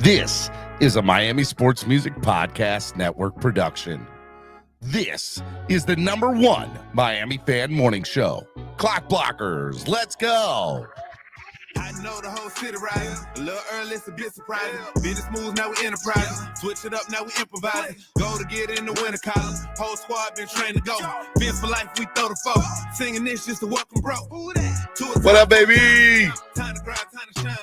This is a Miami Sports Music Podcast Network production. This is the #1 Miami fan morning show. Clock Blockers, let's go. I know the whole city riding. A little early, it's a bit surprising. Business moves, now we enterprising. Switch it up, now we improvising. Go to get in the winter column. Whole squad been trained to go. Fence for life, we throw the folk. Singing this just to welcome bro. What up, baby? Time to grind, time to shine.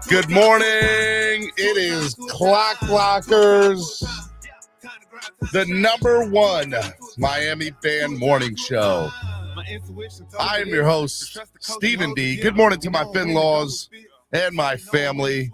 Good morning. It is Clock Blockers, the #1 Miami fan morning show. I am your host, Stephen D. Good morning to my Finlaws and my family.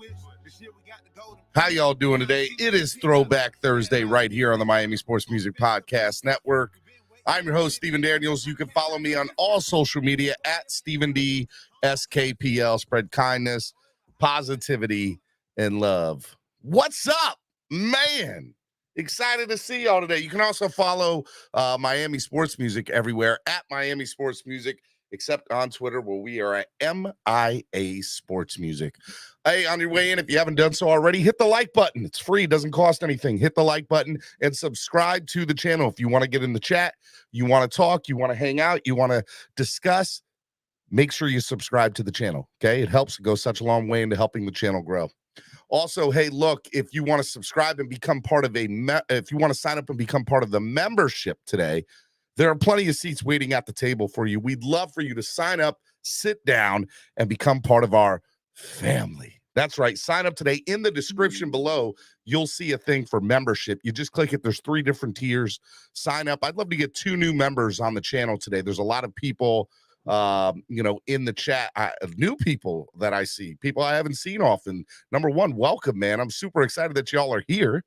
How y'all doing today? It is Throwback Thursday right here on the Miami Sports Music Podcast Network. I'm your host, Stephen Daniels. You can follow me on all social media at Stephen D. SKPL. Spread kindness, positivity, and love. What's up, man? Excited to see y'all today. You can also follow Miami Sports Music everywhere at Miami Sports Music, except on Twitter where we are at MIA Sports Music. Hey, on your way in, if you haven't done so already, hit the like button. It's free. It doesn't cost anything. Hit the like button and subscribe to the channel. If you want to get in the chat, you want to talk, you want to hang out, you want to discuss, make sure you subscribe to the channel, okay? It helps. It goes such a long way into helping the channel grow. Also, hey, look, if you want to subscribe and become part of if you want to sign up and become part of the membership today, there are plenty of seats waiting at the table for you. We'd love for you to sign up, sit down, and become part of our family. That's right. Sign up today. In the description below, you'll see a thing for membership. You just click it. There's 3 different tiers. Sign up. I'd love to get 2 new members on the channel today. There's a lot of people in the chat, new people that I see, people I haven't seen often. #1, welcome, man. I'm super excited that y'all are here.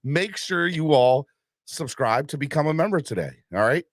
Make sure you all subscribe to become a member today. All right.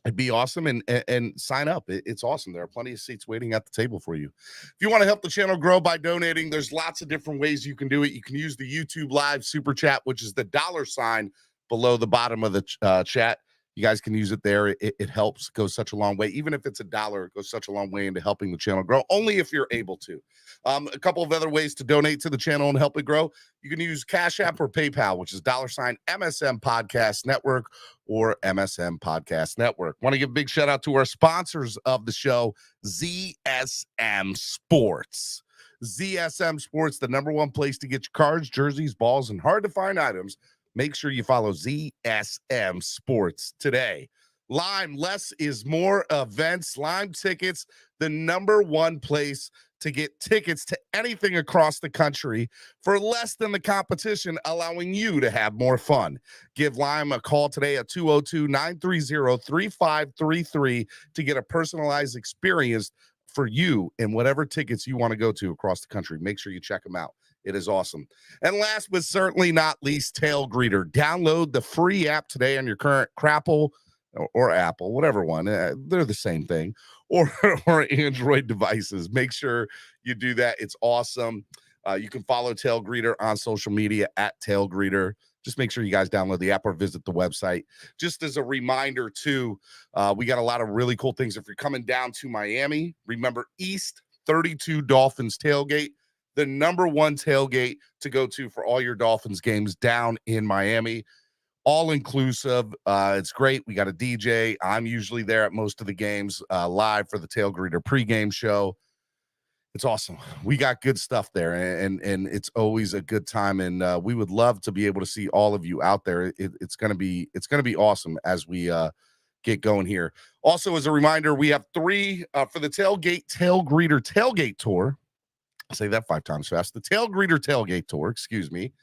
It'd be awesome. And sign up. It's awesome. There are plenty of seats waiting at the table for you. If you want to help the channel grow by donating, there's lots of different ways you can do it. You can use the YouTube live super chat, which is the $ below the bottom of the chat. You guys can use it there. It helps, goes such a long way. Even if it's $1, it goes such a long way into helping the channel grow, only if you're able to. A couple of other ways to donate to the channel and help it grow. You can use Cash App or PayPal, which is $MSM Podcast Network or MSM Podcast Network. Want to give a big shout out to our sponsors of the show, ZSM Sports. ZSM Sports, the #1 place to get your cards, jerseys, balls, and hard-to-find items. Make sure you follow ZSM Sports today. Lime, less is more events. Lime Tickets, the #1 place to get tickets to anything across the country for less than the competition, allowing you to have more fun. Give Lime a call today at 202-930-3533 to get a personalized experience for you and whatever tickets you want to go to across the country. Make sure you check them out. It is awesome. And last but certainly not least, Tailgreeter. Download the free app today on your current Crapple or Apple, whatever one. They're the same thing. Or Android devices. Make sure you do that. It's awesome. You can follow Tailgreeter on social media at Tailgreeter. Just make sure you guys download the app or visit the website. Just as a reminder, too, we got a lot of really cool things. If you're coming down to Miami, remember East 32 Dolphins Tailgate. The #1 tailgate to go to for all your Dolphins games down in Miami. All inclusive. It's great. We got a DJ. I'm usually there at most of the games live for the Tailgreeter pregame show. It's awesome. We got good stuff there, and it's always a good time. And we would love to be able to see all of you out there. It's gonna be awesome as we get going here. Also, as a reminder, we have 3 for the Tailgreeter Tailgate Tour. I'll say that 5 times fast. The Tailgreeter Tailgate Tour, excuse me.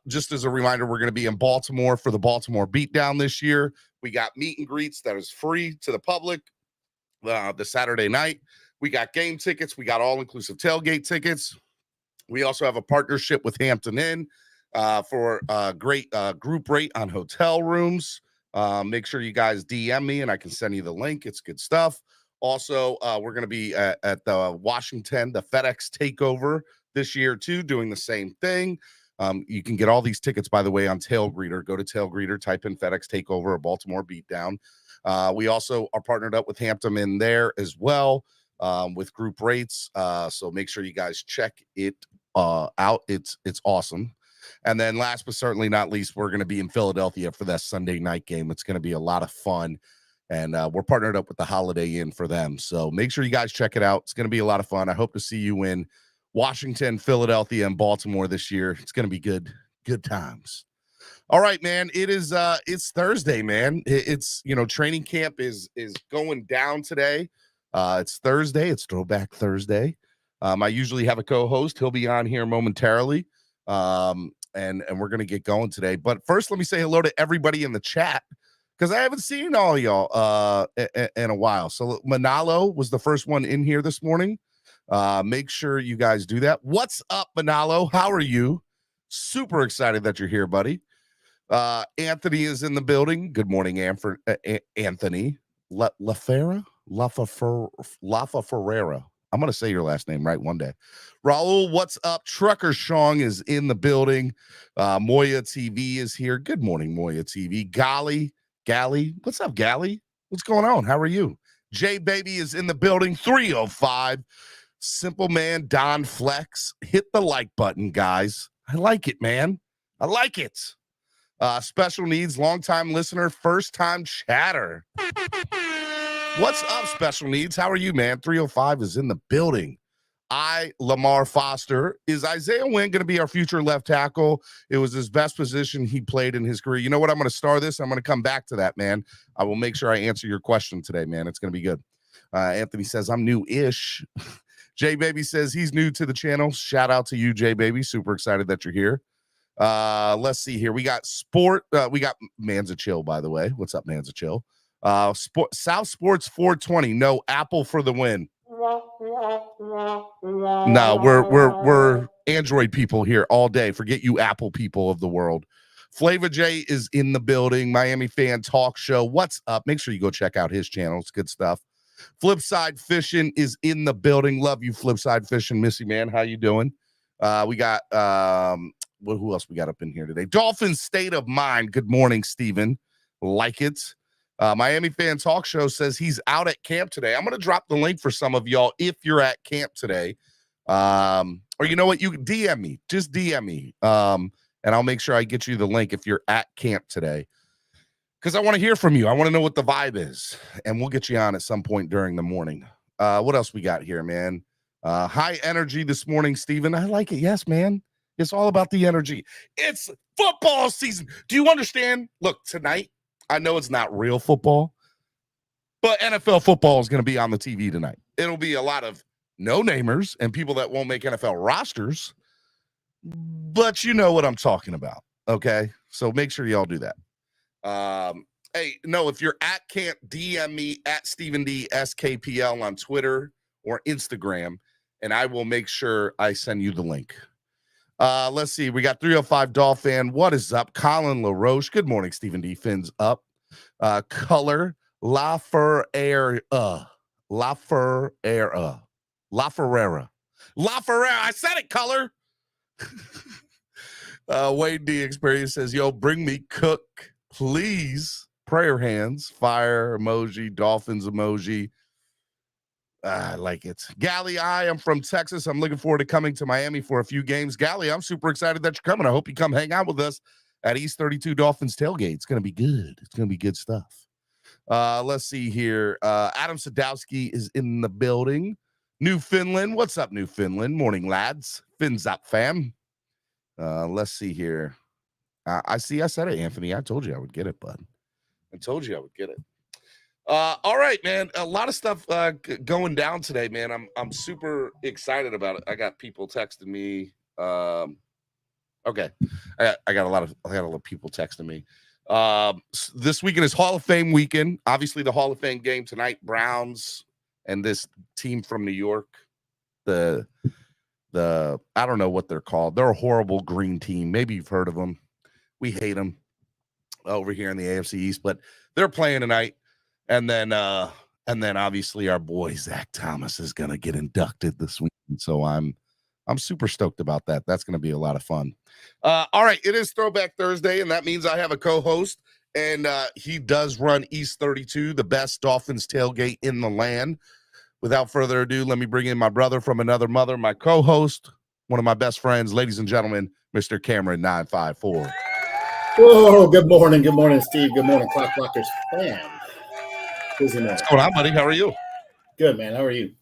Just as a reminder, we're going to be in Baltimore for the Baltimore Beatdown this year. We got meet and greets that is free to the public the Saturday night. We got game tickets. We got all-inclusive tailgate tickets. We also have a partnership with Hampton Inn for a great group rate on hotel rooms. Make sure you guys DM me, and I can send you the link. It's good stuff. Also, we're going to be at the Washington, the FedEx Takeover this year, too, doing the same thing. You can get all these tickets, by the way, on Tailgreeter. Go to Tailgreeter, type in FedEx Takeover or Baltimore Beatdown. We also are partnered up with Hampton in there as well with group rates. So make sure you guys check it out. It's awesome. And then last but certainly not least, we're going to be in Philadelphia for that Sunday night game. It's going to be a lot of fun. And we're partnered up with the Holiday Inn for them. So make sure you guys check it out. It's going to be a lot of fun. I hope to see you in Washington, Philadelphia, and Baltimore this year. It's going to be good times. All right, man. It's Thursday, man. It's training camp is going down today. It's Thursday. It's Throwback Thursday. I usually have a co-host. He'll be on here momentarily. And we're gonna get going today. But first, let me say hello to everybody in the chat because I haven't seen all y'all in a while. So Manalo was the first one in here this morning. Make sure you guys do that. What's up, Manalo? How are you? Super excited that you're here, buddy. Anthony is in the building. Good morning, Anthony. LaFerreira? I'm going to say your last name right one day. Raul, what's up? Trucker Shong is in the building. Moya TV is here. Good morning, Moya TV. Gally. What's up, Gally? What's going on? How are you? J Baby is in the building. 305. Simple Man, Don Flex. Hit the like button, guys. I like it, man. I like it. Special needs, longtime listener, first time chatter. What's up, special needs? How are you, man? 305 is in the building. Lamar Foster. Is Isaiah Wynn going to be our future left tackle? It was his best position he played in his career. You know what? I'm going to star this. I'm going to come back to that, man. I will make sure I answer your question today, man. It's going to be good. Anthony says, I'm new-ish. J Baby says he's new to the channel. Shout out to you, J Baby. Super excited that you're here. Let's see here. We got we got Manza Chill, by the way. What's up, Manza Chill? South Sports 420. No, Apple for the win. No, we're Android people here all day. Forget you Apple people of the world. Flava J is in the building. Miami Fan Talk Show. What's up? Make sure you go check out his channel. It's good stuff. Flipside Fishing is in the building. Love you, Flipside Fishing. Missy, man. How you doing? We got who else we got up in here today? Dolphins State of Mind. Good morning, Steven. Like it. Miami Fan Talk Show says he's out at camp today. I'm going to drop the link for some of y'all if you're at camp today. Or you know what? You can DM me. Just DM me. And I'll make sure I get you the link if you're at camp today. Because I want to hear from you. I want to know what the vibe is. And we'll get you on at some point during the morning. What else we got here, man? High energy this morning, Steven. I like it. Yes, man. It's all about the energy. It's football season. Do you understand? Look, tonight, I know it's not real football, but NFL football is going to be on the TV tonight. It'll be a lot of no-namers and people that won't make NFL rosters, but you know what I'm talking about, okay? So make sure y'all do that. Hey, no, if you're at camp, DM me at Stephen D. SKPL on Twitter or Instagram, and I will make sure I send you the link. Let's see. We got 305 Dolphin. What is up? Colin LaRoche. Good morning, Stephen D. Fins up. Color La Ferreira. La Ferreira. I said it, Color. Wade D. Experience says, yo, bring me Cook, please. Prayer hands, fire emoji, Dolphins emoji. I like it. Gally, I am from Texas. I'm looking forward to coming to Miami for a few games. Gally, I'm super excited that you're coming. I hope you come hang out with us at East 32 Dolphins Tailgate. It's going to be good. It's going to be good stuff. Let's see here. Adam Sadowski is in the building. Newfoundland. What's up, Newfoundland? Morning, lads. Fins up, fam. Let's see here. I said it, Anthony. I told you I would get it, bud. I told you I would get it. All right, man. A lot of stuff going down today, man. I'm super excited about it. I got people texting me. Okay, I got a lot of people texting me. This weekend is Hall of Fame weekend. Obviously, the Hall of Fame game tonight. Browns and this team from New York. The I don't know what they're called. They're a horrible green team. Maybe you've heard of them. We hate them over here in the AFC East, but they're playing tonight. And then obviously our boy Zach Thomas is gonna get inducted this week. So I'm super stoked about that. That's gonna be a lot of fun. All right, it is Throwback Thursday, and that means I have a co-host, and he does run East 32, the best Dolphins tailgate in the land. Without further ado, let me bring in my brother from another mother, my co-host, one of my best friends, ladies and gentlemen, Mr. Cameron 954. Whoa, good morning, Steve. Good morning, Clock Blockers fan. Busy morning. What's going on, buddy? How are you? Good, man. How are you?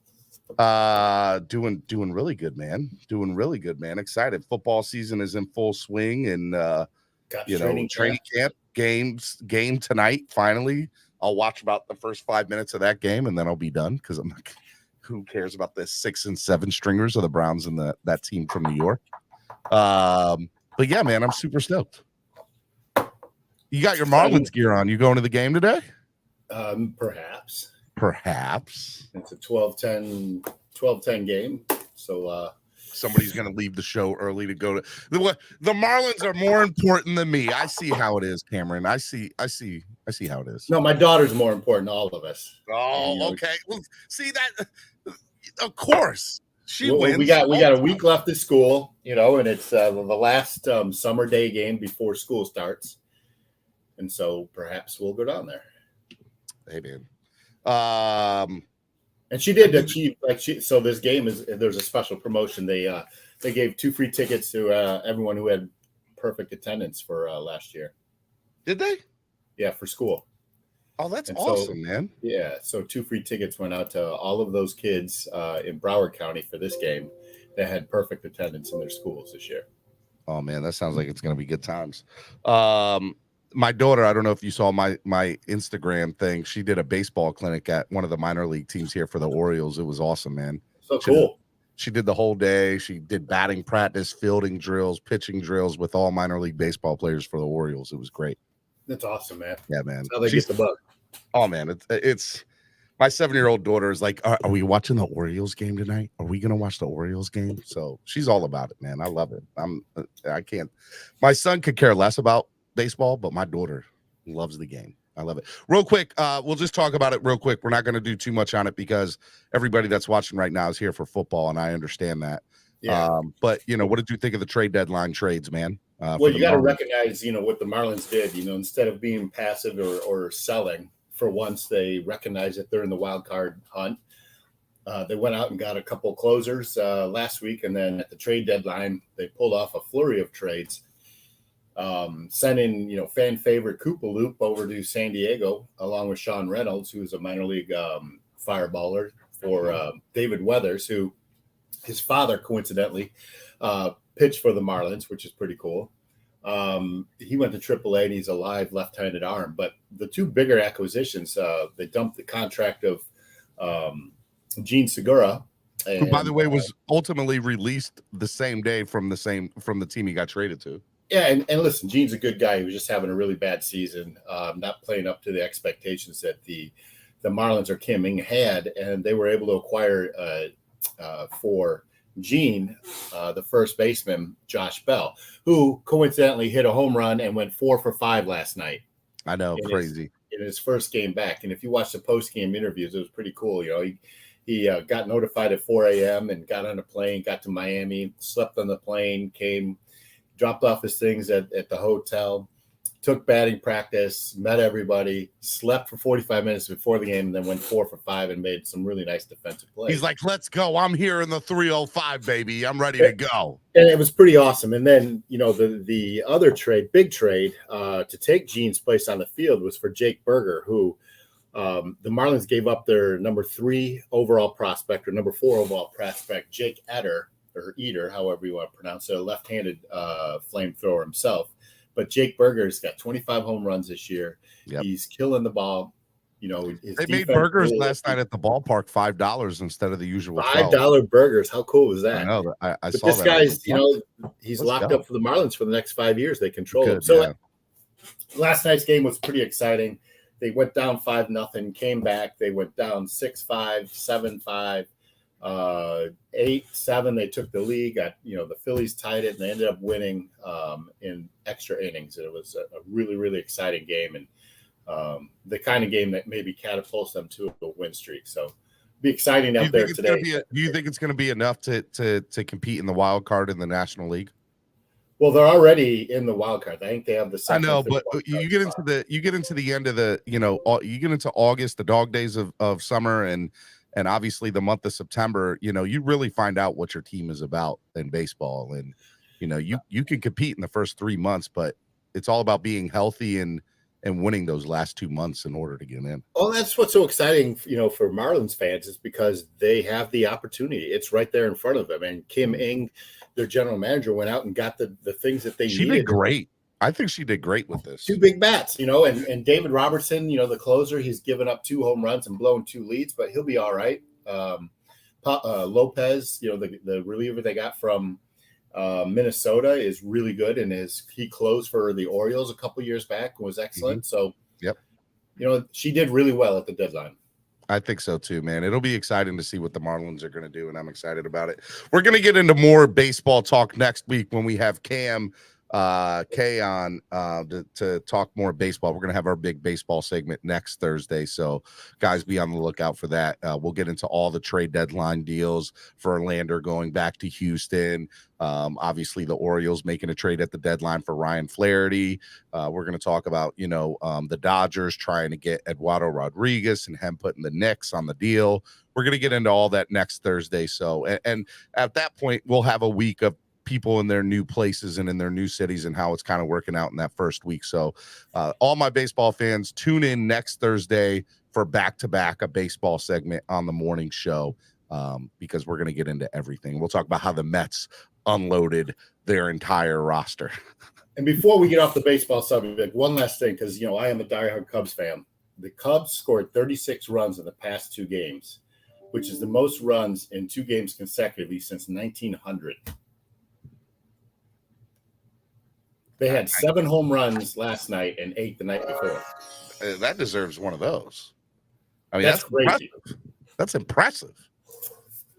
Doing really good, man. Doing really good, man. Excited. Football season is in full swing, and training camp game tonight. Finally, I'll watch about the first 5 minutes of that game, and then I'll be done because I'm like, who cares about the 6 and 7 stringers of the Browns and that team from New York? But yeah, man, I'm super stoked. You got your Marlins gear on. You going to the game today? Perhaps. It's a 12-10 game. So somebody's going to leave the show early to go to the Marlins are more important than me. I see how it is, Cameron. I see how it is. No, my daughter's more important than all of us. Oh, okay. Well, see that. Of course. She wins. We got a week left of school, and it's the last summer day game before school starts. And so perhaps we'll go down there. Hey, man. And she did achieve so this game there's a special promotion. They gave 2 free tickets to everyone who had perfect attendance for last year. Did they? Yeah, for school. Oh, that's awesome, man. Yeah, so 2 free tickets went out to all of those kids in Broward County for this game that had perfect attendance in their schools this year. Oh man, that sounds like it's going to be good times. My daughter, I don't know if you saw my Instagram thing. She did a baseball clinic at one of the minor league teams here for the Orioles. It was awesome, man. So cool. She did the whole day. She did batting practice, fielding drills, pitching drills with all minor league baseball players for the Orioles. It was great. That's awesome, man. Yeah, man. That's how they get the bug. Oh man, it's my 7-year-old daughter is like, are we watching the Orioles game tonight? Are we gonna watch the Orioles game? So she's all about it, man. I love it. I can't. My son could care less about baseball, but my daughter loves the game. I love it. Real quick, we'll just talk about it real quick. We're not going to do too much on it because everybody that's watching right now is here for football, and I understand that. Yeah. But what did you think of the trade deadline trades, man? Well, you got to recognize, what the Marlins did. Instead of being passive or selling, for once they recognize that they're in the wild card hunt. They went out and got a couple closers last week, and then at the trade deadline, they pulled off a flurry of trades. Sending, fan favorite Koopa Loop over to San Diego, along with Sean Reynolds, who's a minor league fireballer for David Weathers, who his father coincidentally pitched for the Marlins, which is pretty cool. He went to AAA and he's a live left-handed arm. But the 2 bigger acquisitions, they dumped the contract of Gene Segura, who, by the way, was ultimately released the same day from the team he got traded to. Yeah, and listen, Gene's a good guy. He was just having a really bad season, not playing up to the expectations that the Marlins or Kim Ng had, and they were able to acquire for Gene the first baseman, Josh Bell, who coincidentally hit a home run and went 4 for 5 last night. I know, crazy. In his first game back. And if you watch the post-game interviews, it was pretty cool. He got notified at 4 a.m. and got on a plane, got to Miami, slept on the plane, dropped off his things at the hotel, took batting practice, met everybody, slept for 45 minutes before the game, and then went 4 for 5 and made some really nice defensive plays. He's like, let's go. I'm here in the 305, baby. I'm ready to go. And it was pretty awesome. And then, the other big trade to take Gene's place on the field was for Jake Berger, who the Marlins gave up their number 3 overall prospect or number 4 overall prospect, Jake Eater, however you want to pronounce it, a left-handed flamethrower himself. But Jake Berger's got 25 home runs this year. Yep. He's killing the ball. They made burgers last night at the ballpark $5 instead of the usual $5 burgers. How cool was that? I know. I saw this that. This guy's, he's locked up for the Marlins for the next 5 years. They control him. So last night's game was pretty exciting. They went down 5-0, came back. They went down 6-5, 7-5. 8-7, they took the lead. The Phillies tied it, and they ended up winning in extra innings. It was a really, really exciting game, and the kind of game that maybe catapults them to a win streak. So, be exciting out there today. Do you think it's going to be enough to compete in the wild card in the National League? Well, they're already in the wild card. I think they have the second. I know, but you get into the end of the you get into August, the dog days of summer, and And obviously the month of September, you really find out what your team is about in baseball. And, you can compete in the first 3 months, but it's all about being healthy and winning those last 2 months in order to get in. Well, that's what's so exciting, for Marlins fans, is because they have the opportunity. It's right there in front of them. And Kim Ng, their general manager, went out and got the things that they needed. She did great. I think she did great with this. 2 big bats, and David Robertson, the closer, he's given up 2 home runs and blown 2 leads, but he'll be all right. Lopez, the reliever they got from Minnesota is really good, and he closed for the Orioles a couple years back and was excellent. So, yep, she did really well at the deadline. I think so too, man. It'll be exciting to see what the Marlins are going to do, and I'm excited about it. We're going to get into more baseball talk next week when we have Cam K on to talk more baseball. We're going to have our big baseball segment next Thursday, so guys, be on the lookout for that. We'll get into all the trade deadline deals for Verlander going back to Houston. Obviously the Orioles making a trade at the deadline for Ryan Flaherty. We're going to talk about the Dodgers trying to get Eduardo Rodriguez and him putting the Knicks on the deal. We're going to get into all that next Thursday. So and at that point we'll have a week of people in their new places and in their new cities and how it's kind of working out in that first week. So all my baseball fans, tune in next Thursday for back-to-back a baseball segment on the morning show, because we're going to get into everything. We'll talk about how the Mets unloaded their entire roster. And before we get off the baseball subject, one last thing, because I am a diehard Cubs fan. The Cubs scored 36 runs in the past 2 games, which is the most runs in 2 games consecutively since 1900. They had 7 home runs last night and 8 the night before. That deserves one of those. I mean, that's crazy. That's impressive.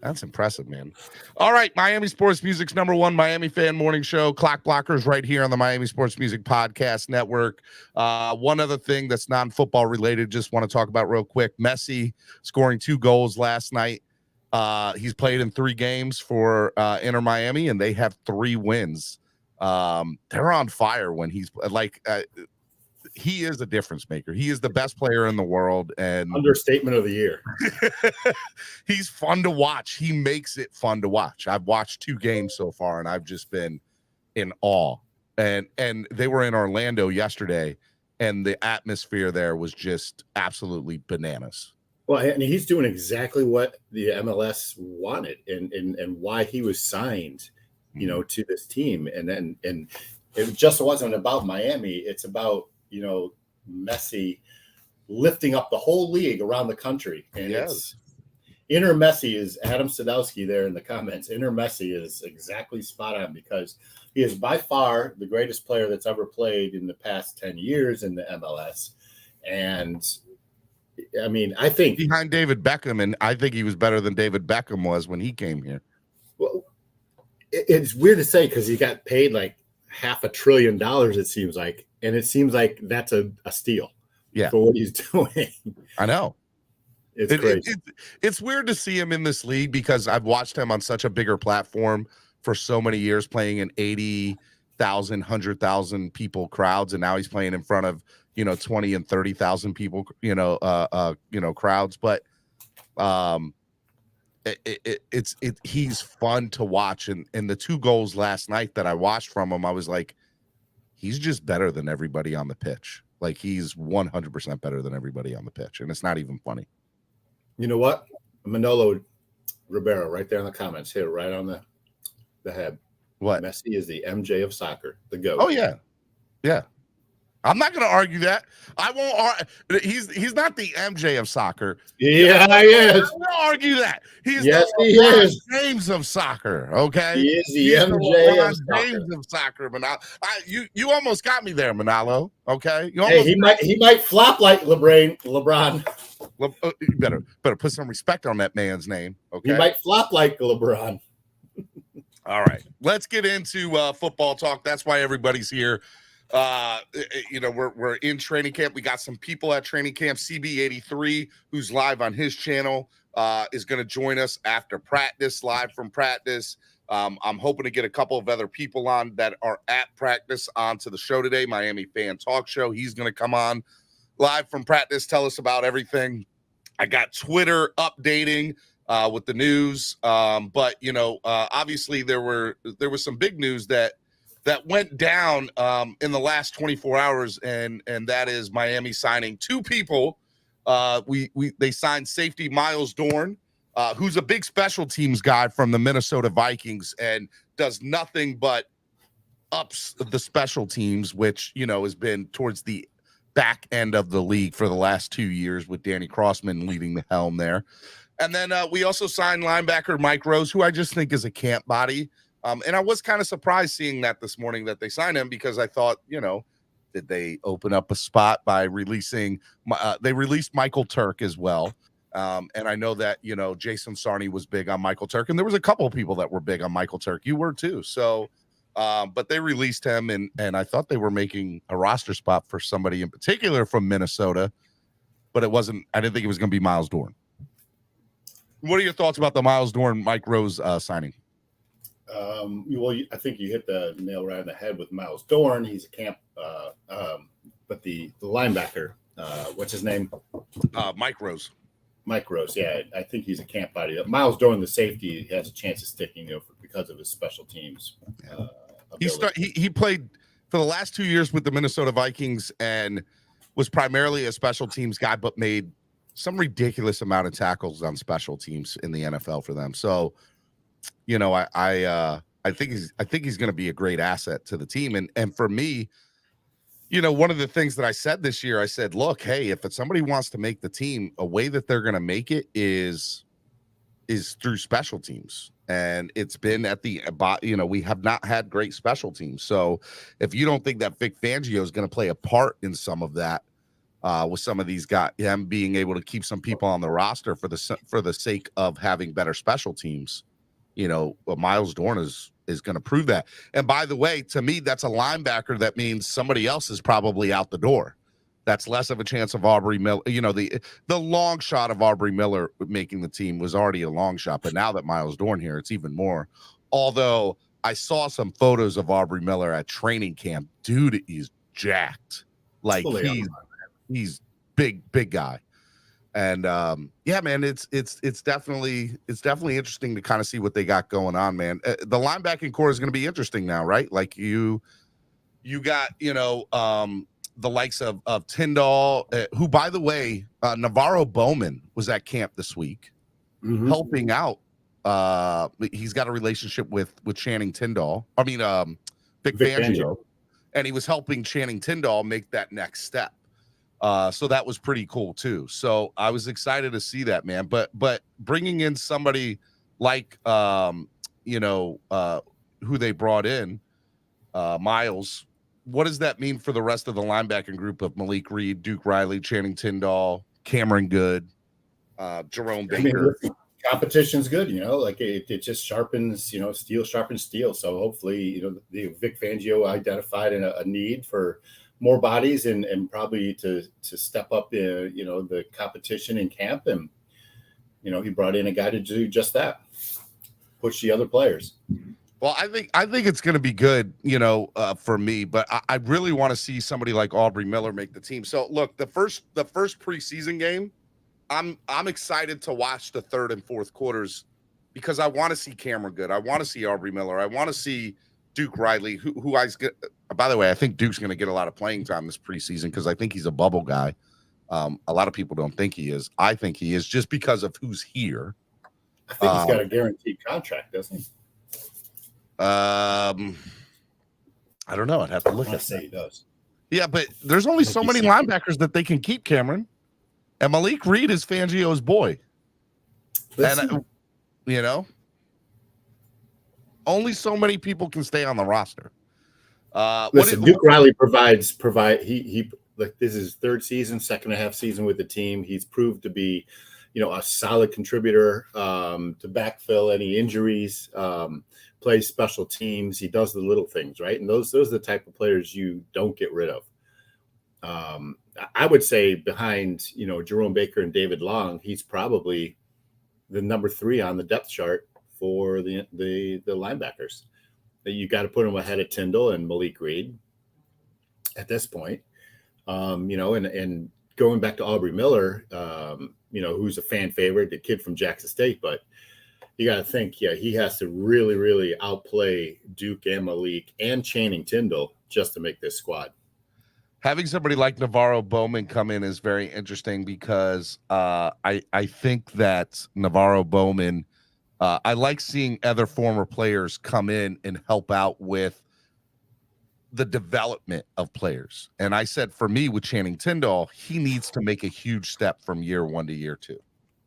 That's impressive, man. All right, Miami Sports Music's #1 Miami fan morning show, Clock Blockers, right here on the Miami Sports Music Podcast Network. One other thing that's non-football related, just want to talk about real quick. Messi scoring 2 goals last night. He's played in 3 games for Inter Miami, and they have 3 wins. They're on fire when he's he is a difference maker. He is the best player in the world, and understatement of the year. He's fun to watch. He makes it fun to watch. I've watched 2 games so far, and I've just been in awe. And they were in Orlando yesterday, and the atmosphere there was just absolutely bananas. Well, and he's doing exactly what the MLS wanted, and why he was signed, to this team. And it just wasn't about Miami. It's about, Messi lifting up the whole league around the country. And it's Inter Messi, is Adam Sadowski there in the comments. Inter Messi is exactly spot on, because he is by far the greatest player that's ever played in the past 10 years in the MLS. And I mean, I think behind David Beckham, and I think he was better than David Beckham was when he came here. Well, it's weird to say, because he got paid like $500 billion, it seems like, and it seems like that's a steal for what he's doing. I know. It's crazy. It's weird to see him in this league, because I've watched him on such a bigger platform for so many years, playing in 80,000, 100,000 people crowds, and now he's playing in front of 20 and 30,000 people, crowds. But he's fun to watch, and the 2 goals last night that I watched from him, I was like, he's just better than everybody on the pitch. Like, he's 100% better than everybody on the pitch, and it's not even funny. You know what? Manolo Ribeiro, right there in the comments, hit right on the head. What? Messi is the MJ of soccer, the GOAT. Oh yeah. I'm not going to argue that. I won't argue. He's not the MJ of soccer. Yeah, he is. I won't argue that. He's he is. James of soccer. Okay, he is the MJ of James of soccer. Manalo, you almost got me there, Manalo. Okay, he might flop like LeBron. You better put some respect on that man's name. Okay, he might flop like LeBron. All right, let's get into football talk. That's why everybody's here. We're in training camp. We got some people at training camp. CB83, who's live on his channel, is going to join us after practice, live from practice. I'm hoping to get a couple of other people on that are at practice onto the show today, Miami Fan Talk Show. He's going to come on live from practice, tell us about everything. I got Twitter updating with the news. But obviously there was some big news that went down in the last 24 hours, and that is Miami signing two people. They signed safety Miles Dorn, who's a big special teams guy from the Minnesota Vikings and does nothing but ups the special teams, which has been towards the back end of the league for the last 2 years with Danny Crossman leading the helm there. And then we also signed linebacker Mike Rose, who I just think is a camp body. And I was kind of surprised seeing that this morning that they signed him, because I thought, did they open up a spot by releasing they released Michael Turk as well. And I know that, Jason Sarney was big on Michael Turk, and there was a couple of people that were big on Michael Turk. You were too. So, but they released him, and I thought they were making a roster spot for somebody in particular from Minnesota, but I didn't think it was going to be Miles Dorn. What are your thoughts about the Miles Dorn, Mike Rose signing? Well, I think you hit the nail right on the head with Miles Dorn. He's a camp, but the linebacker, what's his name? Mike Rose. Mike Rose, yeah, I think he's a camp body. Miles Dorn, the safety, has a chance of sticking, because of his special teams. He played for the last 2 years with the Minnesota Vikings and was primarily a special teams guy, but made some ridiculous amount of tackles on special teams in the NFL for them. So, I think he's going to be a great asset to the team. And for me, one of the things that I said this year, I said, look, hey, if somebody wants to make the team, a way that they're going to make it is through special teams. And it's been we have not had great special teams. So if you don't think that Vic Fangio is going to play a part in some of that, with some of these guys, him being able to keep some people on the roster for the sake of having better special teams, Miles Dorn is going to prove that. And by the way, to me, that's a linebacker. That means somebody else is probably out the door. That's less of a chance of Aubrey Miller. The long shot of Aubrey Miller making the team was already a long shot, but now that Miles Dorn here, it's even more. Although I saw some photos of Aubrey Miller at training camp, dude, he's jacked. Like he's big guy. And man, it's definitely interesting to kind of see what they got going on, man. The linebacking core is going to be interesting now, right? Like you got the likes of Tyndall, who, by the way, Navarro Bowman was at camp this week, helping out. He's got a relationship with Channing Tyndall. I mean, Vic Fangio, and he was helping Channing Tyndall make that next step. So that was pretty cool too. So I was excited to see that, man. But bringing in somebody like who they brought in, Miles, what does that mean for the rest of the linebacking group of Malik Reed, Duke Riley, Channing Tyndall, Cameron Good, Jerome Baker? Competition's good, like it just sharpens, steel sharpens steel. So hopefully, the Vic Fangio identified a need for more bodies and probably to step up the competition in camp, and he brought in a guy to do just that, push the other players. Well, I think it's going to be good, for me, but I really want to see somebody like Aubrey Miller make the team. So look, the first preseason game, I'm excited to watch the third and fourth quarters, because I want to see Cameron Good, I want to see Aubrey Miller, I want to see Duke Riley, who by the way, I think Duke's going to get a lot of playing time this preseason, because I think he's a bubble guy. A lot of people don't think he is. I think he is, just because of who's here. I think he's got a guaranteed contract, doesn't he? I don't know. I'd have to look at say he does. Yeah, but there's only so many linebackers that they can keep, Cameron. And Malik Reed is Fangio's boy. And only so many people can stay on the roster. Duke Riley he like, this is his third season, second and a half season with the team. He's proved to be, a solid contributor to backfill any injuries, plays special teams. He does the little things, right? And those are the type of players you don't get rid of. I would say behind, Jerome Baker and David Long, he's probably the number 3 on the depth chart for the linebackers. You got to put him ahead of Tyndall and Malik Reed at this point. And going back to Aubrey Miller, who's a fan favorite, the kid from Jackson State, but you got to think, he has to really, really outplay Duke and Malik and Channing Tindall just to make this squad. Having somebody like Navarro Bowman come in is very interesting because I think that Navarro Bowman, I like seeing other former players come in and help out with the development of players. And I said, for me, with Channing Tindall, he needs to make a huge step from year 1 to year 2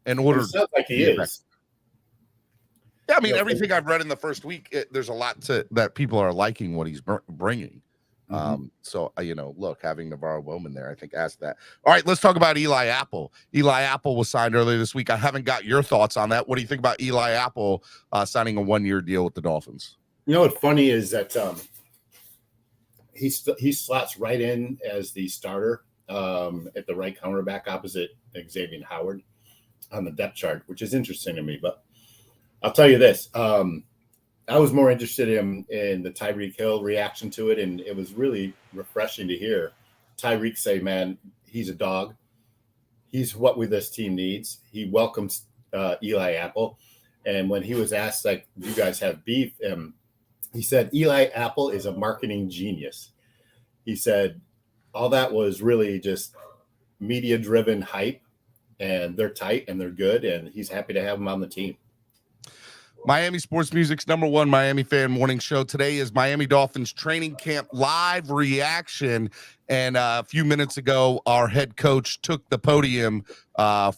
in order. It sounds like he is. Yeah, I mean, everything I've read in the first week, there's a lot that people are liking what he's bringing. So, look, having Navarro Bowman there, I think adds that. All right, let's talk about Eli Apple. Eli Apple was signed earlier this week. I haven't got your thoughts on that. What do you think about Eli Apple signing a 1-year deal with the Dolphins? You know what's funny is that he slots right in as the starter at the right cornerback opposite Xavier Howard on the depth chart, which is interesting to me. But I'll tell you this. I was more interested in the Tyreek Hill reaction to it, and it was really refreshing to hear Tyreek say, man, he's a dog. He's what this team needs. He welcomes Eli Apple. And when he was asked, like, you guys have beef, he said, Eli Apple is a marketing genius. He said, all that was really just media-driven hype, and they're tight and they're good, and he's happy to have him on the team. Miami Sports Music's #1 Miami fan morning show. Today is Miami Dolphins training camp live reaction. And a few minutes ago, our head coach took the podium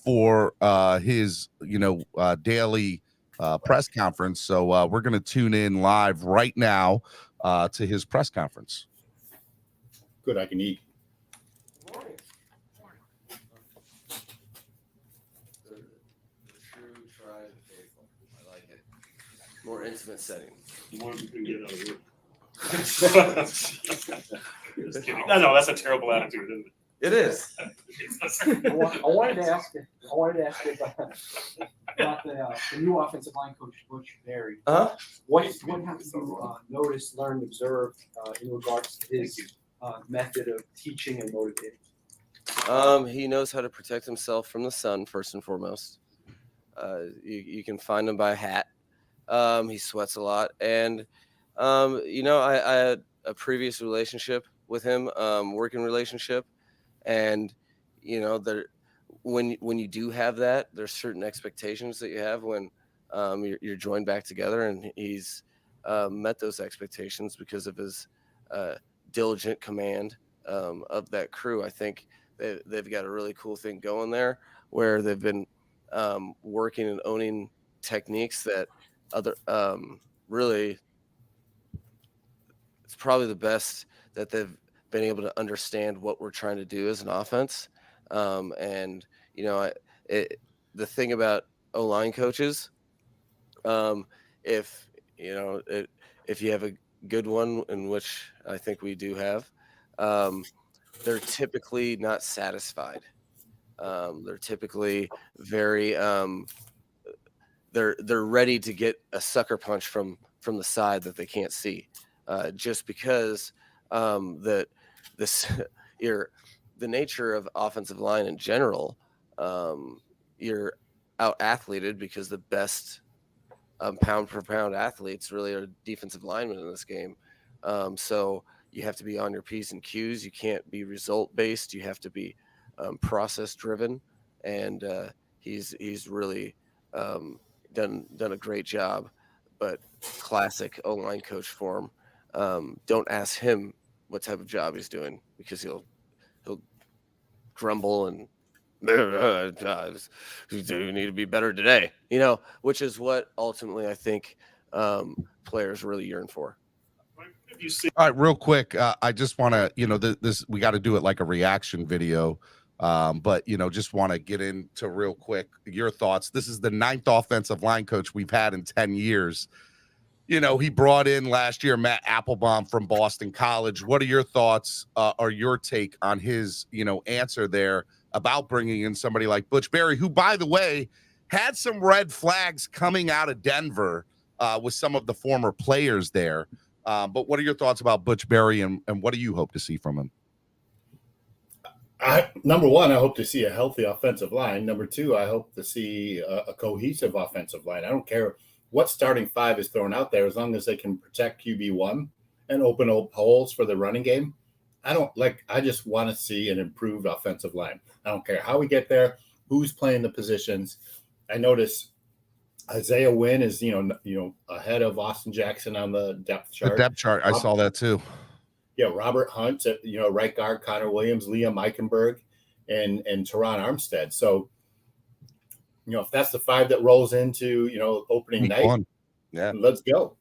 for his, daily press conference. So we're going to tune in live right now to his press conference. Good, I can eat. More intimate setting. No, that's a terrible attitude, isn't it? It is. I wanted to ask you about the new offensive line coach, Butch Barry. What have you noticed, learned, observed in regards to his method of teaching and motivating? He knows how to protect himself from the sun, first and foremost. You can find him by hat. He sweats a lot, and I had a previous relationship with him, working relationship, and when you do have that, there's certain expectations that you have when you're joined back together, and he's met those expectations because of his diligent command of that crew. I think they've got a really cool thing going there, where they've been working and owning techniques that really, it's probably the best that they've been able to understand what we're trying to do as an offense. The thing about O-line coaches, if you have a good one, in which I think we do have, they're typically not satisfied. They're typically very they're ready to get a sucker punch from the side that they can't see, just because the nature of offensive line in general, you're out athleted because the best pound for pound athletes really are defensive linemen in this game. So you have to be on your P's and Q's. You can't be result based. You have to be process driven, and he's really done a great job. But classic O-line coach form. Don't ask him what type of job he's doing, because he'll grumble and you need to be better today, which is what ultimately I think players really yearn for. All right, real quick, I just want to, this we got to do it like a reaction video. But just want to get into real quick your thoughts. This is the 9th offensive line coach we've had in 10 years. He brought in last year Matt Applebaum from Boston College. What are your thoughts or your take on his answer there about bringing in somebody like Butch Barry, who, by the way, had some red flags coming out of Denver with some of the former players there. But what are your thoughts about Butch Barry, and what do you hope to see from him? Number one, I hope to see a healthy offensive line. Number two, I hope to see a cohesive offensive line. I don't care what starting five is thrown out there, as long as they can protect QB1 and open up holes for the running game. I just want to see an improved offensive line. I don't care how we get there, who's playing the positions. I notice Isaiah Wynn is, ahead of Austin Jackson on the depth chart. The depth chart, I saw that too. Yeah, Robert Hunt, right guard, Connor Williams, Liam Eichenberg, and Teron Armstead. So, if that's the five that rolls into, opening Week night, one. Yeah, let's go.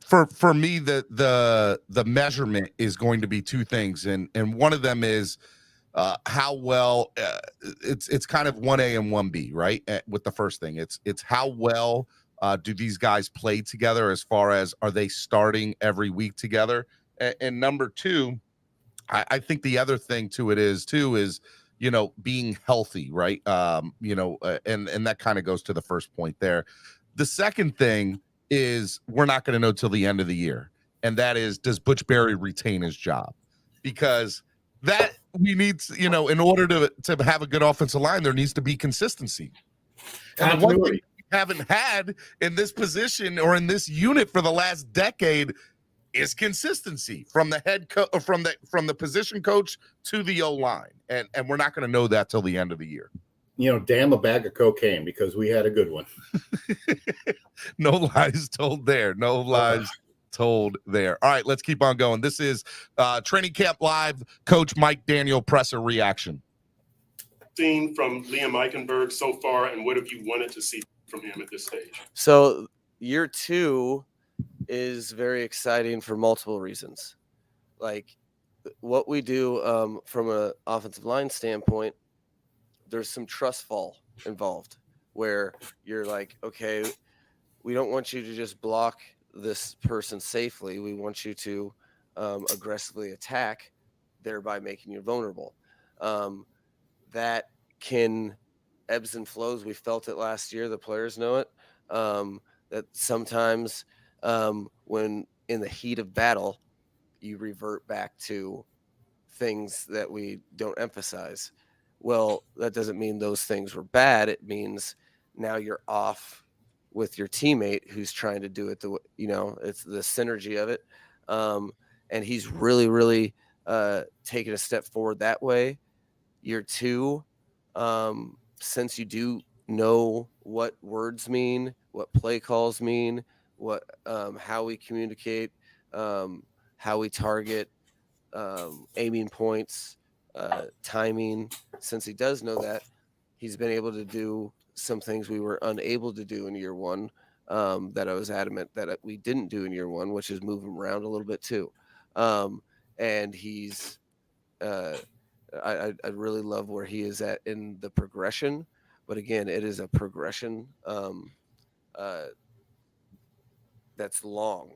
For me, the measurement is going to be two things, and one of them is how well it's kind of 1A and 1B, right? With the first thing, it's how well do these guys play together, as far as are they starting every week together? And number two, I think the other thing to it is being healthy, right? And that kind of goes to the first point there. The second thing is we're not going to know till the end of the year, and that is, does Butch Berry retain his job? Because that we need, in order to have a good offensive line, there needs to be consistency. And the one thing we haven't had in this position or in this unit for the last decade is consistency from the head from the position coach to the O-line, and we're not going to know that till the end of the year. Damn a bag of cocaine, because we had a good one. No lies told there. No lies told there. All right, let's keep on going. This is Training Camp Live. Coach Mike Daniel presser reaction. Seen from Liam Eichenberg so far, and what have you wanted to see from him at this stage? So year two is very exciting for multiple reasons. Like what we do from an offensive line standpoint, there's some trust fall involved where you're like, okay, we don't want you to just block this person safely. We want you to aggressively attack, thereby making you vulnerable. That can ebbs and flows. We felt it last year. The players know it. That sometimes when in the heat of battle, you revert back to things that we don't emphasize. Well, that doesn't mean those things were bad. It means now you're off with your teammate who's trying to do it it's the synergy of it. And he's really, really taken a step forward that way. Year two, since you do know what words mean, what play calls mean, what how we communicate, how we target, aiming points, timing. Since he does know that, he's been able to do some things we were unable to do in year one, that I was adamant that we didn't do in year one, which is move him around a little bit too. And he's I really love where he is at in the progression, but again, it is a progression that's long,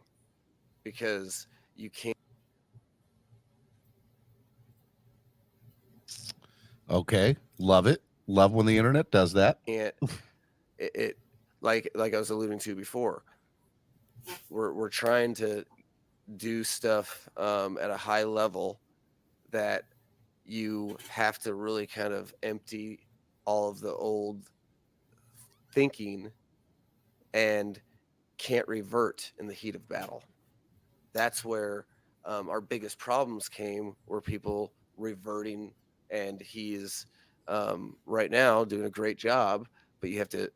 because you can't. Okay, love it. Love when the internet does that. It like I was alluding to before. We're trying to do stuff at a high level that you have to really kind of empty all of the old thinking and can't revert in the heat of battle. That's where our biggest problems came, were people reverting, and he's right now doing a great job, but you have to,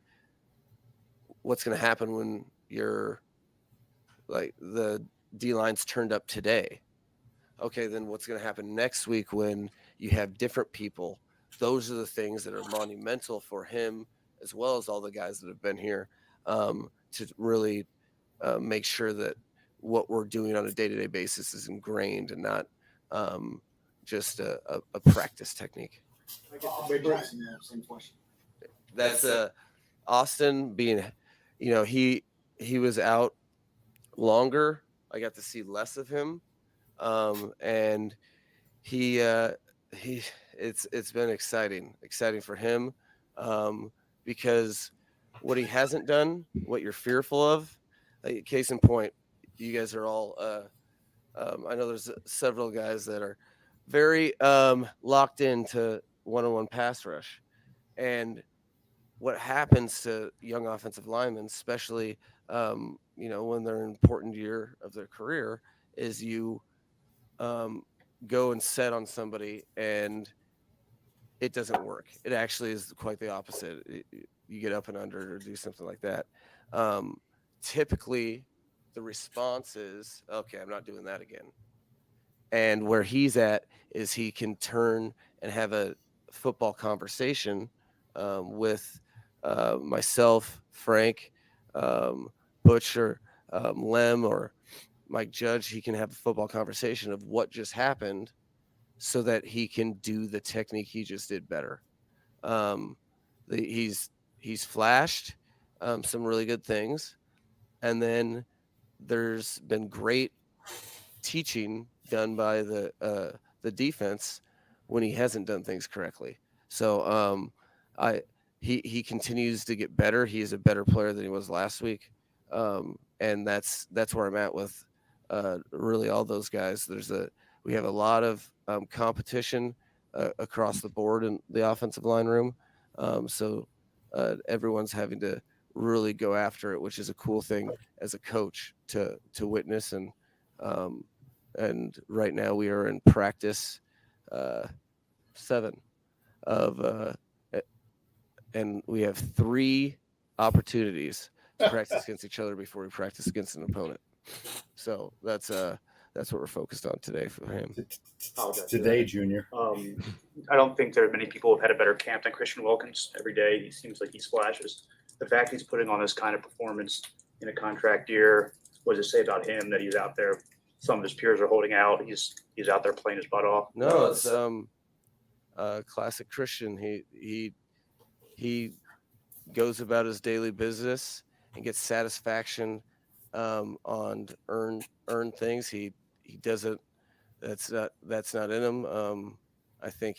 what's going to happen when you're like the D-line's turned up today? Okay, then what's going to happen next week when you have different people? Those are the things that are monumental for him, as well as all the guys that have been here, to really make sure that what we're doing on a day-to-day basis is ingrained and not just a practice technique. Same question. That's Austin being, he was out longer. I got to see less of him. And it's been exciting for him, because what he hasn't done, what you're fearful of, case in point, you guys are all, I know there's several guys that are very locked into one-on-one pass rush. And what happens to young offensive linemen, especially when they're in an important year of their career, is you go and set on somebody and it doesn't work. It actually is quite the opposite. You get up and under or do something like that. Typically, the response is, okay, I'm not doing that again. And where he's at is he can turn and have a football conversation with myself, Frank, Butch, or Lem, or Mike Judge. He can have a football conversation of what just happened so that he can do the technique he just did better. He's flashed some really good things. And then there's been great teaching done by the defense when he hasn't done things correctly. So he continues to get better. He is a better player than he was last week. And that's where I'm at with really all those guys. We have a lot of competition across the board in the offensive line room. So everyone's having to really go after it, which is a cool thing as a coach to witness. And right now we are in practice 7 and we have 3 opportunities to practice against each other before we practice against an opponent. So that's what we're focused on today for him. Today, Junior. I don't think there are many people who've had a better camp than Christian Wilkins. Every day he seems like he splashes. The fact he's putting on this kind of performance in a contract year, what does it say about him that he's out there? Some of his peers are holding out. He's out there playing his butt off. No, it's classic Christian. He goes about his daily business and gets satisfaction on earned things. He doesn't. That's not in him. I think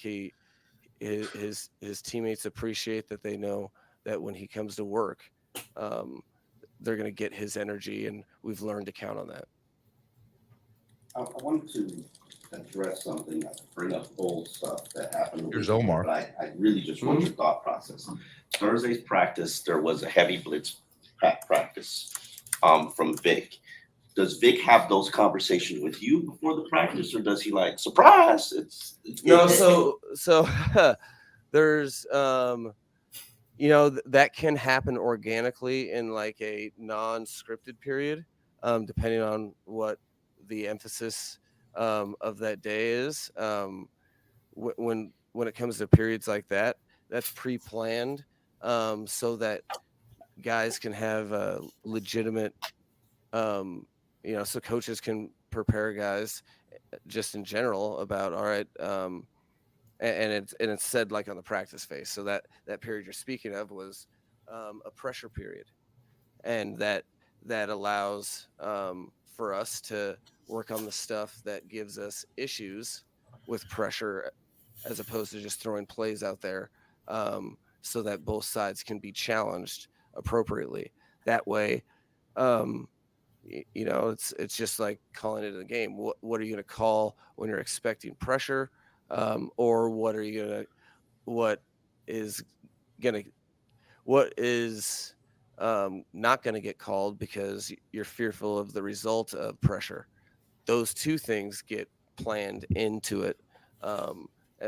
his teammates appreciate that. They know that when he comes to work, they're going to get his energy, and we've learned to count on that. I wanted to address something, bring up old stuff that happened. Here's Omar. But I really just want your thought process. Thursday's practice, there was a heavy blitz practice from Vic. Does Vic have those conversations with you before the practice, or does he like surprise? No, so there's that can happen organically in like a non-scripted period, depending on what the emphasis of that day is. When it comes to periods like that, that's pre-planned, so that guys can have a legitimate, so coaches can prepare guys just in general about, all right. And it's said like on the practice phase. So that period you're speaking of was a pressure period, and that allows for us to work on the stuff that gives us issues with pressure, as opposed to just throwing plays out there, so that both sides can be challenged appropriately. That way, it's just like calling it in a game. What are you going to call when you're expecting pressure? Or what is not going to get called because you're fearful of the result of pressure. Those two things get planned into it,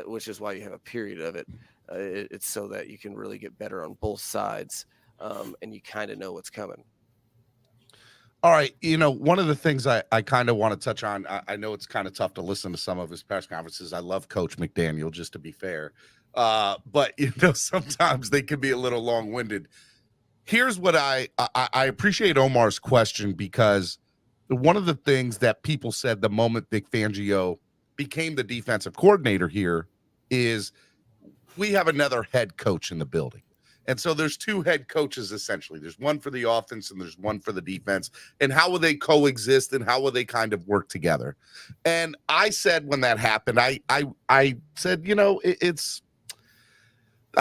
which is why you have a period of it. It's so that you can really get better on both sides, and you kind of know what's coming. All right. One of the things I kind of want to touch on, I know it's kind of tough to listen to some of his press conferences. I love Coach McDaniel, just to be fair. But, sometimes they can be a little long-winded. Here's what I appreciate Omar's question, because one of the things that people said the moment Vic Fangio became the defensive coordinator here is we have another head coach in the building. And so there's 2 head coaches, essentially. There's one for the offense and there's one for the defense. And how will they coexist and how will they kind of work together? And I said when that happened, I said, I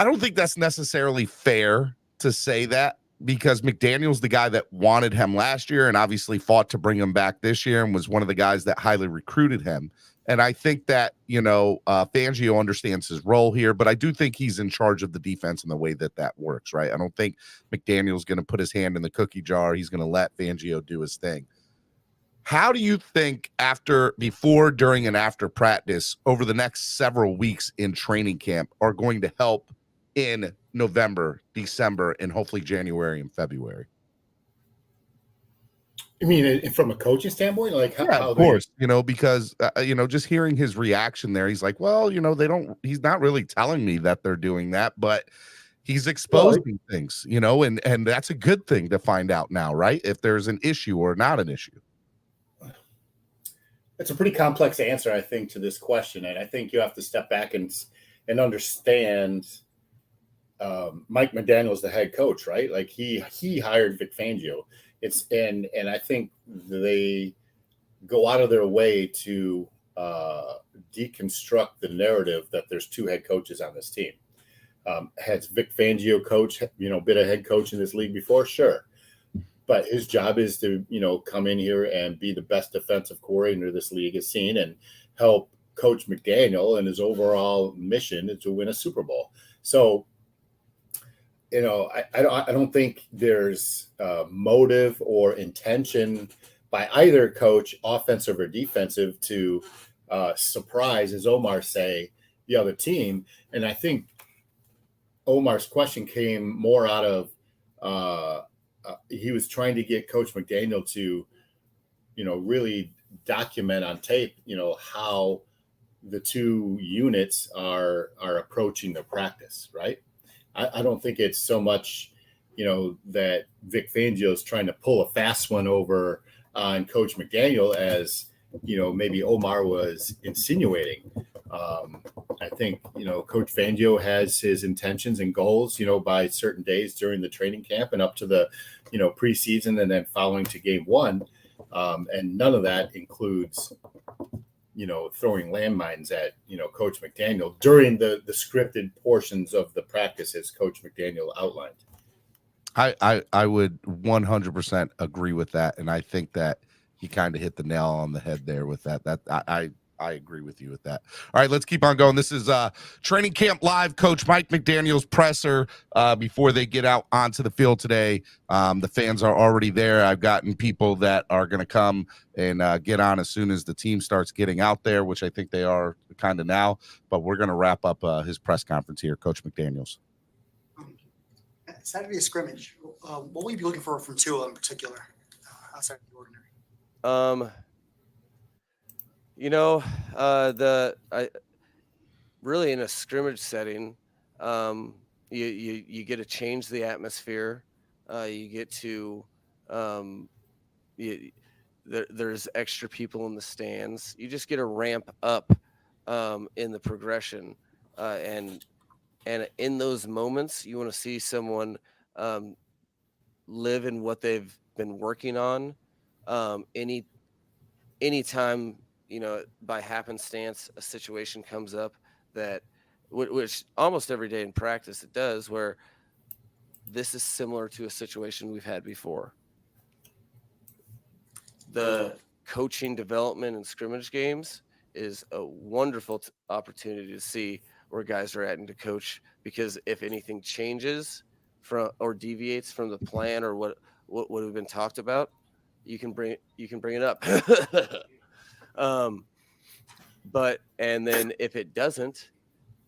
don't think that's necessarily fair to say that, because McDaniel's the guy that wanted him last year and obviously fought to bring him back this year and was one of the guys that highly recruited him. And I think that, Fangio understands his role here, but I do think he's in charge of the defense and the way that works, right? I don't think McDaniel's going to put his hand in the cookie jar. He's going to let Fangio do his thing. How do you think before, during, and after practice over the next several weeks in training camp are going to help in November, December, and hopefully January and February? I mean, from a coaching standpoint, like how of course, because just hearing his reaction there, he's like, well, he's not really telling me that they're doing that, but he's exposing things, and that's a good thing to find out now, right? If there's an issue or not an issue. It's a pretty complex answer, I think, to this question, and I think you have to step back and understand. Mike McDaniel is the head coach, right? Like he hired Vic Fangio. And I think they go out of their way to deconstruct the narrative that there's two head coaches on this team. Has Vic Fangio been a head coach in this league before? Sure. But his job is to, come in here and be the best defensive coordinator this league has seen and help Coach McDaniel, and his overall mission is to win a Super Bowl. So, I don't think there's motive or intention by either coach, offensive or defensive, to surprise, as Omar say, the other team. And I think Omar's question came more out of he was trying to get Coach McDaniel to, really document on tape, how the two units are approaching the practice, right? I don't think it's so much, that Vic Fangio is trying to pull a fast one over on Coach McDaniel as, maybe Omar was insinuating. I think, Coach Fangio has his intentions and goals, by certain days during the training camp and up to the, preseason and then following to game one. And none of that includes, throwing landmines at, Coach McDaniel during the scripted portions of the practice as Coach McDaniel outlined. I would 100% agree with that. And I think that he kind of hit the nail on the head there with that. I agree with you with that. All right, let's keep on going. This is Training Camp Live, Coach Mike McDaniel's presser before they get out onto the field today. The fans are already there. I've gotten people that are going to come and get on as soon as the team starts getting out there, which I think they are kind of now. But we're going to wrap up his press conference here, Coach McDaniel's. Saturday scrimmage, what will you be looking for from Tua in particular outside of the ordinary? Really in a scrimmage setting, you get to change the atmosphere. You get to there's extra people in the stands. You just get to ramp up in the progression, and in those moments, you want to see someone live in what they've been working on. Anytime, by happenstance, a situation comes up that, which almost every day in practice it does, where this is similar to a situation we've had before. The coaching development and scrimmage games is a wonderful opportunity to see where guys are at and to coach, because if anything changes from or deviates from the plan or what we've been talked about, you can bring it up. And then if it doesn't,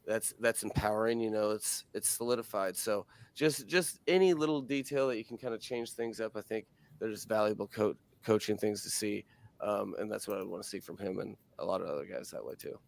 that's empowering, it's solidified. So just any little detail that you can kind of change things up. I think there's valuable coaching things to see. And that's what I want to see from him and a lot of other guys that way too.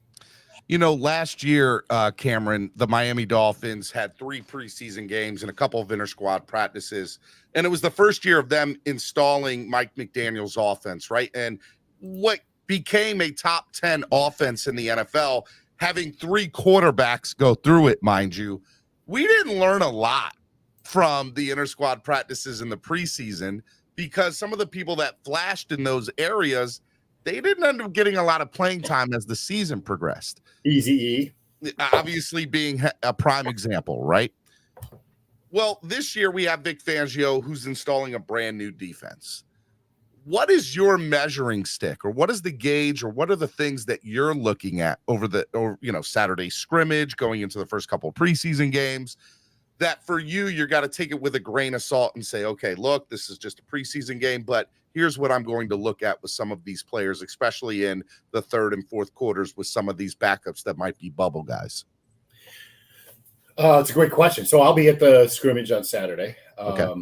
Last year, Cameron, the Miami Dolphins had 3 preseason games and a couple of inter-squad practices, and it was the first year of them installing Mike McDaniel's offense, right? And what became a top 10 offense in the NFL, having 3 quarterbacks go through it, mind you, we didn't learn a lot from the inter-squad practices in the preseason because some of the people that flashed in those areas, they didn't end up getting a lot of playing time as the season progressed. Easy E. Obviously being a prime example, right? Well, this year we have Vic Fangio, who's installing a brand new defense. what is your measuring stick, or what is the gauge, or what are the things that you're looking at over Saturday scrimmage, going into the first couple of preseason games, that for you got to take it with a grain of salt and say, okay, look, this is just a preseason game, but here's what I'm going to look at with some of these players, especially in the third and fourth quarters with some of these backups that might be bubble guys? It's a great question. So I'll be at the scrimmage on Saturday. Okay.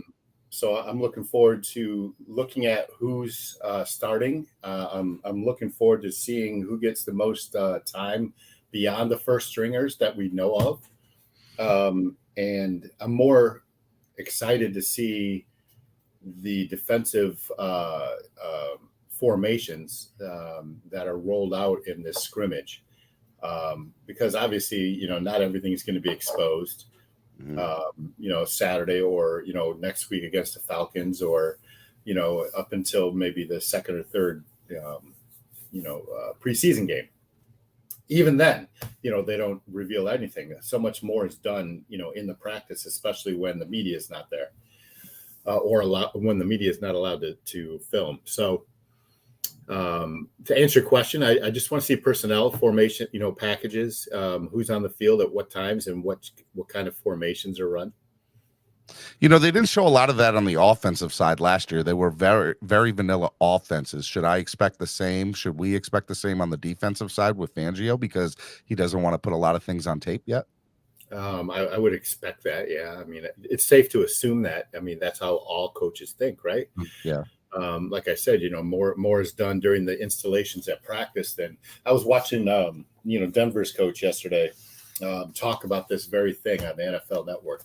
So I'm looking forward to looking at who's starting. I'm looking forward to seeing who gets the most time beyond the first stringers that we know of. And I'm more excited to see the defensive formations that are rolled out in this scrimmage. Because obviously, not everything is going to be exposed. Saturday or, next week against the Falcons, or, up until maybe the second or third, preseason game. Even then, they don't reveal anything. So much more is done, in the practice, especially when the media is not there, when the media is not allowed to film. So to answer your question, I just want to see personnel formation, packages, who's on the field at what times and what kind of formations are run. They didn't show a lot of that on the offensive side last year. They were very, very vanilla offenses. Should I expect the same? Should we expect the same on the defensive side with Fangio, because he doesn't want to put a lot of things on tape yet? I would expect that. Yeah. I mean, it's safe to assume that. I mean, that's how all coaches think, right? Yeah. Like I said, more is done during the installations at practice than I was watching, Denver's coach yesterday talk about this very thing on the NFL Network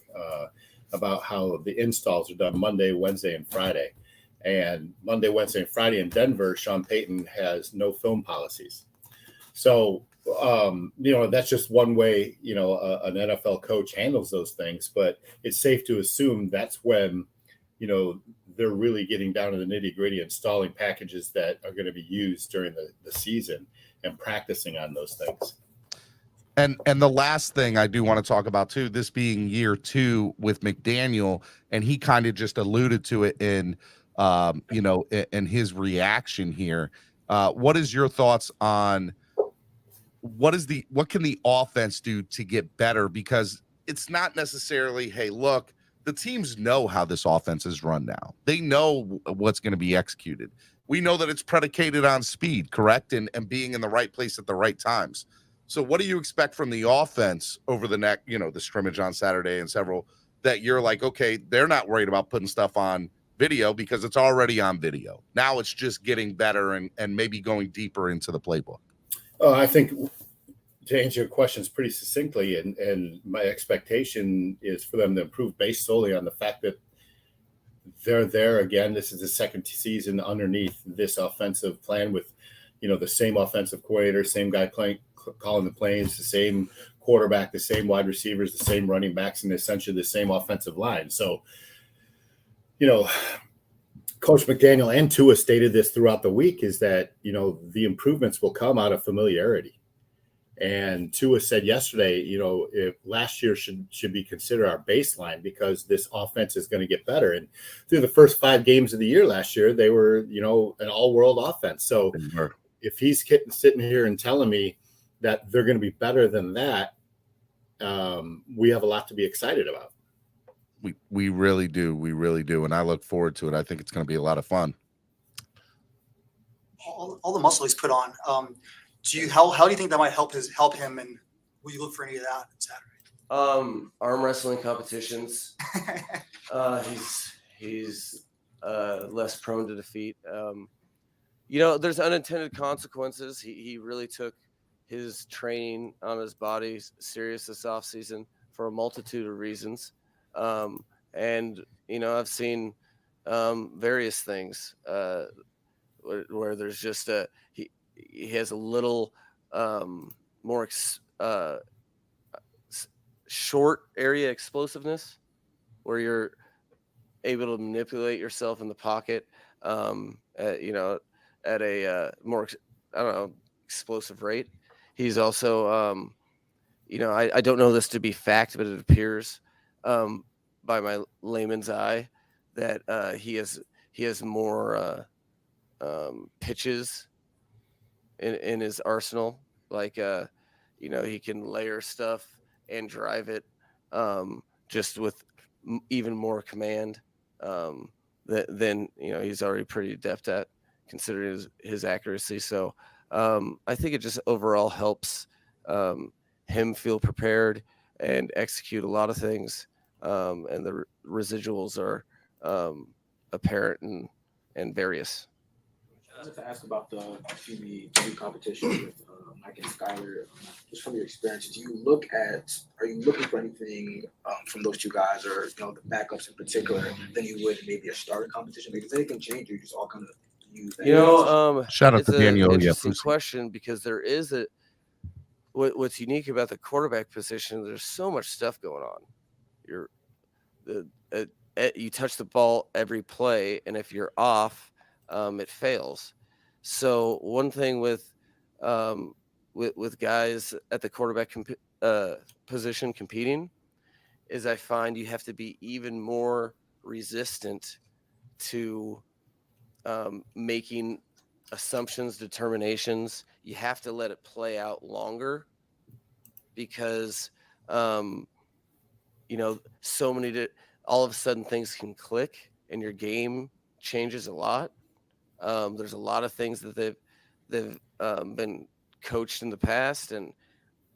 about how the installs are done Monday, Wednesday, and Friday. And Monday, Wednesday, and Friday in Denver, Sean Payton has no film policies. So, that's just one way, an NFL coach handles those things. But it's safe to assume that's when, they're really getting down to the nitty gritty, installing packages that are going to be used during the season and practicing on those things. And the last thing I do want to talk about too, this being year 2 with McDaniel, and he kind of just alluded to it in, in his reaction here. What is your thoughts on what can the offense do to get better? Because it's not necessarily, hey, look, the teams know how this offense is run now. They know what's going to be executed. We know that it's predicated on speed, correct? And being in the right place at the right times. So what do you expect from the offense over the next, the scrimmage on Saturday and several, that you're like, okay, they're not worried about putting stuff on video because it's already on video. Now it's just getting better and maybe going deeper into the playbook. I think to answer your questions pretty succinctly, and my expectation is for them to improve based solely on the fact that they're there again. This is the second season underneath this offensive plan with, the same offensive coordinator, same guy calling the plays, the same quarterback, the same wide receivers, the same running backs, and essentially the same offensive line. So, Coach McDaniel and Tua stated this throughout the week, is that, the improvements will come out of familiarity. And Tua said yesterday, if last year should be considered our baseline because this offense is going to get better. And through the first 5 games of the year last year, they were, an all-world offense. So if he's sitting here and telling me that they're going to be better than that, we have a lot to be excited about. We really do. We really do. And I look forward to it. I think it's going to be a lot of fun. All the muscle he's put on. How do you think that might help him, and will you look for any of that on Saturday? Arm wrestling competitions. He's less prone to defeat. There's unintended consequences. He really took his training on his body serious this offseason for a multitude of reasons. And I've seen various things where there's just he has a little more short area explosiveness, where you're able to manipulate yourself in the pocket, at a more, explosive rate. He's also, I don't know this to be fact, but it appears by my layman's eye that he has more pitches in his arsenal. Like, he can layer stuff and drive it just with even more command than he's already pretty adept at, considering his accuracy. So I think it just overall helps him feel prepared and execute a lot of things, and the residuals are apparent and various. I wanted to ask about the QB competition with Mike and Skyler. Just from your experience, are you looking for anything from those two guys, or the backups in particular, than you would maybe a starter competition? Because anything change, you just all kind of use that. Shout out to Daniel. Interesting question, because there is what's unique about the quarterback position. There's so much stuff going on. You touch the ball every play, and if you're off, it fails. So one thing with guys at the quarterback position competing is I find you have to be even more resistant to making assumptions, determinations. You have to let it play out longer, because so many all of a sudden things can click and your game changes a lot. There's a lot of things that they've been coached in the past, and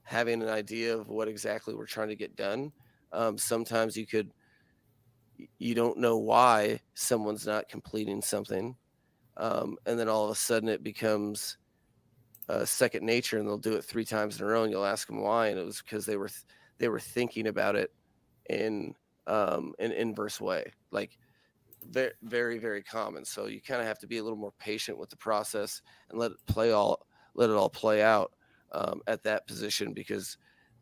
having an idea of what exactly we're trying to get done. Sometimes you don't know why someone's not completing something. And then all of a sudden it becomes second nature, and they'll do it 3 times in a row, and you'll ask them why. And it was because they were thinking about it in an inverse way, like very, very, very common. So you kind of have to be a little more patient with the process and let it all play out at that position, because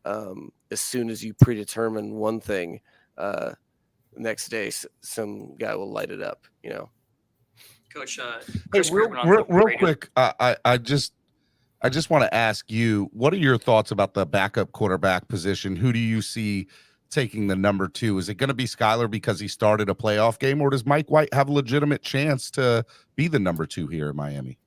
as soon as you predetermine one thing, next day some guy will light it up, Coach. Hey, real quick, I just want to ask you, what are your thoughts about the backup quarterback position? Who do you see taking the number 2? Is it going to be Skyler because he started a playoff game, or does Mike White have a legitimate chance to be the number 2 here in Miami?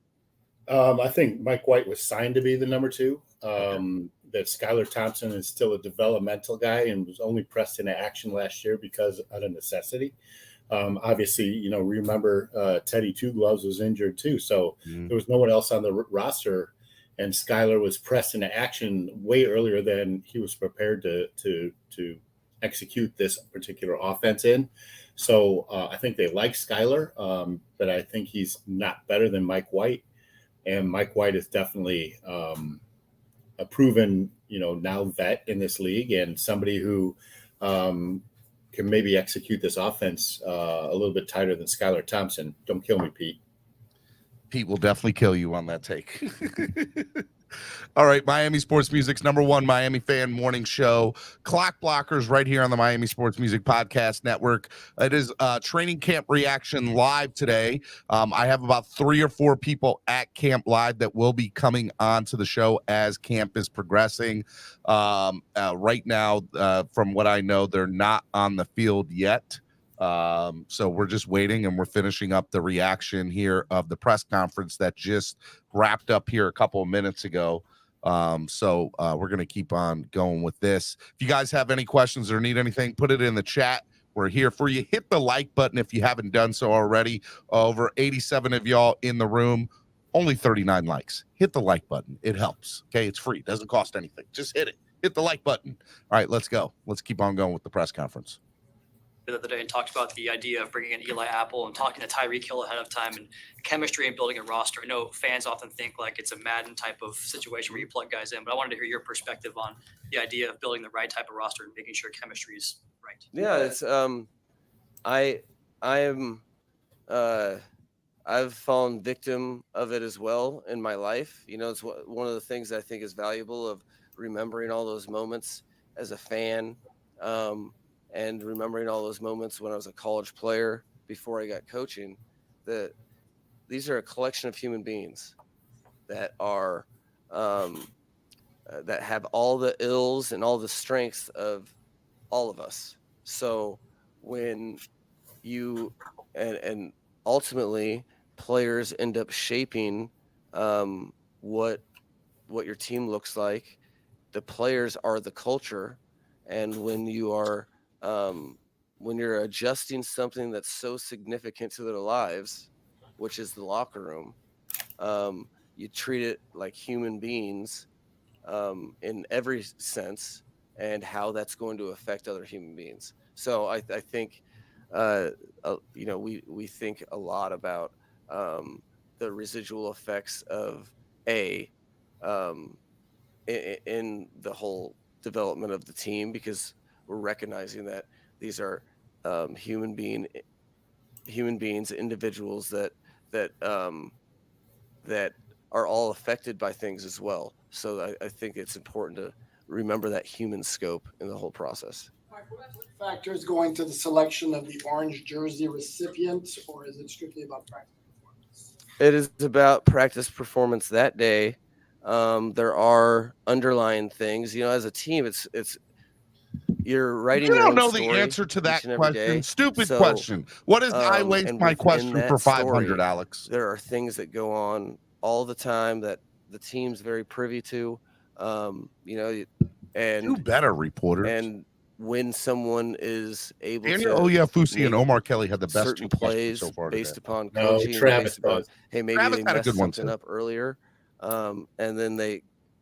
I think Mike White was signed to be the number 2. That Skylar Thompson is still a developmental guy and was only pressed into action last year because out of necessity. Obviously, remember Teddy Two Gloves was injured too, so there was no one else on the roster, and Skylar was pressed into action way earlier than he was prepared to execute this particular offense in. So I think they like Skylar, but I think he's not better than Mike White. And Mike White is definitely a proven, now vet in this league, and somebody who can maybe execute this offense a little bit tighter than Skylar Thompson. Don't kill me, Pete. Pete will definitely kill you on that take. All right, Miami Sports Music's number 1 Miami fan morning show, Clock Blockers, right here on the Miami Sports Music Podcast Network. It is training camp reaction live today. I have about 3 or 4 people at camp live that will be coming on to the show as camp is progressing. Right now, from what I know, they're not on the field yet. So we're just waiting, and we're finishing up the reaction here of the press conference that just wrapped up here a couple of minutes ago. So we're going to keep on going with this. If you guys have any questions or need anything, put it in the chat. We're here for you. Hit the like button if you haven't done so already. Over 87 of y'all in the room, only 39 likes. Hit the like button. It helps. Okay, it's free. It doesn't cost anything. Just hit it. Hit the like button. All right, let's go. Let's keep on going with the press conference. The other day and talked about the idea of bringing in Eli Apple and talking to Tyreek Hill ahead of time, and chemistry and building a roster. I know fans often think like it's a Madden type of situation where you plug guys in, but I wanted to hear your perspective on the idea of building the right type of roster and making sure chemistry is right. Yeah, it's I've fallen victim of it as well in my life. It's one of the things I think is valuable of remembering all those moments as a fan. And remembering all those moments when I was a college player before I got coaching, that these are a collection of human beings that are that have all the ills and all the strengths of all of us. So when you and ultimately players end up shaping what your team looks like. The players are the culture, and when you're adjusting something that's so significant to their lives, which is the locker room, you treat it like human beings in every sense, and how that's going to affect other human beings. So I think we think a lot about the residual effects of in the whole development of the team, because we're recognizing that these are human beings, individuals that are all affected by things as well. So I think it's important to remember that human scope in the whole process. Factors going to the selection of the orange jersey recipient, or is it strictly about practice performance? It is about practice performance that day. There are underlying things, as a team, it's you're writing your own story. You don't know the answer to that question. Stupid So, question. What is I waste and my within question that for 500, story, Alex? There are things that go on all the time that the team's very privy to, and You better, reporter. And when someone is able Daniel to Fusi and make Omar Kelly had the best certain 2 questions plays so far based today. upon No, coaching, Travis based upon, does. hey, maybe Travis they had a messed good one, something too. up earlier, and then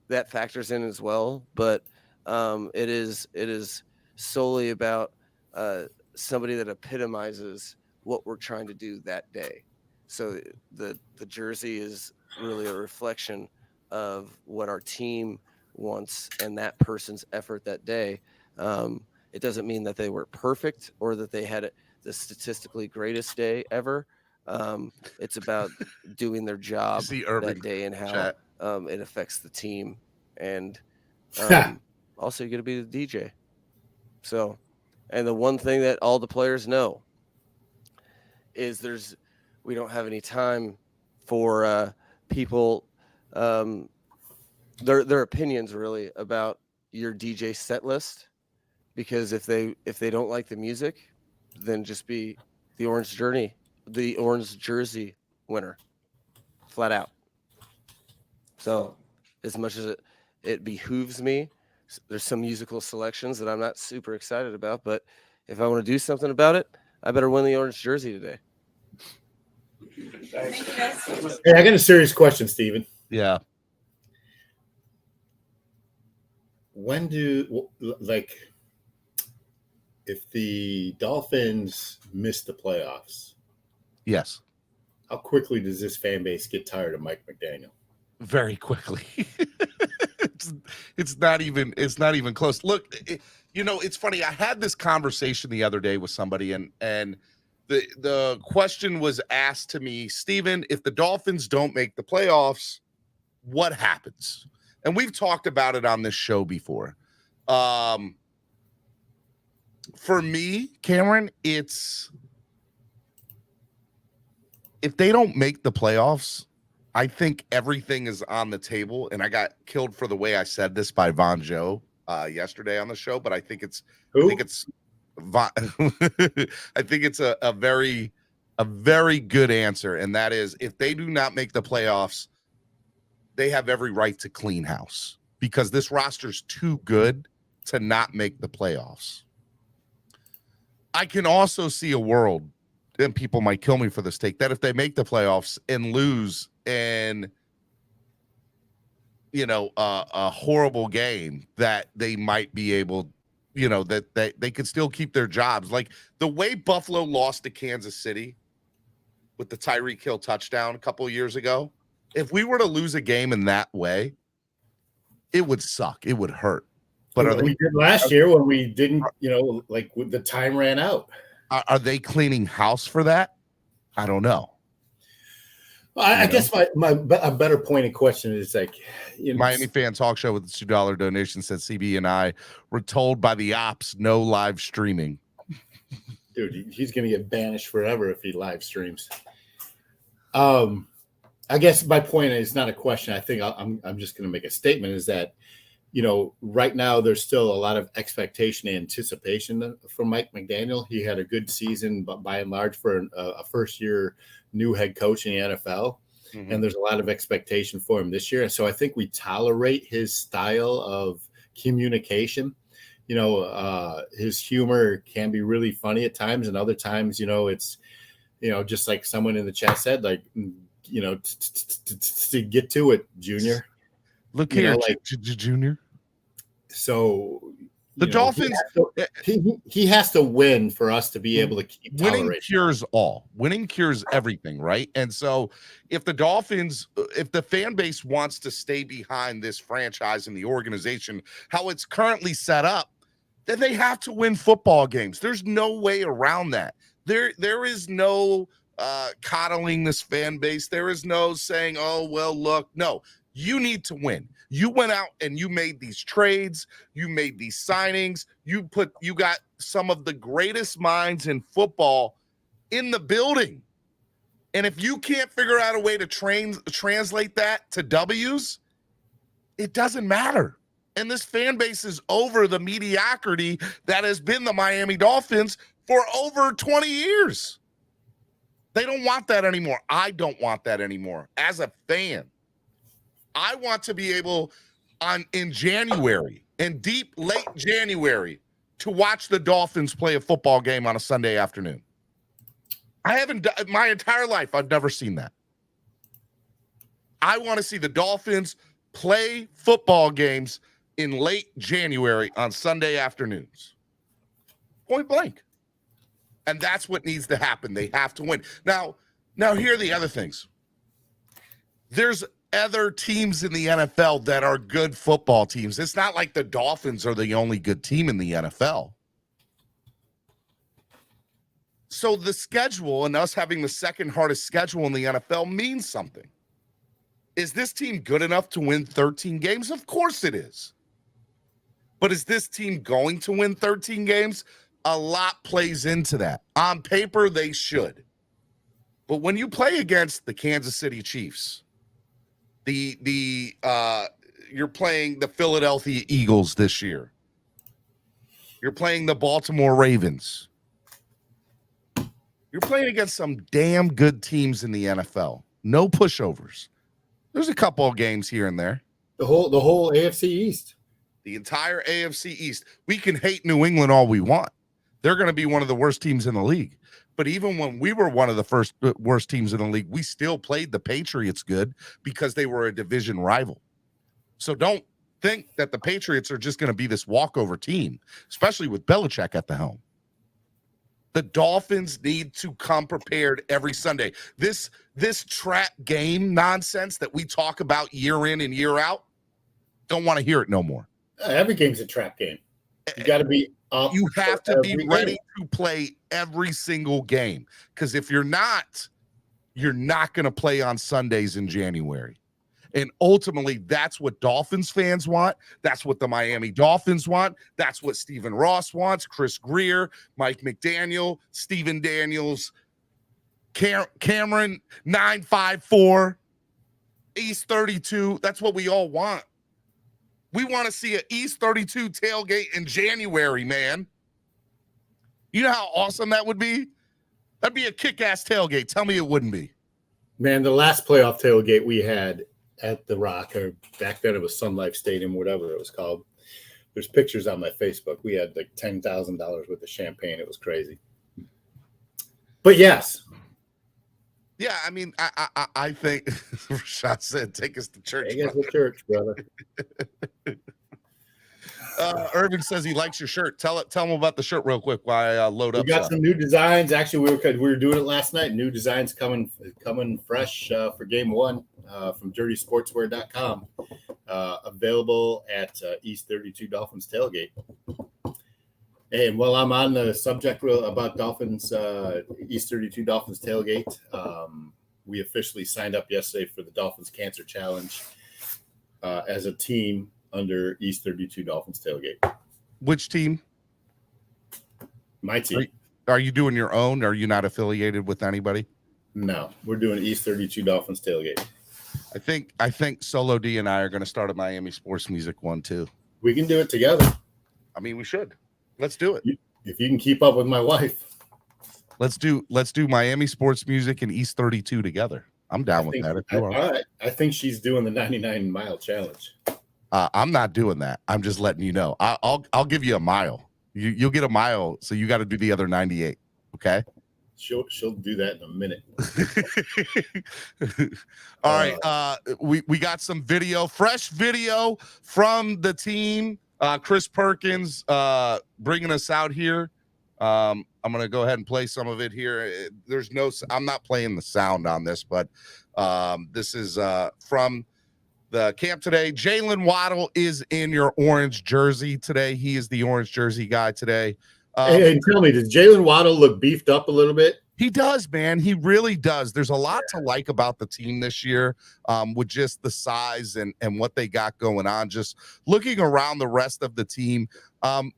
that factors in as well. But it is solely about somebody that epitomizes what we're trying to do that day. So the jersey is really a reflection of what our team wants and that person's effort that day. It doesn't mean that they were perfect or that they had the statistically greatest day ever. It's about doing their job that day and how it affects the team. And also, you're going to be the DJ. So, and the one thing that all the players know is we don't have any time for people their opinions really about your DJ set list, because if they don't like the music, then just be the orange jersey winner, flat out. So as much as it behooves me, there's some musical selections that I'm not super excited about, but if I want to do something about it, I better win the orange jersey today. Hey, I got a serious question, Steven. Yeah. When if the Dolphins miss the playoffs, Yes. how quickly does this fan base get tired of Mike McDaniel? Very quickly. It's not even close. Look, it's funny. I had this conversation the other day with somebody, and the question was asked to me, Steven, if the Dolphins don't make the playoffs, what happens? And we've talked about it on this show before. For me, Cameron, it's if they don't make the playoffs, I think everything is on the table. And I got killed for the way I said this by Von Joe yesterday on the show, but I think it's I think it's a very good answer, and that is if they do not make the playoffs, they have every right to clean house, because this roster's too good to not make the playoffs. I can also see a world, and people might kill me for this take, that if they make the playoffs and lose in a horrible game, that they might be able, that they could still keep their jobs. Like the way Buffalo lost to Kansas City with the Tyreek Hill touchdown a couple of years ago, if we were to lose a game in that way, it would suck. It would hurt. But we did last year when we didn't, when the time ran out. Are they cleaning house for that? I don't know. Well, I guess a better pointed question is Miami Fan Talk Show with the $2 donation said CB and I were told by the ops no live streaming. Dude, he's going to get banished forever if he live streams. I guess my point is not a question. I think I'm just going to make a statement, is that right now there's still a lot of expectation and anticipation from Mike McDaniel. He had a good season, but by and large for a first-year new head coach in the NFL. Mm-hmm. And there's a lot of expectation for him this year. And so I think we tolerate his style of communication. His humor can be really funny at times, and other times, it's, just like someone in the chat said, like, to get to it, Junior. Look here, Junior. So the Dolphins, he has to win for us to be able to keep winning cures all. Winning cures everything, right? And so if the fan base wants to stay behind this franchise and the organization, how it's currently set up, then they have to win football games. There's no way around that. There is no coddling this fan base. There is no saying, oh, well, look, no, you need to win. You went out and you made these trades, you made these signings, you got some of the greatest minds in football in the building. And if you can't figure out a way to translate that to W's, it doesn't matter. And this fan base is over the mediocrity that has been the Miami Dolphins for over 20 years. They don't want that anymore. I don't want that anymore. As a fan, I want to be able in January, in deep late January, to watch the Dolphins play a football game on a Sunday afternoon. I haven't, my entire life, I've never seen that. I want to see the Dolphins play football games in late January on Sunday afternoons. Point blank. And that's what needs to happen. They have to win. Now here are the other things. There's other teams in the NFL that are good football teams. It's not like the Dolphins are the only good team in the NFL. So the schedule and us having the second hardest schedule in the NFL means something. Is this team good enough to win 13 games? Of course it is. But is this team going to win 13 games? A lot plays into that. On paper, they should. But when you play against the Kansas City Chiefs, you're playing the Philadelphia Eagles this year. You're playing the Baltimore Ravens. You're playing against some damn good teams in the NFL. No pushovers. There's a couple of games here and there. The whole AFC East. The entire AFC East. We can hate New England all we want. They're going to be one of the worst teams in the league. But even when we were one of the worst teams in the league, we still played the Patriots good because they were a division rival. So don't think that the Patriots are just going to be this walkover team, especially with Belichick at the helm. The Dolphins need to come prepared every Sunday. This trap game nonsense that we talk about year in and year out, don't want to hear it no more. Every game's a trap game. You got to be up. You have to be ready to play every single game. Because if you're not going to play on Sundays in January. And ultimately, that's what Dolphins fans want. That's what the Miami Dolphins want. That's what Stephen Ross wants, Chris Greer, Mike McDaniel, Stephen Daniels, Cameron 954, East 32. That's what we all want. We want to see an East 32 tailgate in January, man. You know how awesome that would be? That'd be a kick-ass tailgate. Tell me it wouldn't be. Man, the last playoff tailgate we had at the Rock, or back then it was Sun Life Stadium, whatever it was called. There's pictures on my Facebook. We had like $10,000 worth of champagne. It was crazy. But yes. Yeah, I mean, I think Rashad said, take us to church. Take us to church, brother. Irving says he likes your shirt. Tell him about the shirt real quick while I load up. We got some new designs. Actually, we were doing it last night. New designs coming fresh for game one from dirtysportswear.com. Available at East 32 Dolphins Tailgate. And while I'm on the subject about Dolphins, East 32 Dolphins Tailgate, we officially signed up yesterday for the Dolphins Cancer Challenge as a team under East 32 Dolphins Tailgate. Which team? My team. Are you doing your own? Are you not affiliated with anybody? No, we're doing East 32 Dolphins Tailgate. I think Solo D and I are going to start a Miami Sports Music one too. We can do it together. I mean, we should. Let's do it. If you can keep up with my wife. Let's do Miami sports music and East 32 together. I'm down with that. If you are. All right. I think she's doing the 99-mile challenge. I'm not doing that. I'm just letting you know. I'll give you a mile. You'll get a mile, so you got to do the other 98. Okay. She'll do that in a minute. All right. We got some fresh video from the team. Chris Perkins bringing us out here. I'm gonna go ahead and play some of it here. I'm not playing the sound on this, but this is from the camp today. Jalen Waddle is in your orange jersey today. He is the orange jersey guy today. And tell me, does Jalen Waddle look beefed up a little bit? He does, man. He really does. There's a lot to like about the team this year, with just the size and what they got going on. Just looking around the rest of the team,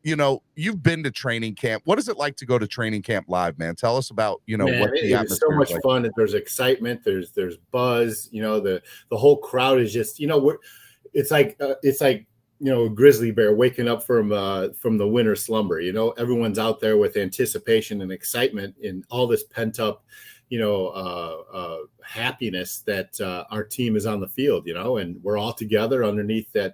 you've been to training camp. What is it like to go to training camp live, man? Tell us about, what the atmosphere is so much like. fun. There's excitement. There's buzz. The whole crowd is just, it's like a grizzly bear waking up from the winter slumber. Everyone's out there with anticipation and excitement and all this pent up, happiness that our team is on the field, and we're all together underneath that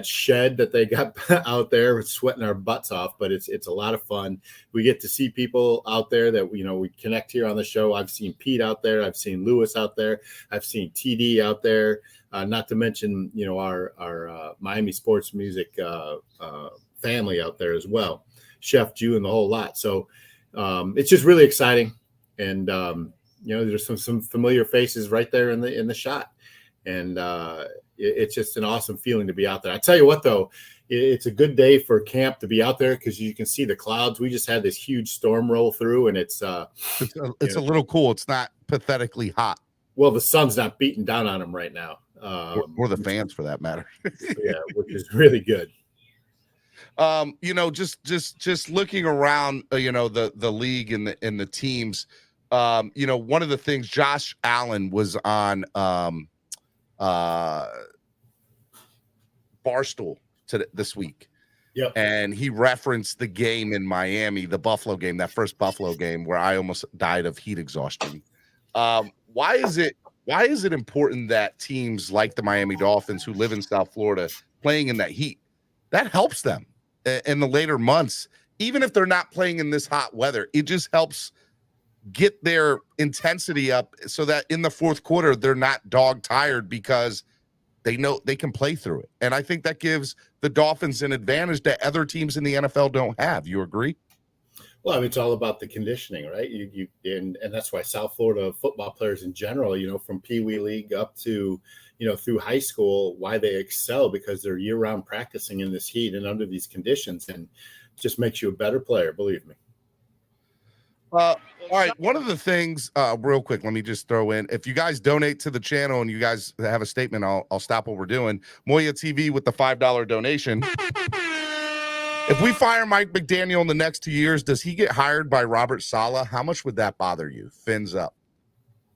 shed that they got out there, sweating our butts off. But it's a lot of fun. We get to see people out there that we connect here on the show. I've seen Pete out there. I've seen Lewis out there. I've seen TD out there. Not to mention, our Miami sports music family out there as well, Chef Jew and the whole lot. So it's just really exciting, and there's some familiar faces right there in the shot, and it's just an awesome feeling to be out there. I tell you what, though, it's a good day for camp to be out there because you can see the clouds. We just had this huge storm roll through, and it's a little cool. It's not pathetically hot. Well, the sun's not beating down on them right now. Or the fans for that matter. Yeah, which is really good. Just looking around, the league and the teams, one of the things, Josh Allen was on Barstool this week. Yep. And he referenced the game in Miami, the Buffalo game, that first Buffalo game where I almost died of heat exhaustion. Why is it important that teams like the Miami Dolphins, who live in South Florida, playing in that heat, that helps them in the later months, even if they're not playing in this hot weather? It just helps get their intensity up so that in the fourth quarter, they're not dog tired because they know they can play through it. And I think that gives the Dolphins an advantage that other teams in the NFL don't have. You agree? Well, I mean, it's all about the conditioning, right? And that's why South Florida football players in general, from Pee Wee League up to, through high school, why they excel, because they're year-round practicing in this heat and under these conditions, and it just makes you a better player, believe me. All right. One of the things, real quick, let me just throw in, if you guys donate to the channel and you guys have a statement, I'll stop what we're doing. Moya TV with the $5 donation. If we fire Mike McDaniel in the next 2 years, does he get hired by Robert Saleh? How much would that bother you? Fins up.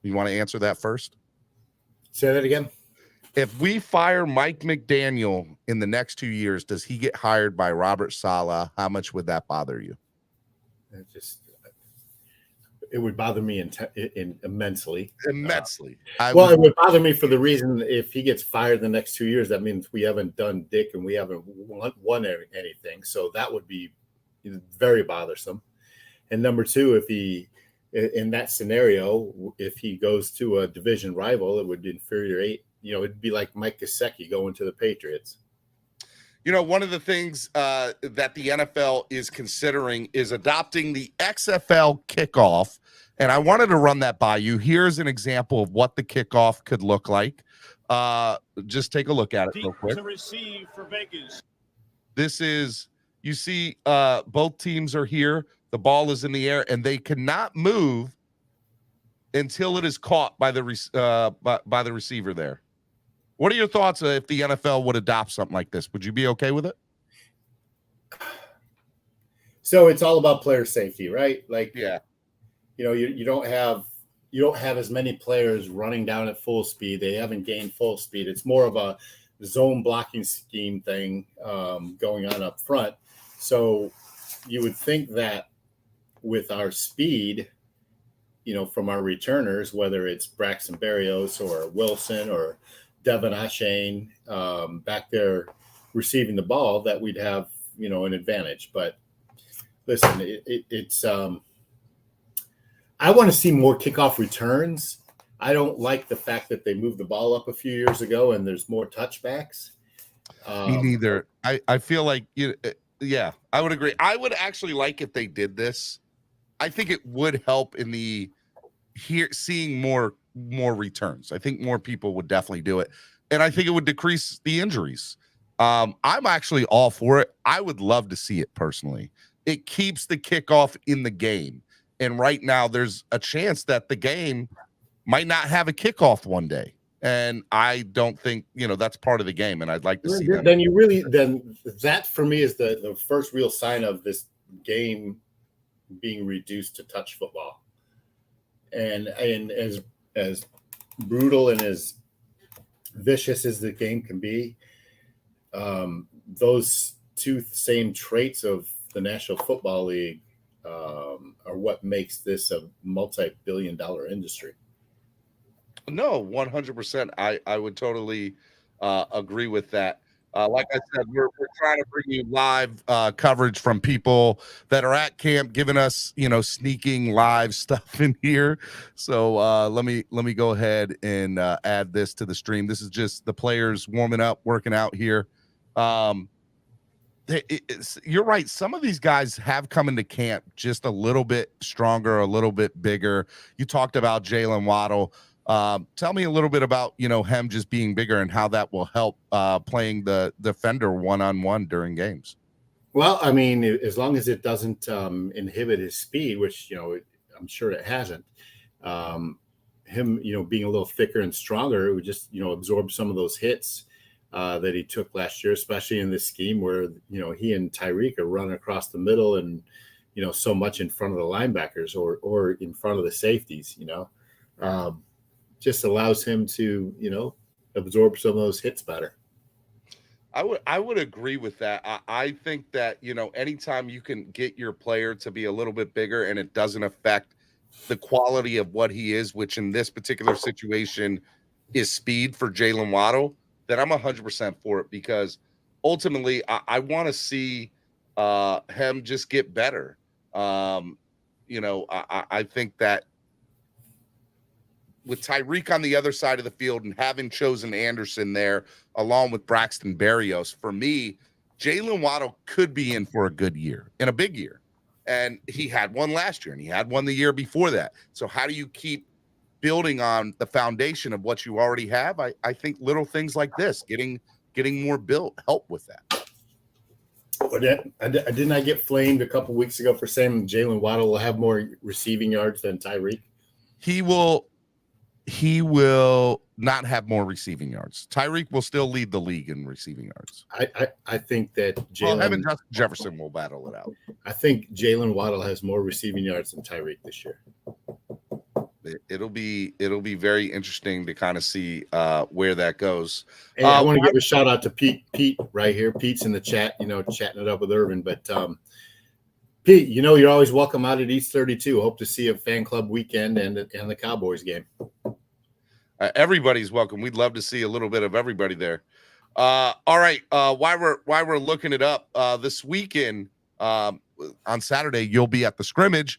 You want to answer that first? Say that again. If we fire Mike McDaniel in the next 2 years, does he get hired by Robert Saleh? How much would that bother you? It would bother me immensely. Immensely. It would bother me for the reason, if he gets fired the next 2 years, that means we haven't done dick and we haven't won anything. So that would be very bothersome. And number two, if he, in that scenario, if he goes to a division rival, it would infuriate. It'd be like Mike Gesicki going to the Patriots. One of the things that the NFL is considering is adopting the XFL kickoff. And I wanted to run that by you. Here's an example of what the kickoff could look like. Just take a look at it real quick. To receive for Vegas. This is, you see, both teams are here. The ball is in the air, and they cannot move until it is caught by the receiver there. What are your thoughts if the NFL would adopt something like this? Would you be okay with it? So it's all about player safety, right? Like, yeah, you don't have as many players running down at full speed. They haven't gained full speed. It's more of a zone blocking scheme thing going on up front. So you would think that with our speed, from our returners, whether it's Braxton Berrios or Wilson or Devin Achane back there receiving the ball, that we'd have, an advantage. But listen, it's I want to see more kickoff returns. I don't like the fact that they moved the ball up a few years ago and there's more touchbacks. Me neither. I feel like, yeah, I would agree. I would actually like if they did this. I think it would help in the seeing more returns. I think more people would definitely do it. And I think it would decrease the injuries. I'm actually all for it. I would love to see it personally. It keeps the kickoff in the game. And right now there's a chance that the game might not have a kickoff one day. And I don't think, that's part of the game. And I'd like to see that. Then that for me is the first real sign of this game being reduced to touch football. And as brutal and as vicious as the game can be, those two same traits of the National Football League are what makes this a multi-billion-dollar industry. No, 100%. I would totally agree with that. Like I said, we're trying to bring you live coverage from people that are at camp, giving us, sneaking live stuff in here. So let me go ahead and add this to the stream. This is just the players warming up, working out here. You're right. Some of these guys have come into camp just a little bit stronger, a little bit bigger. You talked about Jalen Waddle. Tell me a little bit about, him just being bigger and how that will help playing the defender one-on-one during games. Well, I mean, as long as it doesn't inhibit his speed, which, I'm sure it hasn't, him, being a little thicker and stronger, it would just, absorb some of those hits that he took last year, especially in this scheme where, he and Tyreek are running across the middle and, so much in front of the linebackers or in front of the safeties, just allows him to, absorb some of those hits better. I would agree with that. I think that, anytime you can get your player to be a little bit bigger and it doesn't affect the quality of what he is, which in this particular situation is speed for Jalen Waddle, then I'm 100% for it, because ultimately I want to see him just get better. I think that with Tyreek on the other side of the field and having chosen Anderson there along with Braxton Berrios, for me, Jalen Waddle could be in for a good year and a big year. And he had one last year and he had one the year before that. So how do you keep building on the foundation of what you already have? I think little things like this, getting more built, help with that. Didn't I get flamed a couple weeks ago for saying Jalen Waddle will have more receiving yards than Tyreek? He will not have more receiving yards. Tyreek will still lead the league in receiving yards. I think that Justin Jefferson will battle it out. I think Jalen Waddle has more receiving yards than Tyreek this year. It'll be very interesting to kind of see where that goes. Hey, I want to give a shout out to Pete right here. Pete's in the chat, chatting it up with Irvin. But Pete, you're always welcome out at East 32. Hope to see a fan club weekend and the Cowboys game. Everybody's welcome. We'd love to see a little bit of everybody there. All right. While we're looking it up, this weekend on Saturday, you'll be at the Scrimmage.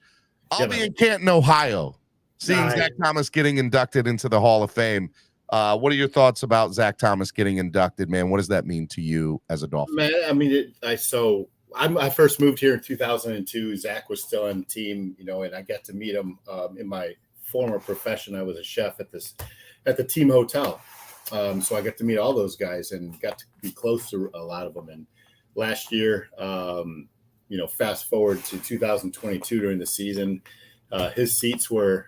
I'll be in Canton, Ohio, seeing Zach Thomas getting inducted into the Hall of Fame. What are your thoughts about Zach Thomas getting inducted, man? What does that mean to you as a Dolphin? Man, I mean, I first moved here in 2002. Zach was still on the team, and I got to meet him in my former profession. I was a chef at the team hotel. So I got to meet all those guys and got to be close to a lot of them. And last year, fast forward to 2022 during the season, his seats were,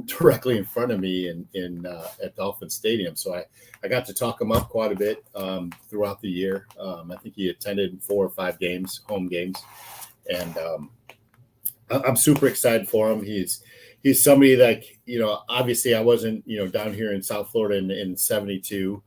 directly in front of me at Dolphin Stadium. So I got to talk him up quite a bit throughout the year. I think he attended 4 or 5 games, home games. And I'm super excited for him. He's somebody that, obviously I wasn't, down here in South Florida in 72.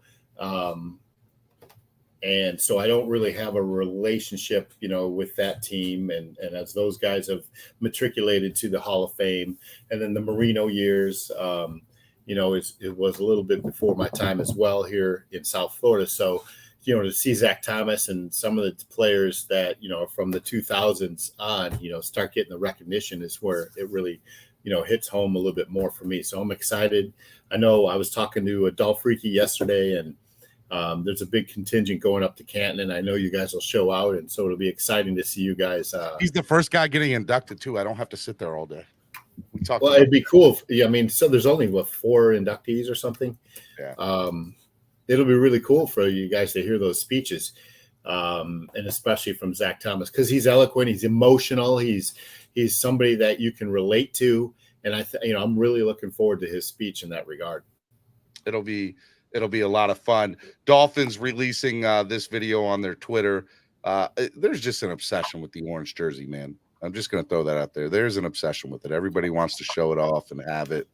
And so I don't really have a relationship, with that team. And as those guys have matriculated to the Hall of Fame, and then the Marino years, it was a little bit before my time as well here in South Florida. So, to see Zach Thomas and some of the players that, from the 2000s on, start getting the recognition is where it really, hits home a little bit more for me. So I'm excited. I know I was talking to Adolph Freaky yesterday, and there's a big contingent going up to Canton, and I know you guys will show out, and so it'll be exciting to see you guys. He's the first guy getting inducted too. I don't have to sit there all day. Well, it'd be cool. So there's only 4 inductees or something. Yeah. It'll be really cool for you guys to hear those speeches, and especially from Zach Thomas, because he's eloquent, he's emotional, he's somebody that you can relate to, and I'm really looking forward to his speech in that regard. It'll be a lot of fun. Dolphins releasing this video on their Twitter. There's just an obsession with the orange jersey, man. I'm just going to throw that out there. There's an obsession with it. Everybody wants to show it off and have it.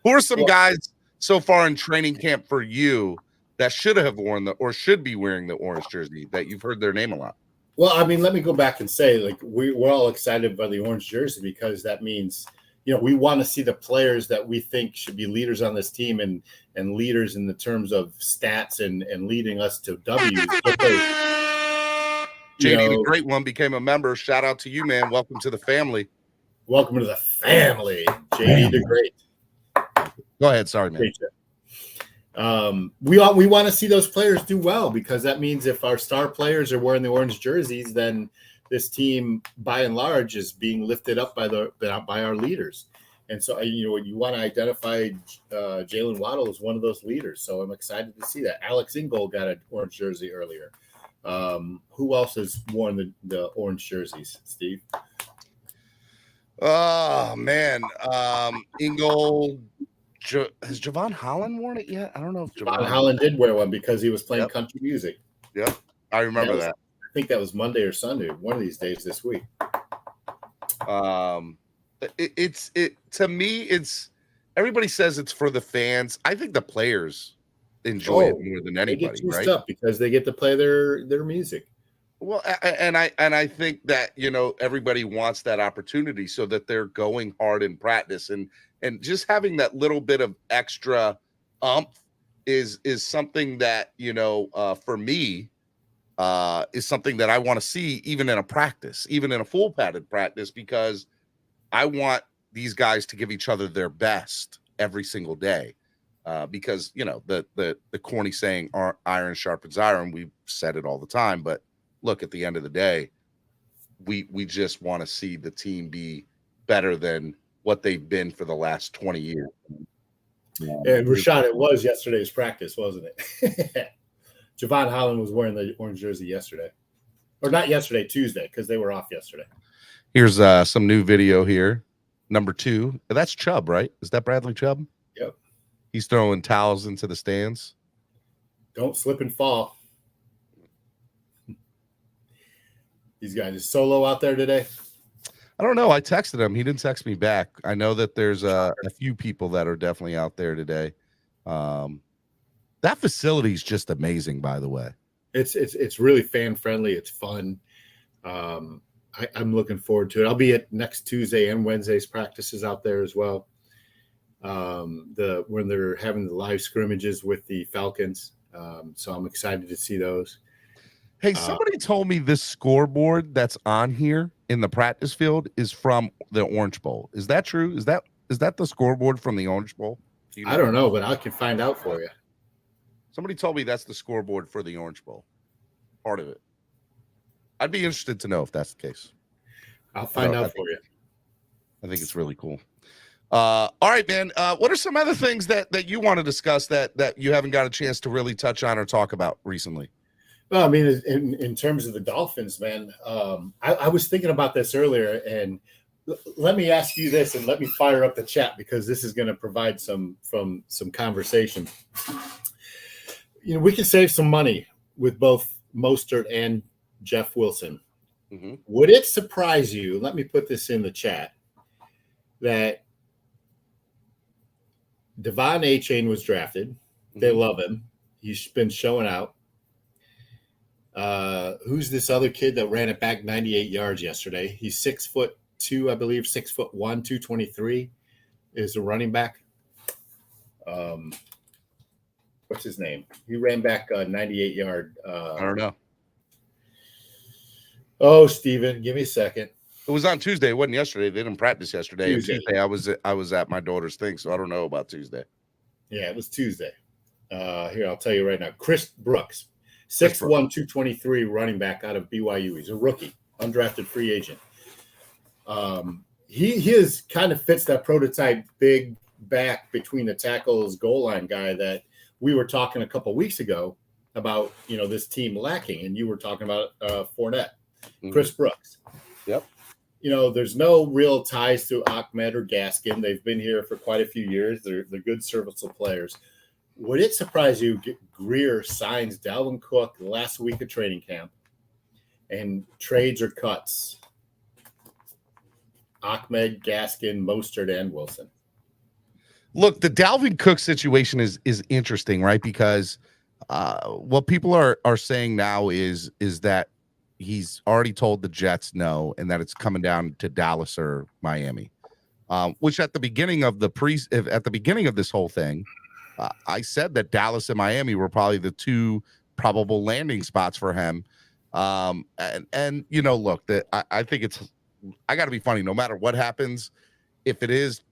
Who are some guys so far in training camp for you that should have worn or should be wearing the orange jersey that you've heard their name a lot? Well, I mean, let me go back and say, we're all excited by the orange jersey, because that means, we want to see the players that we think should be leaders on this team and leaders in the terms of stats and leading us to W's. JD, the great one, became a member. Shout out to you, man. Welcome to the family. Welcome to the family, JD the Great. Go ahead. Sorry, man. We want to see those players do well, because that means if our star players are wearing the orange jerseys, then this team, by and large, is being lifted up by our leaders. And so, you want to identify Jalen Waddle as one of those leaders. So I'm excited to see that. Alex Ingold got an orange jersey earlier. Who else has worn the orange jerseys, Steve? Oh, man. Ingold. Has Javon Holland worn it yet? I don't know if Javon Holland did wear one because he was playing country music. Yep. I remember that. I think that was Monday or Sunday, one of these days this week. To me, it's everybody says it's for the fans. I think the players enjoy it more than anybody, they get right? Up because they get to play their music. Well, and I think that everybody wants that opportunity so that they're going hard in practice, and just having that little bit of extra is something that for me is something that I want to see even in a practice, even in a full padded practice, because I want these guys to give each other their best every single day. Because the corny saying iron sharpens iron, we've said it all the time, but look, at the end of the day, we just want to see the team be better than what they've been for the last 20 years. And Rashad, it was yesterday's practice, wasn't it? Javon Holland was wearing the orange jersey yesterday. Or not yesterday, Tuesday, because they were off yesterday. Here's some new video here. Number 2. That's Chubb, right? Is that Bradley Chubb? Yep. He's throwing towels into the stands. Don't slip and fall. These guys is solo out there today. I don't know. I texted him. He didn't text me back. I know that there's a few people that are definitely out there today. That facility is just amazing, by the way. It's really fan friendly. It's fun. I'm looking forward to it. I'll be at next Tuesday and Wednesday's practices out there as well. When they're having the live scrimmages with the Falcons. So I'm excited to see those. Hey, somebody told me this scoreboard that's on here in the practice field is from the Orange Bowl. Is that true? Is that the scoreboard from the Orange Bowl? I don't know, but I can find out for you. Somebody told me that's the scoreboard for the Orange Bowl. Part of it. I'd be interested to know if that's the case. I'll find out for you. I think it's really cool. All right, man. What are some other things that you want to discuss that you haven't got a chance to really touch on or talk about recently? Well, I mean, in terms of the Dolphins, man, I was thinking about this earlier, and let me ask you this, and let me fire up the chat, because this is going to provide some conversation. We can save some money with both Mostert and Jeff Wilson. Mm-hmm. Would it surprise you? Let me put this in the chat, that Devon Achane was drafted. They love him. He's been showing out. Who's this other kid that ran it back 98 yards yesterday? He's 6'2", I believe, 6'1", 223 is a running back. What's his name? He ran back 98 yard. I don't know. Oh, Steven, give me a second. It was on Tuesday. It wasn't yesterday. They didn't practice yesterday. Tuesday. Tuesday, I was at my daughter's thing, so I don't know about Tuesday. Yeah, it was Tuesday. Here, I'll tell you right now. Chris Brooks, 6'1", 223 running back out of BYU. He's a rookie, undrafted free agent. He is kind of fits that prototype big back between the tackles goal line guy that we were talking a couple weeks ago about, this team lacking, and you were talking about Fournette, Chris Brooks. Yep. There's no real ties to Ahmed or Gaskin. They've been here for quite a few years. They're good, serviceable players. Would it surprise you Greer signs Dalvin Cook the last week of training camp and trades or cuts Ahmed, Gaskin, Mostert, and Wilson? Look, the Dalvin Cook situation is interesting, right? Because what people are saying now is that he's already told the Jets no, and that it's coming down to Dallas or Miami. Which at the beginning of this whole thing, I said that Dallas and Miami were probably the two probable landing spots for him. Look, I think I got to be funny. No matter what happens, if it is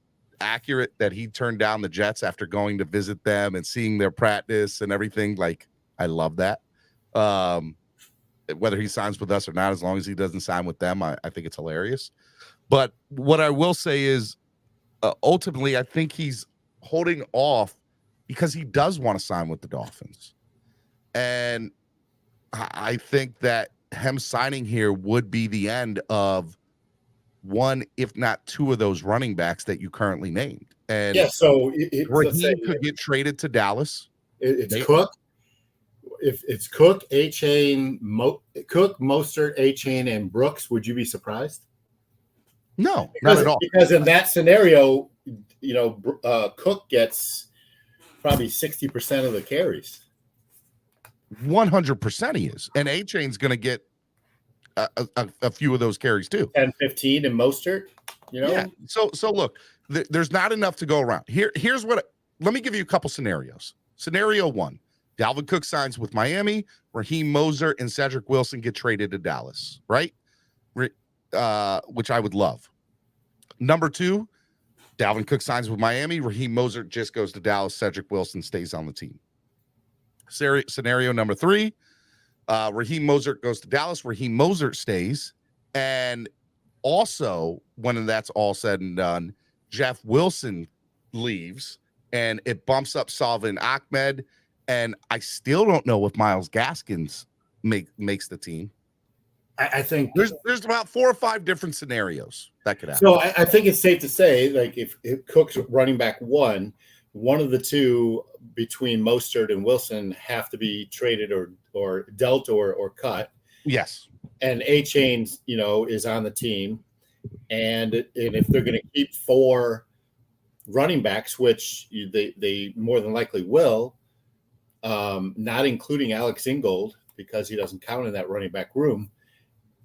accurate that he turned down the Jets after going to visit them and seeing their practice and everything, like, I love that. Whether he signs with us or not, as long as he doesn't sign with them, I think it's hilarious. But what I will say is, ultimately, I think he's holding off because he does want to sign with the Dolphins. And I think that him signing here would be the end of one, if not two, of those running backs that you currently named. And yeah, so Raheem could get traded to Dallas. It's Cook. If it's Cook, A-Chain, Cook, Mostert, A-Chain, and Brooks, would you be surprised? No, not at all. Because in that scenario, Cook gets probably 60% of the carries. 100% he is. And A-Chain's going to get a few of those carries too. 10, 15 and Mostert, Yeah. So look, there's not enough to go around. Here's let me give you a couple scenarios. Scenario one, Dalvin Cook signs with Miami, Raheem Mostert and Cedric Wilson get traded to Dallas, right? Which I would love. Number two, Dalvin Cook signs with Miami, Raheem Mostert just goes to Dallas, Cedric Wilson stays on the team. Scenario number three, Raheem Mostert goes to Dallas, Raheem Mostert stays, and also when that's all said and done, Jeff Wilson leaves, and it bumps up Salvin Ahmed, and I still don't know if Myles Gaskins makes the team. I think there's about 4 or 5 different scenarios that could happen. So I think it's safe to say, like, if Cook's running back one of the two between Mostert and Wilson have to be traded or dealt or cut. Yes. And A-Chain, is on the team. And if they're going to keep 4 running backs, which they more than likely will, not including Alex Ingold, because he doesn't count in that running back room,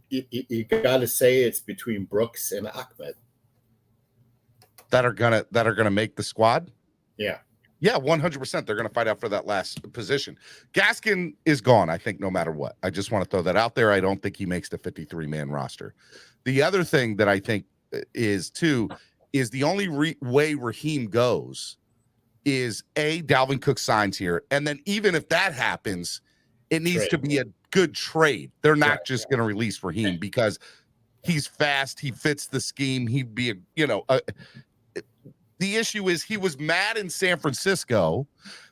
you got to say it's between Brooks and Ahmed that are gonna make the squad. Yeah, 100%. They're gonna fight out for that last position. Gaskin is gone, I think, no matter what. I just want to throw that out there. I don't think he makes the 53-man roster. The other thing that I think is the only way Raheem goes is Dalvin Cook signs here, and then even if that happens, it needs to be a good trade. They're not just going to release Raheem because he's fast. He fits the scheme. He'd be the issue is he was mad in San Francisco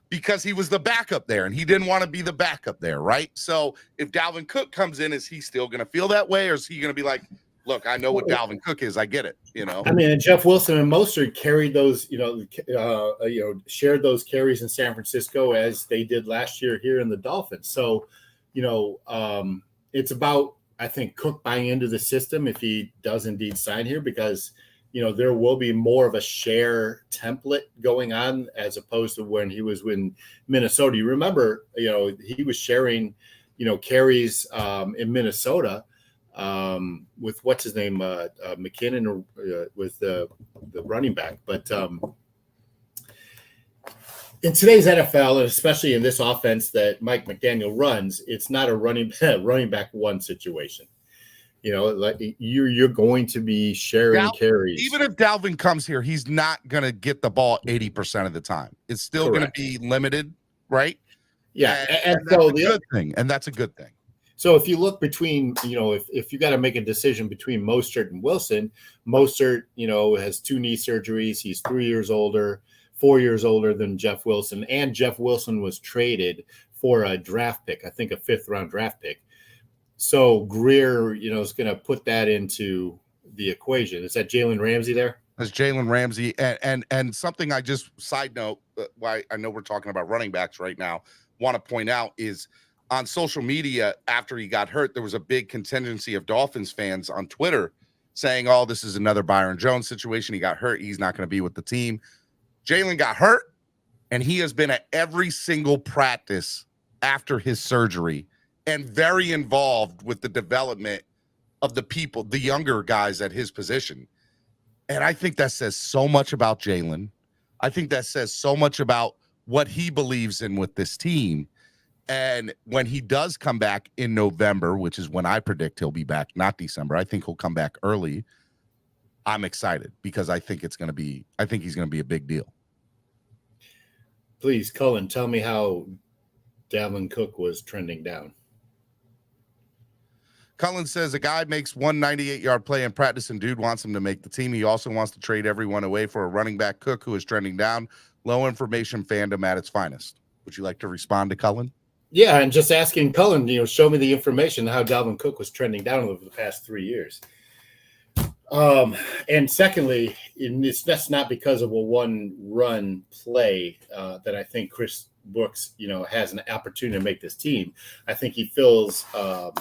because he was the backup there and he didn't want to be the backup there. Right. So if Dalvin Cook comes in, is he still going to feel that way? Or is he going to be like, look, I know what Dalvin Cook is. I get it. I mean, and Jeff Wilson and Mostert carried those, shared those carries in San Francisco as they did last year here in the Dolphins. So, it's about, I think, Cook buying into the system if he does indeed sign here, because, there will be more of a share template going on as opposed to when he was in Minnesota. You remember, he was sharing carries in Minnesota with what's his name, McKinnon, with the running back. But in today's NFL, and especially in this offense that Mike McDaniel runs, it's not a running back one situation. Like you're going to be sharing carries. Even if Dalvin comes here, he's not going to get the ball 80% of the time. It's still going to be limited, right? Yeah, and that's a good thing. And that's a good thing. So if you look between, if you got to make a decision between Mostert and Wilson, Mostert, has 2 knee surgeries. He's 4 years older than Jeff Wilson. And Jeff Wilson was traded for a draft pick, I think a 5th round draft pick. So Greer, is going to put that into the equation. Is that Jalen Ramsey there? That's Jalen Ramsey. And something I just side note, why I know we're talking about running backs right now, want to point out is on social media after he got hurt, there was a big contingency of Dolphins fans on Twitter saying, oh, this is another Byron Jones situation. He got hurt. He's not going to be with the team. Jalen got hurt, and he has been at every single practice after his surgery and very involved with the development of the people, the younger guys at his position. And I think that says so much about Jalen. I think that says so much about what he believes in with this team. And when he does come back in November, which is when I predict he'll be back, not December, I think he'll come back early. I'm excited because I think he's going to be a big deal. Please, Cullen, tell me how Dalvin Cook was trending down. Cullen says a guy makes 198-yard play in practice and dude wants him to make the team. He also wants to trade everyone away for a running back. Cook, who is trending down. Low information fandom at its finest. Would you like to respond to Cullen? Yeah, and just asking Cullen, show me the information how Dalvin Cook was trending down over the past 3 years. And secondly, that's not because of a one-run play that I think Chris Brooks, has an opportunity to make this team. I think he fills a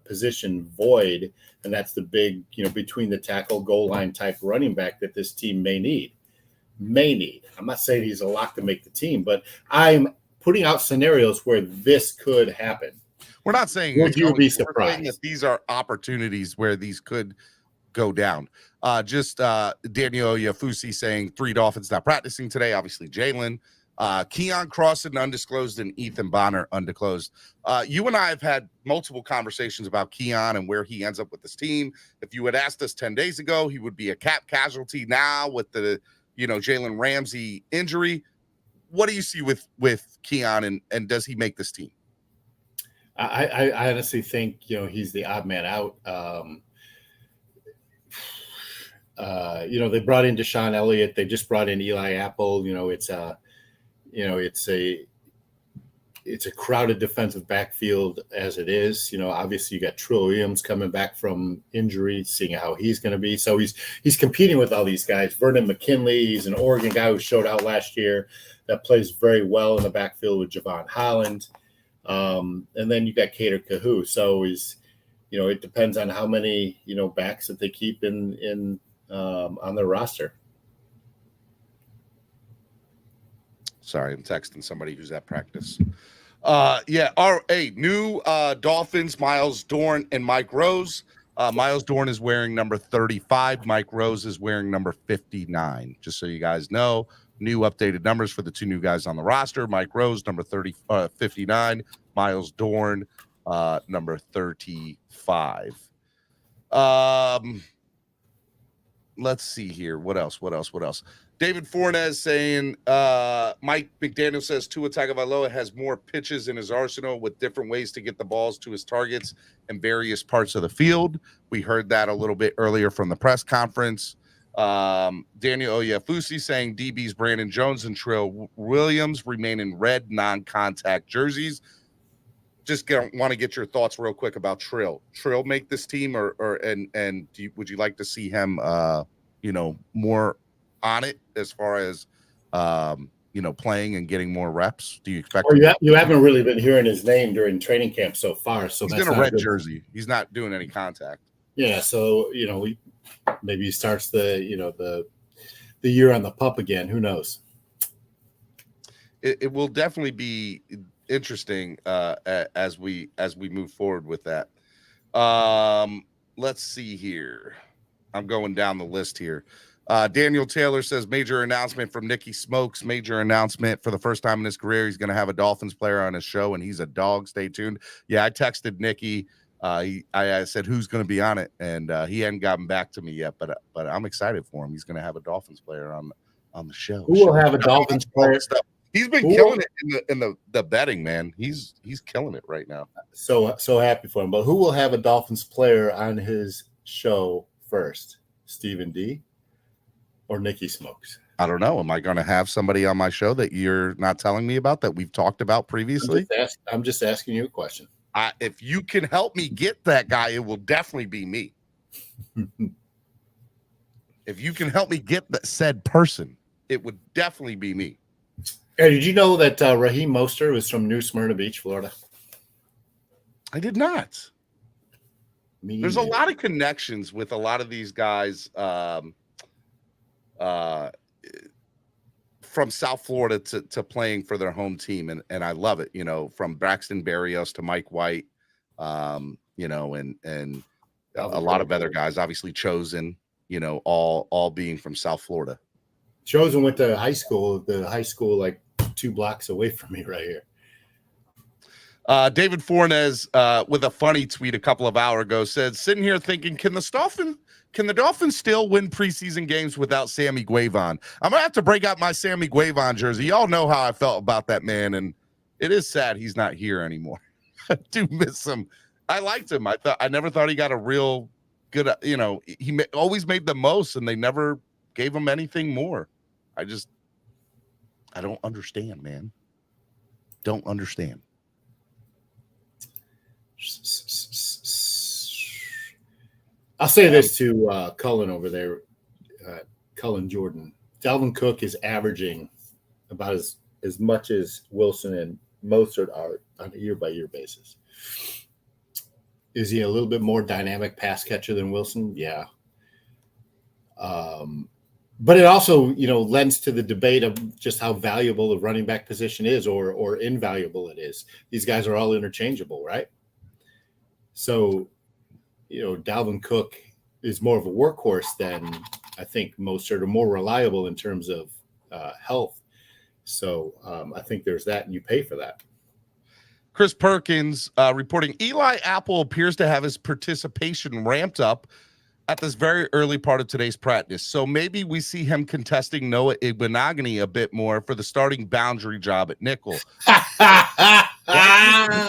position void, and that's the big, between the tackle goal line type running back that this team may need. I'm not saying he's a lock to make the team, but I'm putting out scenarios where this could happen. We're not saying would you be we're surprised saying that these are opportunities where these could go down. Daniel Yafusi saying 3 Dolphins not practicing today. Obviously, Jalen, Keon Crossan undisclosed, and Ethan Bonner undisclosed. You and I have had multiple conversations about Keon and where he ends up with this team. If you had asked us 10 days ago, he would be a cap casualty. Now with the Jalen Ramsey injury, what do you see with Keon and does he make this team? I honestly think he's the odd man out. They brought in Deshaun Elliott. They just brought in Eli Apple. It's a crowded defensive backfield as it is. Obviously you got Trill Williams coming back from injury, seeing how he's going to be. So he's competing with all these guys. Vernon McKinley, he's an Oregon guy who showed out last year that plays very well in the backfield with Javon Holland. And then you got Cater Kahoo. So it depends on how many, backs that they keep in on their roster. Sorry, I'm texting somebody who's at practice. New Dolphins, Miles Dorn and Mike Rose. Miles Dorn is wearing number 35. Mike Rose is wearing number 59. Just so you guys know, new updated numbers for the 2 new guys on the roster. Mike Rose, number 59. Miles Dorn, number 35. Let's see here. What else? David Fornez saying, Mike McDaniel says Tua Tagovailoa has more pitches in his arsenal with different ways to get the balls to his targets in various parts of the field. We heard that a little bit earlier from the press conference. Daniel Oyefusi saying DBs Brandon Jones and Trill Williams remain in red non-contact jerseys. Just want to get your thoughts real quick about Trill. Trill make this team, would you like to see him, more on it as far as playing and getting more reps? Do you expect? You haven't really been hearing his name during training camp so far. So he's in a red jersey. He's not doing any contact. Yeah, so maybe he starts the year on the pup again. Who knows? It will definitely be interesting as we move forward with that. Let's see here. I'm going down the list here. Daniel Taylor says major announcement from Nicky Smokes. Major announcement for the first time in his career. He's going to have a Dolphins player on his show, and he's a dog. Stay tuned. Yeah, I texted Nicky. I said who's going to be on it, and he hadn't gotten back to me yet. But I'm excited for him. He's going to have a Dolphins player on the show. Who will have a Dolphins player? He's been killing it in the betting, man. He's killing it right now. So happy for him. But who will have a Dolphins player on his show first? Stephen D. or Nicky Smokes? I don't know. Am I going to have somebody on my show that you're not telling me about that we've talked about previously? I'm just asking you a question. If you can help me get that guy, it will definitely be me. If you can help me get that said person, it would definitely be me. Hey, did you know that Raheem Mostert was from New Smyrna Beach, Florida? I did not. There's a lot of connections with a lot of these guys from South Florida to playing for their home team, and I love it. You know, from Braxton Berrios to Mike White, you know, and a lot of other guys, obviously Chosen, you know, all being from South Florida. Chosen went to high school, like 2 blocks away from me right here. David Fornes, with a funny tweet a couple of hours ago, said, sitting here thinking, can the Dolphins still win preseason games without Sammy Guevon? I'm gonna have to break out my Sammy Guevon jersey. Y'all know how I felt about that man, and it is sad he's not here anymore. I do miss him. I liked him. I never thought he got a real good, you know, he always made the most, and they never gave him anything more. I don't understand, man. Don't understand. I'll say this to Cullen over there, Cullen Jordan. Dalvin Cook is averaging about as much as Wilson and Mostert are on a year-by-year basis. Is he a little bit more dynamic pass catcher than Wilson? Yeah. But it also, you know, lends to the debate of just how valuable the running back position is or invaluable it is. These guys are all interchangeable, right? So, you know, Dalvin Cook is more of a workhorse than I think Mostert, are more reliable in terms of health. So I think there's that, and you pay for that. Chris Perkins reporting Eli Apple appears to have his participation ramped up at this very early part of today's practice. So maybe we see him contesting Noah Igbenogany a bit more for the starting boundary job at nickel.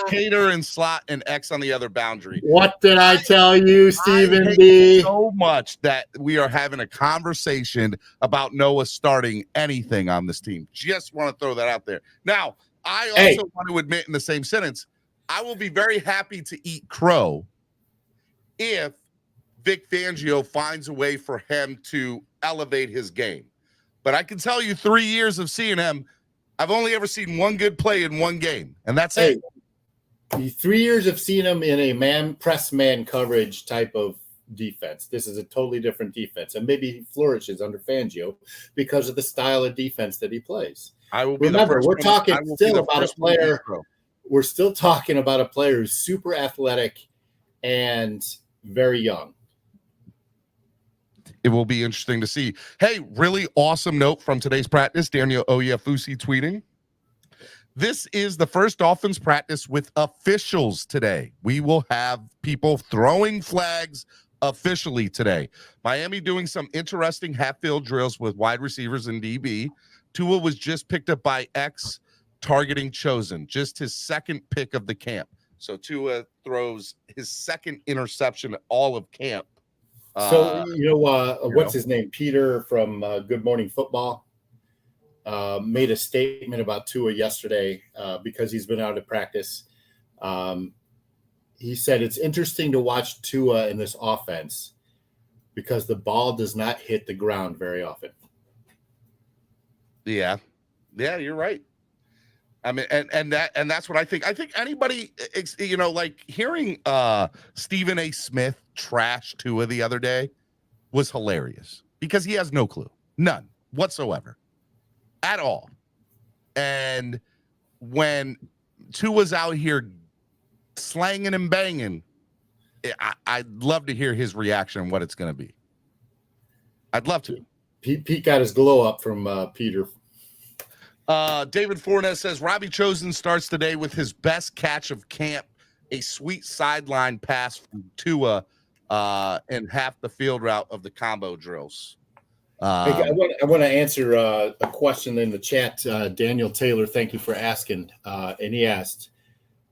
Cater and slot and X on the other boundary. What did I tell you, Stephen B? So much that we are having a conversation about Noah starting anything on this team. Just want to throw that out there. Now, I also want to admit in the same sentence, I will be very happy to eat crow if Vic Fangio finds a way for him to elevate his game. But I can tell you 3 years of seeing him, I've only ever seen one good play in one game, and that's it. 3 years of seeing him in a press man coverage type of defense. This is a totally different defense, and maybe he flourishes under Fangio because of the style of defense that he plays. I will be Remember, we're talking still about a player. We're still talking about a player who's super athletic and very young. It will be interesting to see. Hey, really awesome note from today's practice. Daniel Oyefusi tweeting. This is the first Dolphins practice with officials today. We will have people throwing flags officially today. Miami doing some interesting half-field drills with wide receivers and DB. Tua was just picked up by X targeting Chosen, just his second pick of the camp. So Tua throws his second interception all of camp. So, what's his name? Peter from Good Morning Football made a statement about Tua yesterday because he's been out of practice. He said it's interesting to watch Tua in this offense because the ball does not hit the ground very often. Yeah, you're right. I mean, and that's what I think. I think anybody, like hearing Stephen A. Smith trash Tua the other day was hilarious because he has no clue, none whatsoever, at all. And when Tua's out here slanging and banging, I'd love to hear his reaction on what it's going to be. I'd love to. Pete got his glow up from Peter. David Fornes says Robbie Chosen starts today with his best catch of camp, a sweet sideline pass from Tua and half the field route of the combo drills. I want to answer a question in the chat. Daniel Taylor, thank you for asking. And he asked,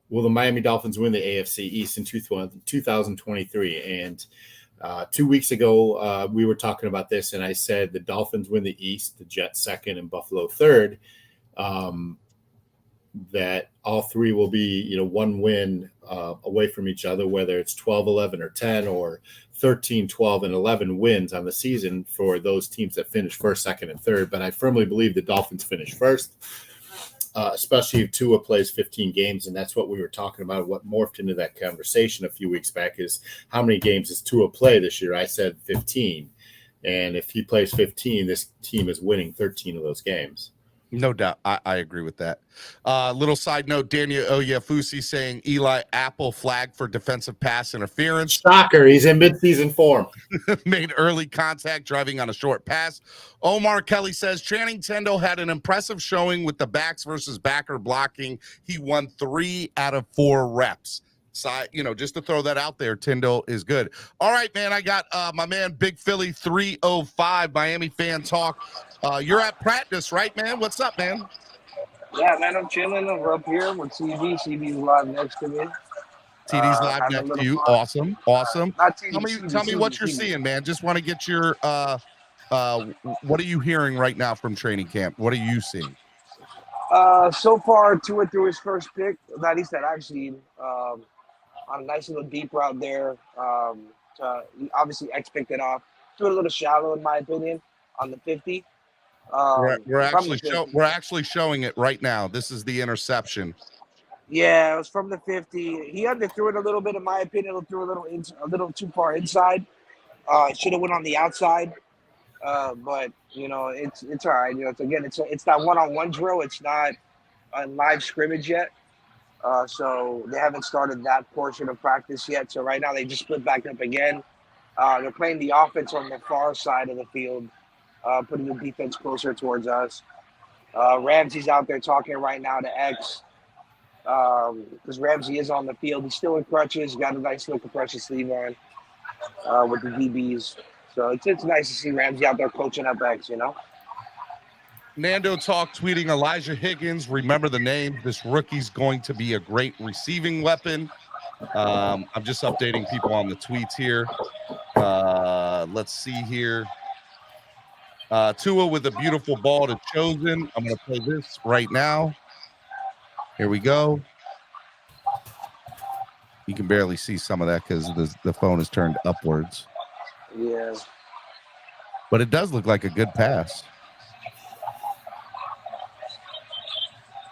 will the Miami Dolphins win the AFC East in 2023? And 2 weeks ago, we were talking about this, and I said the Dolphins win the East, the Jets second, and Buffalo third. That all three will be, one win away from each other, whether it's 12-11 or 10 or 13-12 and 11 wins on the season for those teams that finish first, second, and third. But I firmly believe the Dolphins finish first, especially if Tua plays 15 games. And that's what we were talking about. What morphed into that conversation a few weeks back is how many games does Tua play this year? I said 15. And if he plays 15, this team is winning 13 of those games. No doubt. I agree with that. Little side note, Daniel Oyefusi saying Eli Apple flagged for defensive pass interference. Shocker. He's in midseason form. Made early contact driving on a short pass. Omar Kelly says Channing Tindall had an impressive showing with the backs versus backer blocking. He won 3 out of 4 reps. Side, just to throw that out there, Tyndall is good. All right, man. I got my man Big Philly 305 Miami Fan Talk. You're at practice, right, man? What's up, man? Yeah, man, I'm chilling. We're up here with TD. TD's live next to me. TD's live next to you. Fun. Awesome. TD, Tell me what you're seeing, man. Just want to get your what are you hearing right now from training camp? What are you seeing? So far, Tua threw his first pick, at least that I've seen, on a nice little deep route there. Obviously, X picked it off. Threw a little shallow, in my opinion, on the 50. We're actually showing it right now. This is the interception. Yeah, it was from the 50. He underthrew it a little bit, in my opinion. He threw a little too far inside. It should have went on the outside. But it's all right. It's not one-on-one drill. It's not a live scrimmage yet. So they haven't started that portion of practice yet. So right now they just split back up again. They're playing the offense on the far side of the field, putting the defense closer towards us. Ramsey's out there talking right now to X because Ramsey is on the field. He's still in crutches. Got a nice little compression sleeve on with the DBs. So it's nice to see Ramsey out there coaching up X, Nando Talk tweeting Elijah Higgins. Remember the name. This rookie's going to be a great receiving weapon. I'm just updating people on the tweets here. Let's see here. Tua with a beautiful ball to Chosen. I'm going to play this right now. Here we go. You can barely see some of that because the phone is turned upwards. Yeah. But it does look like a good pass.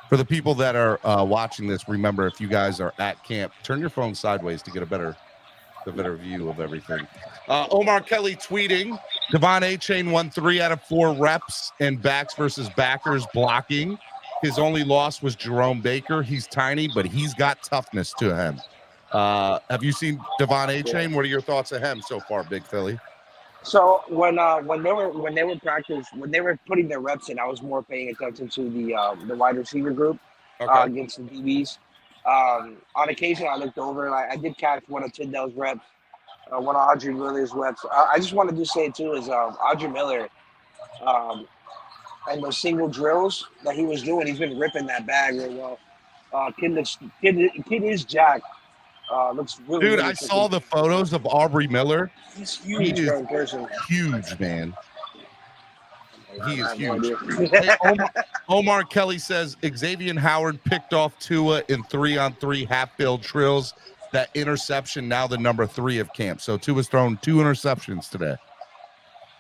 For the people that are watching this, remember, if you guys are at camp, turn your phone sideways to get a better view of everything. Omar Kelly tweeting, Devon A-Chain won 3 out of 4 reps in backs versus backers blocking. His only loss was Jerome Baker. He's tiny, but he's got toughness to him. Have you seen Devon A-Chain? What are your thoughts of him so far, Big Philly? So when they were putting their reps in, I was more paying attention to the wide receiver group against the DBs. On occasion, I looked over. I did catch one of Tyndall's reps, one of Audrey Miller's reps. I just wanted to say too is Audrey Miller, and those single drills that he was doing, he's been ripping that bag real well. Kid is jacked. Looks really. Dude, really I saw the photos of Aubrey Miller. He's huge, he in person. Huge, man. He is huge. Hey, Omar Kelly says Xavier Howard picked off Tua in 3-on-3 half-field drills. That interception now the number 3 of camp. So Tua's thrown 2 interceptions today.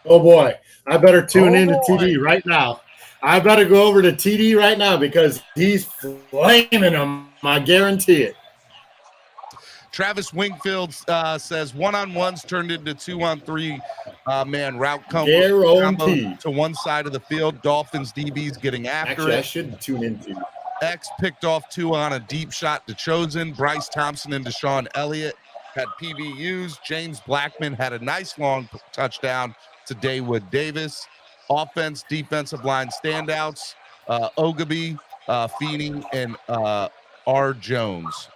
Oh boy, I better tune in to TD right now. I better go over to TD right now because he's flaming them. I guarantee it. Travis Wingfield says one-on-ones turned into 2-on-3 man route combo to one side of the field. Dolphins DBs getting after Actually, it. I should tune into. X picked off 2 on a deep shot to Chosen. Bryce Thompson and Deshaun Elliott had PBUs. James Blackman had a nice long touchdown to David Davis. Offense, defensive line standouts, Ogaby, Feeney, and Robert Jones.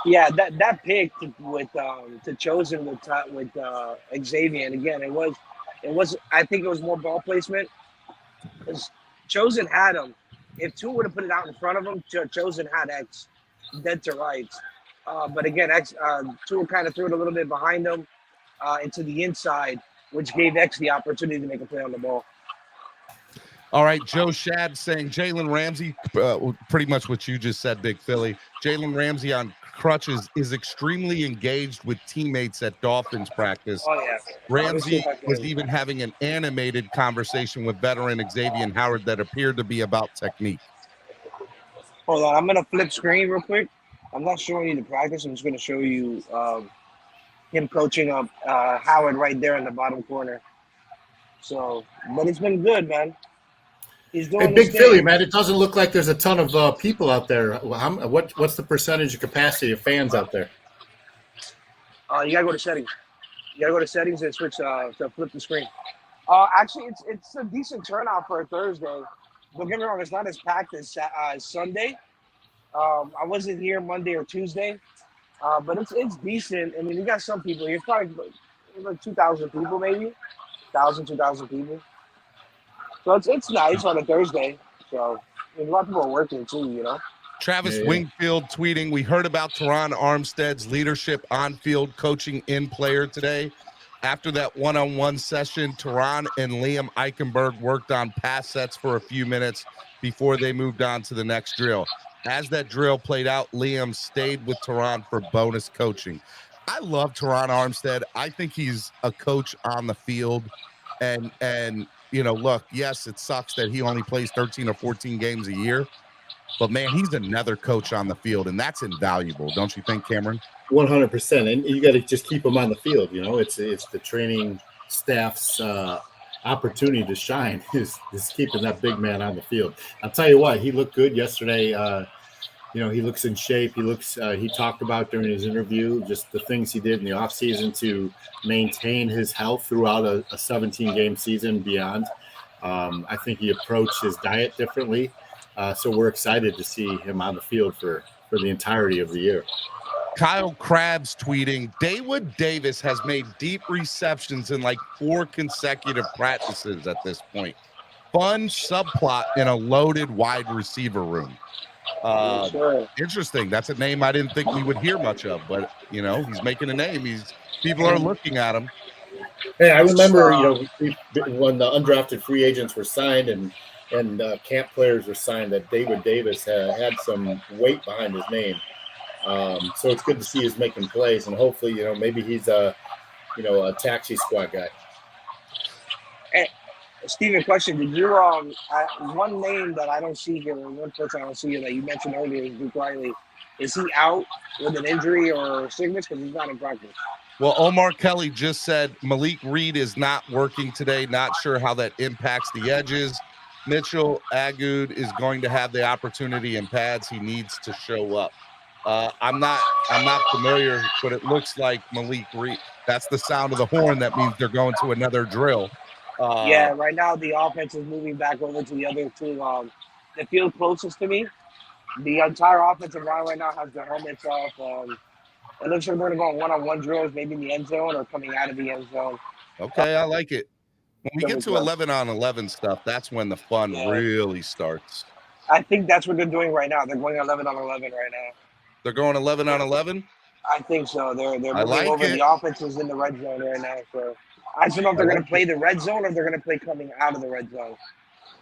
Yeah, that pick with to Chosen with Xavier, and again, it was I think it was more ball placement because Chosen had him. If Tua would have put it out in front of him, Chosen had X dead to rights. But again, Tua kind of threw it a little bit behind him into the inside, which gave X the opportunity to make a play on the ball. All right, Joe Shad saying Jalen Ramsey, pretty much what you just said, Big Philly. Jalen Ramsey on crutches is extremely engaged with teammates at Dolphins practice. Oh, yeah. Ramsey was even having an animated conversation with veteran Xavier Howard that appeared to be about technique. Hold on, I'm going to flip screen real quick. I'm not showing you the practice. I'm just going to show you him coaching up Howard right there in the bottom corner. So, but it's been good, man. He's doing Hey, Big Philly, man, it doesn't look like there's a ton of people out there. What's the percentage of capacity of fans out there? You gotta go to settings. You gotta go to settings and switch to flip the screen. Actually, it's a decent turnout for a Thursday. Don't get me wrong, it's not as packed as Sunday. I wasn't here Monday or Tuesday, but it's decent. I mean, you got some people here. It's probably like 2,000 people, maybe 2,000 people. So it's nice on a Thursday. So a lot of people are working too, you know. Travis Wingfield tweeting, we heard about Teron Armstead's leadership on-field coaching in player today. After that one-on-one session, Teron and Liam Eichenberg worked on pass sets for a few minutes before they moved on to the next drill. As that drill played out, Liam stayed with Teron for bonus coaching. I love Teron Armstead. I think he's a coach on the field. And you know, look, yes, it sucks that he only plays 13 or 14 games a year. But, man, he's another coach on the field, and that's invaluable. Don't you think, Cameron? 100%. And you got to just keep him on the field. You know, it's the training staff's opportunity to shine is keeping that big man on the field. I'll tell you what, he looked good yesterday. You know, he looks in shape. He talked about during his interview just the things he did in the offseason to maintain his health throughout a 17-game season and beyond. I think he approached his diet differently. So we're excited to see him on the field for the entirety of the year. Kyle Krabs tweeting, David Davis has made deep receptions in like 4 consecutive practices at this point. Fun subplot in a loaded wide receiver room. Interesting. That's a name I didn't think we would hear much of, but you know, he's making a name. People are looking at him. Hey, I remember, you know, when the undrafted free agents were signed and camp players were signed, that David Davis had some weight behind his name. So it's good to see he's making plays, and hopefully, you know, maybe he's a taxi squad guy. Hey, Steven, question: did you one name that I don't see here, one person I don't see here that you mentioned earlier is Duke Riley? Is he out with an injury or sickness because he's not in practice? Well, Omar Kelly just said Malik Reed is not working today. Not sure how that impacts the edges. Mitchell Agud is going to have the opportunity in pads. He needs to show up. I'm not familiar, but it looks like Malik Reed. That's the sound of the horn. That means they're going to another drill. Yeah, right now the offense is moving back over to the other two. The field closest to me, the entire offensive line right now has their helmets off. It looks like we're going to go on one-on-one drills, maybe in the end zone or coming out of the end zone. Okay, I like it. When we get to 11-on-11 stuff, that's when the fun really starts. I think that's what they're doing right now. They're going 11-on-11 right now. They're going 11-on-11? I think so. They're moving over. The offense is in the red zone right now. So I just don't know if they're going to play the red zone or if they're going to play coming out of the red zone.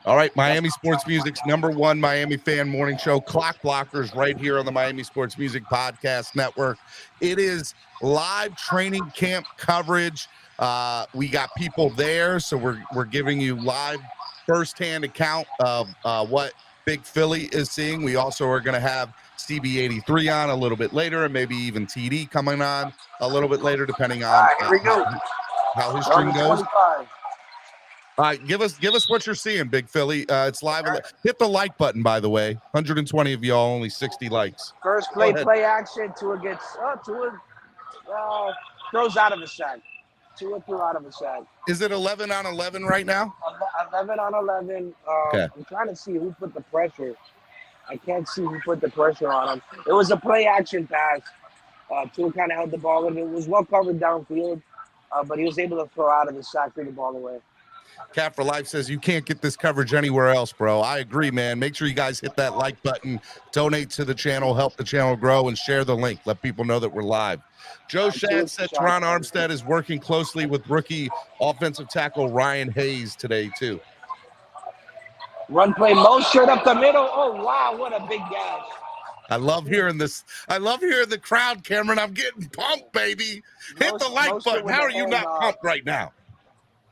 All right, Miami Sports Music's #1 Miami fan morning show, Clock Blockers, right here on the Miami Sports Music Podcast Network. It is live training camp coverage. We got people there, so we're giving you live firsthand account of what Big Philly is seeing. We also are going to have CB83 on a little bit later, and maybe even TD coming on a little bit later, depending on here we go. how his stream goes. All right, give us what you're seeing, Big Philly. It's live. Hit the like button, by the way. 120 of y'all, only 60 likes. First play action. Tua gets throws out of a sack. Tua threw out of a sack. Is it 11 on 11 right now? 11 on 11. Okay. I'm trying to see who put the pressure. I can't see who put the pressure on him. It was a play action pass. Tua kind of held the ball, and it was well covered downfield, but he was able to throw out of the sack, threw the ball away. Cat for Life says you can't get this coverage anywhere else, bro. I agree, man. Make sure you guys hit that like button, donate to the channel, help the channel grow, and share the link. Let people know that we're live. Joe Shad said Teron Armstead is working closely with rookie offensive tackle Ryan Hayes today, too. Run play, motion up the middle. Oh, wow, what a big dash. I love hearing this. I love hearing the crowd, Cameron. I'm getting pumped, baby. Hit the like button. How are you not pumped right now?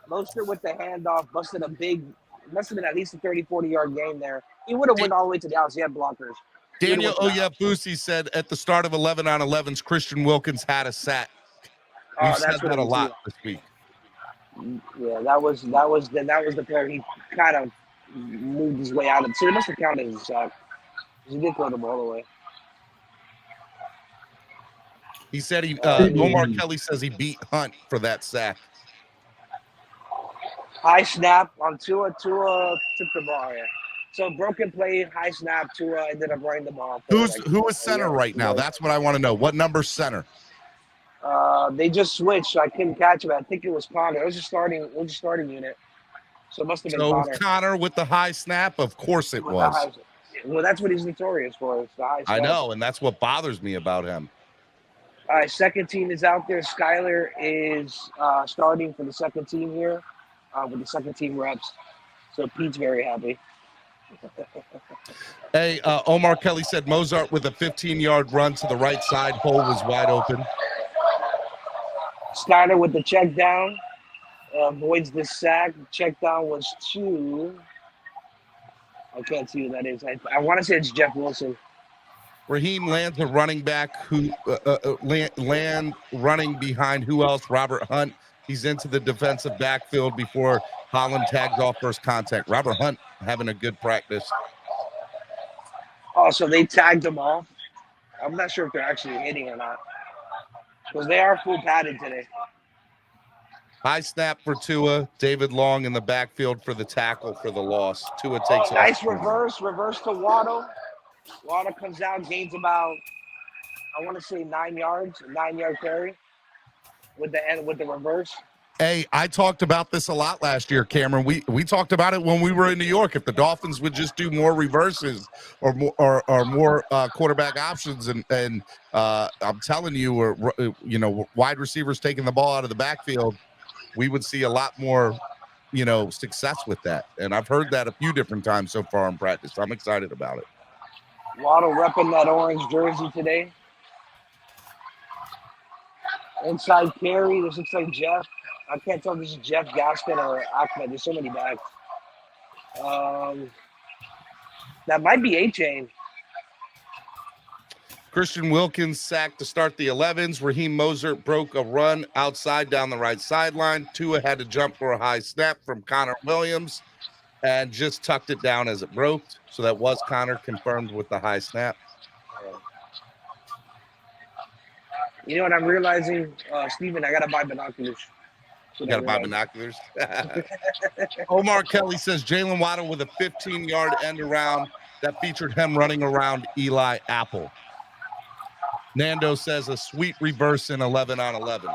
Mostert with the handoff, must have been at least a 30, 40-yard game there. He would have went all the way to the house. He had blockers. Daniel Oyebusi said at the start of 11 on 11s, Christian Wilkins had a sack. We've said that a lot this week. Yeah, that was the player he kind of moved his way out of. So it must have counted as a sack. He did throw the ball away. He said Omar Kelly says he beat Hunt for that sack. High snap on Tua. Tua took the ball. Yeah. So broken play, high snap. Tua ended up running the ball. Who is center right now? That's what I want to know. What number center? They just switched. So I couldn't catch him. I think it was Connor. It was a starting unit. So it must have been Connor. Connor with the high snap? Of course it was. Well, that's what he's notorious for. The high snap. I know, and that's what bothers me about him. All right, second team is out there. Skyler is starting for the second team here with the second team reps. So Pete's very happy. Hey, Omar Kelly said Mozart with a 15-yard run to the right side. Hole was wide open. Skyler with the check down. Avoids the sack. Check down was 2. I can't see who that is. I want to say it's Jeff Wilson. Raheem lands a running back who land running behind who else? Robert Hunt. He's into the defensive backfield before Holland tags off first contact. Robert Hunt having a good practice. Oh, so they tagged him off? I'm not sure if they're actually hitting or not. Because they are full padded today. High snap for Tua. David Long in the backfield for the tackle for the loss. Tua takes off. Nice reverse to Waddle. Waddle comes out, gains about, I want to say 9 yards, 9-yard carry with the reverse. Hey, I talked about this a lot last year, Cameron. We talked about it when we were in New York. If the Dolphins would just do more reverses or more quarterback options, and I'm telling you, wide receivers taking the ball out of the backfield, we would see a lot more, success with that. And I've heard that a few different times so far in practice. So I'm excited about it. Waddle repping that orange jersey today. Inside carry. This looks like Jeff. I can't tell if this is Jeff Gaskin or Ahmed. There's so many backs. That might be A-Chain. Christian Wilkins sacked to start the 11s. Raheem Mozart broke a run outside down the right sideline. Tua had to jump for a high snap from Connor Williams and just tucked it down as it broke. So that was Connor, confirmed with the high snap. You know what I'm realizing, Steven? I got to buy binoculars. You got to buy binoculars. Omar Kelly says Jalen Waddle with a 15-yard end around that featured him running around Eli Apple. Nando says a sweet reverse in 11 on 11.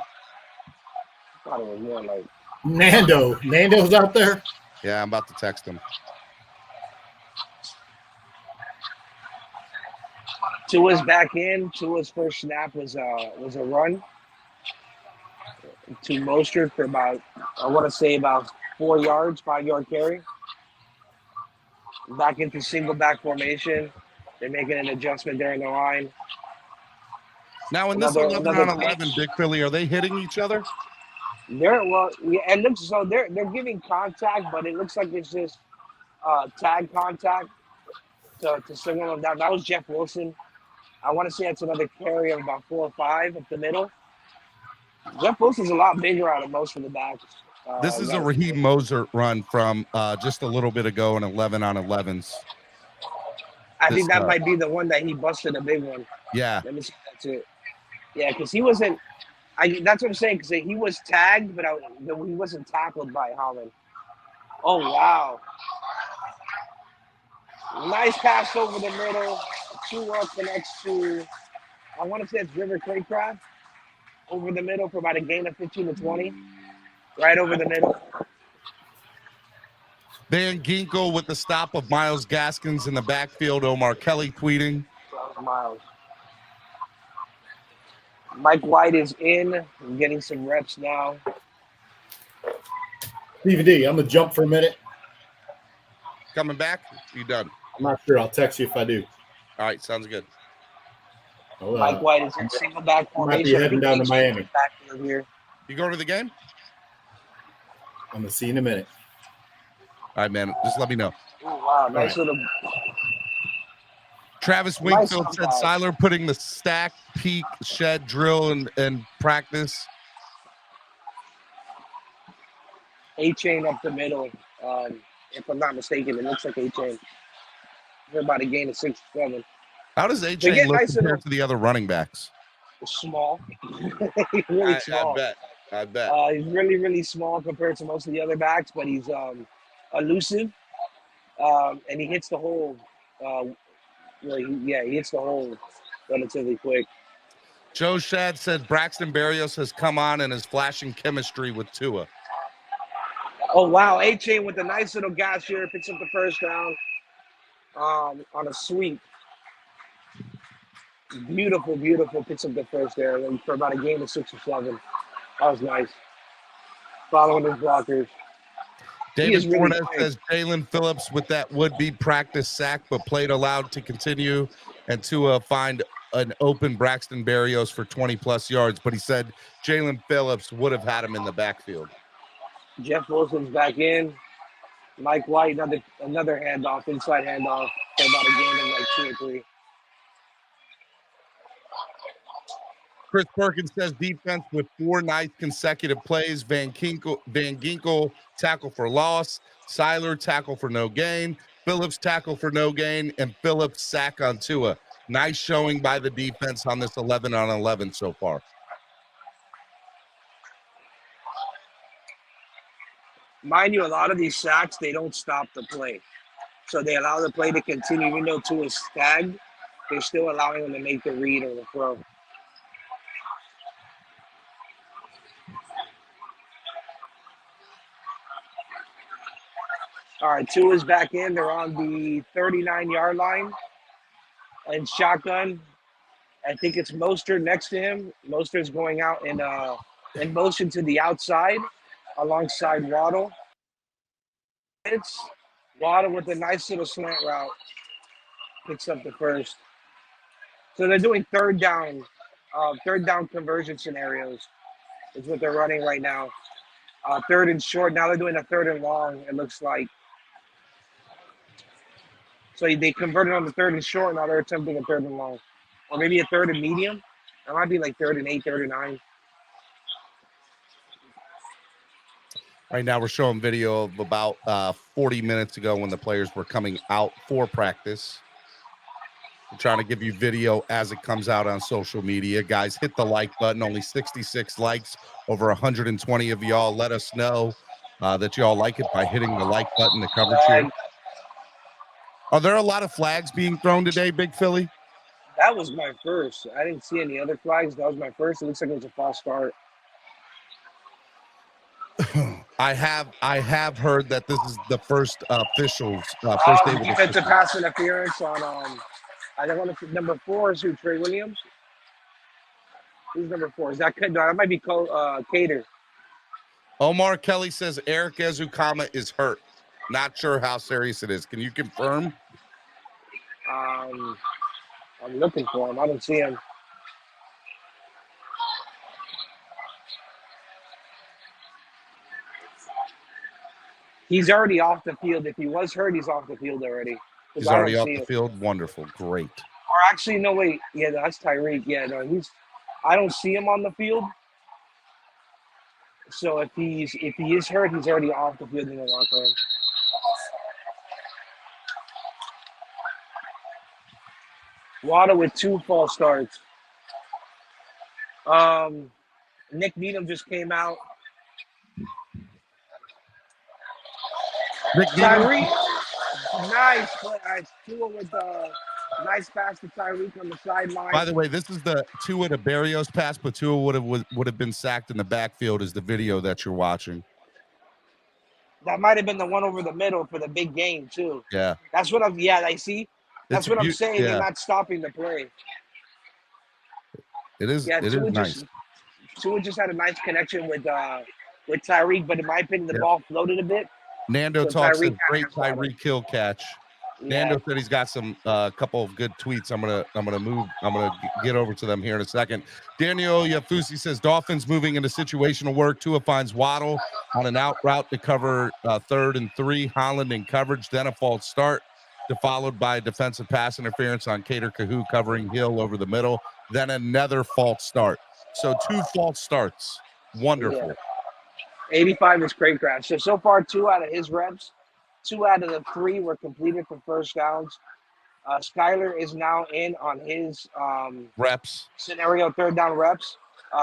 Nando's out there. Yeah, I'm about to text him. Tua's back in. Tua's first snap was a run to Mostert for about, I want to say about 4 yards, 5-yard carry. Back into single back formation. They're making an adjustment there in the line. Now, in this 11 on 11, Big Philly, are they hitting each other? They're giving contact, but it looks like it's just tag contact to signal them down. That was Jeff Wilson. I want to say that's another carry of about 4 or 5 up the middle. Jeff Wilson's a lot bigger out of most of the backs. This is a Raheem Mostert run from just a little bit ago in 11 on 11s. I think that might be the one that he busted a big one. Yeah. Let me see if that's it. Yeah, because he wasn't. That's what I'm saying. Because he was tagged, but he wasn't tackled by Holland. Oh wow! Nice pass over the middle. Tua connects to. I want to say it's River Craycraft over the middle for about a gain of 15 to 20. Right over the middle. Van Ginkel with the stop of Miles Gaskins in the backfield. Omar Kelly tweeting. Miles. Mike White is in, getting some reps now. Stevie D, I'm going to jump for a minute. Coming back? You done? I'm not sure. I'll text you if I do. All right, sounds good. Mike White is in single back formation. Might be heading down to Miami. Here. You going to the game? I'm going to see you in a minute. All right, man. Just let me know. Oh, wow. Nice little. Travis Wingfield said Siler putting the stack, peak, shed, drill, and practice. A-chain up the middle. If I'm not mistaken, it looks like A-chain. We're about to gain a 6-7. How does A-chain look compared to the other running backs? Small. He's really small. I bet. He's really, really small compared to most of the other backs, but he's elusive. And he hits the hole. He hits the hole relatively quick. Joe Shad said Braxton Berrios has come on and is flashing chemistry with Tua. Oh, wow. A-Chain with a nice little gas here. Picks up the first down on a sweep. Beautiful, beautiful. Picks up the first there for about a gain of 6 or 7. That was nice. Following his blockers. David Fournette says Jalen Phillips with that would-be practice sack, but played allowed to continue and to find an open Braxton Berrios for 20-plus yards. But he said Jalen Phillips would have had him in the backfield. Jeff Wilson's back in. Mike White, another handoff, inside handoff for about a gain of like 2 or 3. Chris Perkins says defense with 4 nice consecutive plays. Van Ginkel tackle for loss. Siler tackle for no gain. Phillips tackle for no gain. And Phillips sack on Tua. Nice showing by the defense on this 11 on 11 so far. Mind you, a lot of these sacks, they don't stop the play. So they allow the play to continue. Even though Tua's tagged, they're still allowing him to make the read or the throw. All right, Tua's back in. They're on the 39-yard line. And shotgun, I think it's Mostert next to him. Mostert's going out in motion to the outside alongside Waddle. It's Waddle with a nice little slant route. Picks up the first. So they're doing third down conversion scenarios is what they're running right now. Third and short. Now they're doing a third and long, it looks like. So they converted on the third and short. Now they're attempting a third and long. Or maybe a third and medium. That might be like 3rd and 8, 3rd and 9. Right now we're showing video of about 40 minutes ago when the players were coming out for practice. I'm trying to give you video as it comes out on social media. Guys, hit the like button. Only 66 likes. Over 120 of y'all let us know that y'all like it by hitting the like button, the coverage here. Are there a lot of flags being thrown today, Big Philly? That was my first. I didn't see any other flags. That was my first. It looks like it was a false start. I have heard that this is the first officials first day with defensive pass interference on I don't want to number 4 is who, Trey Williams? Who's number 4? Is that might be Cater. Omar Kelly says Eric Ezukama is hurt. Not sure how serious it is. Can you confirm? I'm looking for him. I don't see him. He's already off the field. If he was hurt, he's off the field already. He's already off the field. Wonderful. Great. Or actually, no, wait. Yeah, that's Tyreek. Yeah, no, I don't see him on the field. So if he is hurt, he's already off the field in the locker room. Waddle with 2 false starts. Nick Needham just came out. Tyreek, nice play. Tua with a nice pass to Tyreek on the sideline. By the way, this is the Tua to Berrios pass, but Tua would have been sacked in the backfield. Is the video that you're watching? That might have been the one over the middle for the big game too. Yeah, that's what I'm. Yeah, I see. That's what I'm saying. Yeah. They're not stopping the play. It is. Yeah, it is nice. Tua just had a nice connection with Tyreek, but in my opinion, the ball floated a bit. Nando So talks a Tyreek great Tyreek kill catch. Yeah. Nando said he's got some couple of good tweets. I'm gonna get over to them here in a second. Daniel Yafusi says Dolphins moving into situational work. Tua finds Waddle on an out route to cover 3rd and 3. Holland in coverage, then a false start, followed by a defensive pass interference on Cater Kahoo covering Hill over the middle. Then another false start. So 2 false starts. Wonderful. Yeah. 85 is Craycraft. So far, 2 out of his reps, 2 out of the 3 were completed for first downs. Skyler is now in on his reps scenario 3rd down reps.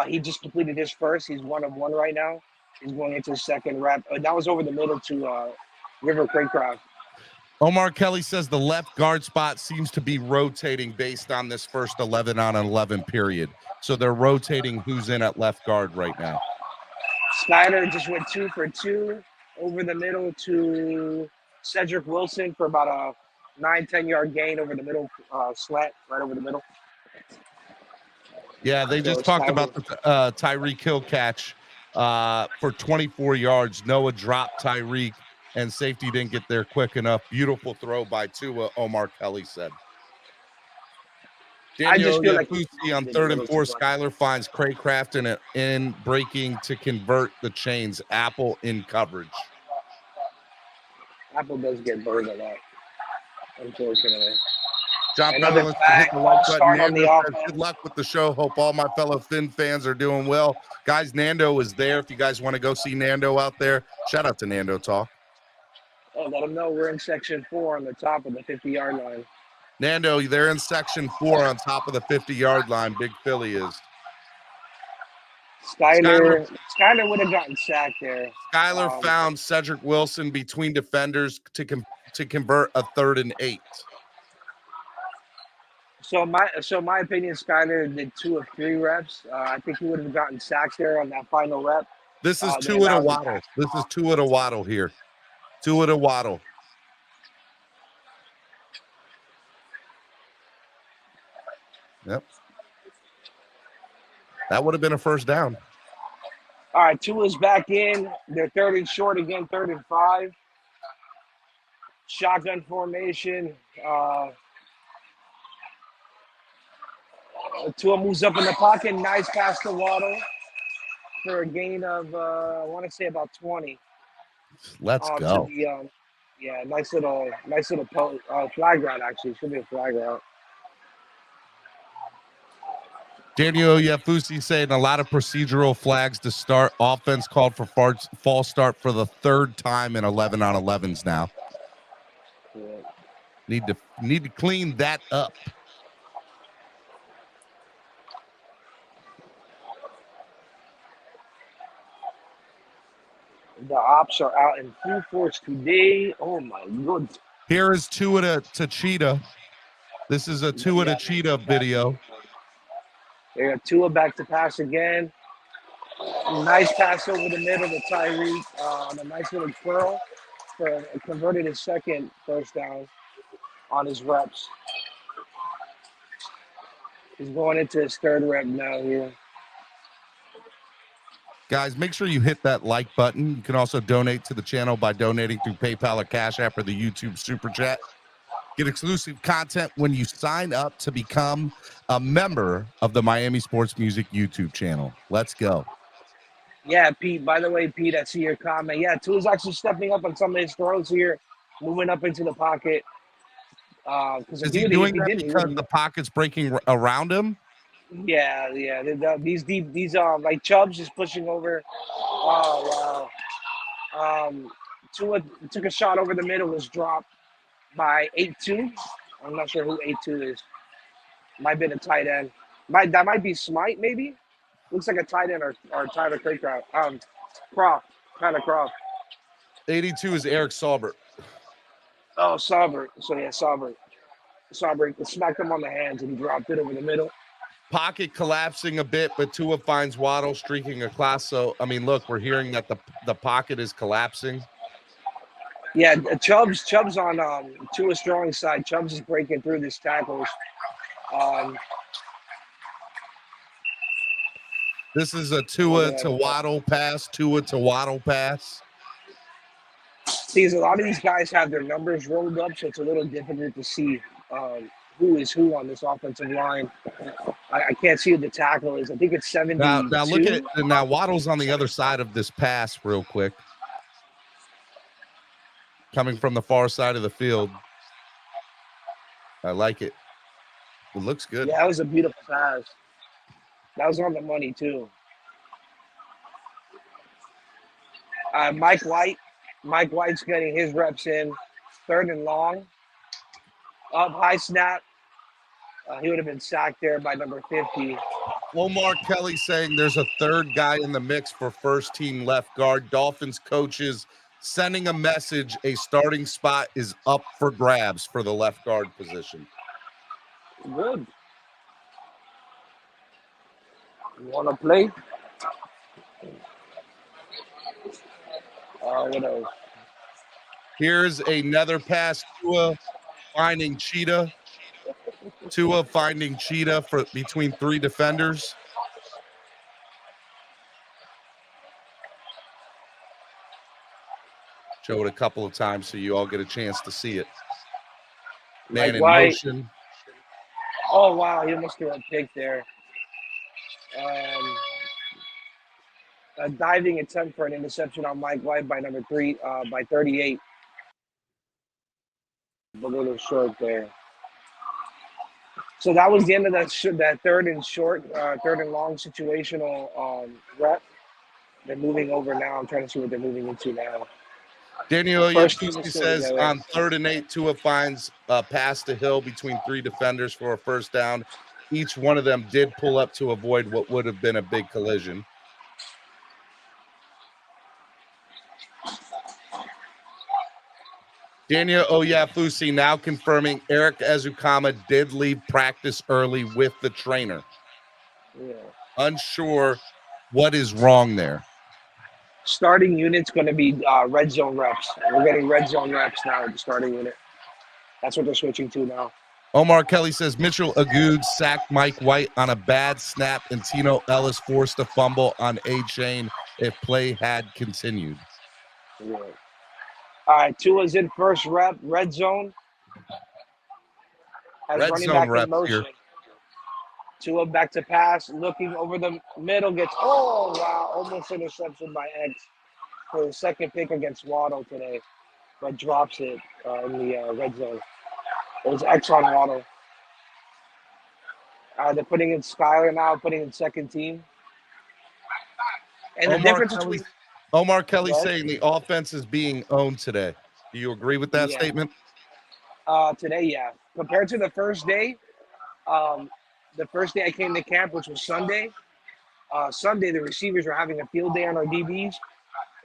He just completed his first. He's 1 of 1 right now. He's going into his 2nd rep. That was over the middle to River Craycraft. Omar Kelly says the left guard spot seems to be rotating based on this first 11 on 11 period. So they're rotating who's in at left guard right now. Snyder just went 2 for 2 over the middle to Cedric Wilson for about a 9-10 yard gain over the middle, slant right over the middle. Yeah, they just talked about the Tyreek Hill catch for 24 yards. Noah dropped Tyreek, and safety didn't get there quick enough. Beautiful throw by Tua, Omar Kelly said. Daniel Yafusi on 3rd and 4. Skyler finds Craycraft in breaking to convert the chains. Apple in coverage. Apple does get burned a lot, unfortunately. John Bella, let's hit the like button. Nando says, good luck with the show. Hope all my fellow Finn fans are doing well. Guys, Nando is there. If you guys want to go see Nando out there, shout out to Nando Talk. Oh, let them know we're in section 4 on the top of the 50-yard line. Nando, they're in section 4 on top of the 50-yard line. Big Philly is. Skyler would have gotten sacked there. Skyler found Cedric Wilson between defenders to convert a 3rd and 8. So my opinion, Skyler did 2 of 3 reps. I think he would have gotten sacked there on that final rep. This is Tua to Waddle. This is Tua to Waddle here. Tua to Waddle. Yep. That would have been a first down. All right, Tua's back in. They're 3rd and short again, 3rd and 5. Shotgun formation. Tua moves up in the pocket. Nice pass to Waddle for a gain of, I want to say about 20. Let's go. Yeah, nice little flag route, actually. Should be a flag route. Daniel Yafusi saying a lot of procedural flags to start. Offense called for false start for the 3rd time in 11 on 11s now. Yeah. Need to clean that up. The ops are out in full force today. Oh my goodness. Here is Tua to Cheetah. This is a Tua to Cheetah video. They got Tua back to pass again. Nice pass over the middle to Tyreek on a nice little curl. Converted his 2nd first down on his reps. He's going into his 3rd rep now here. Guys, make sure you hit that like button. You can also donate to the channel by donating through PayPal or Cash App or the YouTube Super Chat. Get exclusive content when you sign up to become a member of the Miami Sports Music YouTube channel. Let's go. Yeah, Pete. By the way, Pete, I see your comment. Yeah, Tua's actually stepping up on some of his throws here, moving up into the pocket. Is he doing that because the pocket's breaking around him? Yeah. These like Chubbs is pushing over. Oh wow. Tua took a shot over the middle, was dropped by 8-2. I'm not sure who 8-2 is. Might be a tight end. That might be Smite maybe. Looks like a tight end or Tyler Craycraft. Croft. Tyler Croft. 82 is Eric Saubert. Oh, Saubert. So yeah, Saubert smacked him on the hands and he dropped it over the middle. Pocket collapsing a bit, but Tua finds Waddle streaking a class. So, I mean, look, we're hearing that the pocket is collapsing. Yeah, Chubbs on Tua's strong side. Chubbs is breaking through these tackles. This is a Tua to Waddle pass, Tua to Waddle pass. See, a lot of these guys have their numbers rolled up, so it's a little difficult to see who is who on this offensive line. I can't see who the tackle is. I think it's 72. Now look at it. Now Waddle's on the other side of this pass real quick. Coming from the far side of the field. I like it. It looks good. Yeah, that was a beautiful pass. That was on the money, too. Mike White's getting his reps in. 3rd and long. Up high snap. He would have been sacked there by number 50. Omar Kelly saying there's a 3rd guy in the mix for first team left guard. Dolphins coaches sending a message. A starting spot is up for grabs for the left guard position. Good. You want to play? What else? Here's another pass. Tua finding Cheetah. Tua finding Cheetah for between 3 defenders. Show it a couple of times so you all get a chance to see it. Man in motion. Oh, wow. He almost threw a pick there. A diving attempt for an interception on Mike White by number 3, by 38. A little short there. So that was the end of that 3rd and short, 3rd and long situational rep. They're moving over now. I'm trying to see what they're moving into now. Daniel Yevsky says on 3rd and 8, Tua finds a pass to Hill between 3 defenders for a first down. Each one of them did pull up to avoid what would have been a big collision. Daniel Oyafusi now confirming Eric Ezukama did leave practice early with the trainer. Yeah. Unsure what is wrong there. Starting unit's going to be red zone reps. We're getting red zone reps now with the starting unit. That's what they're switching to now. Omar Kelly says Mitchell Agood sacked Mike White on a bad snap and Tino Ellis forced a fumble on A-Chain if play had continued. Yeah. All right, Tua's in first rep, red zone. Red zone rep here. Tua back to pass, looking over the middle, gets, oh, wow, almost interception by X for the 2nd pick against Waddle today, but drops it in the red zone. It was X on Waddle. They're putting in Skyler now, putting in 2nd team. And the difference between Omar Kelly saying the offense is being owned today. Do you agree with that statement? Today, yeah. Compared to the first day I came to camp, which was Sunday, the receivers were having a field day on our DBs.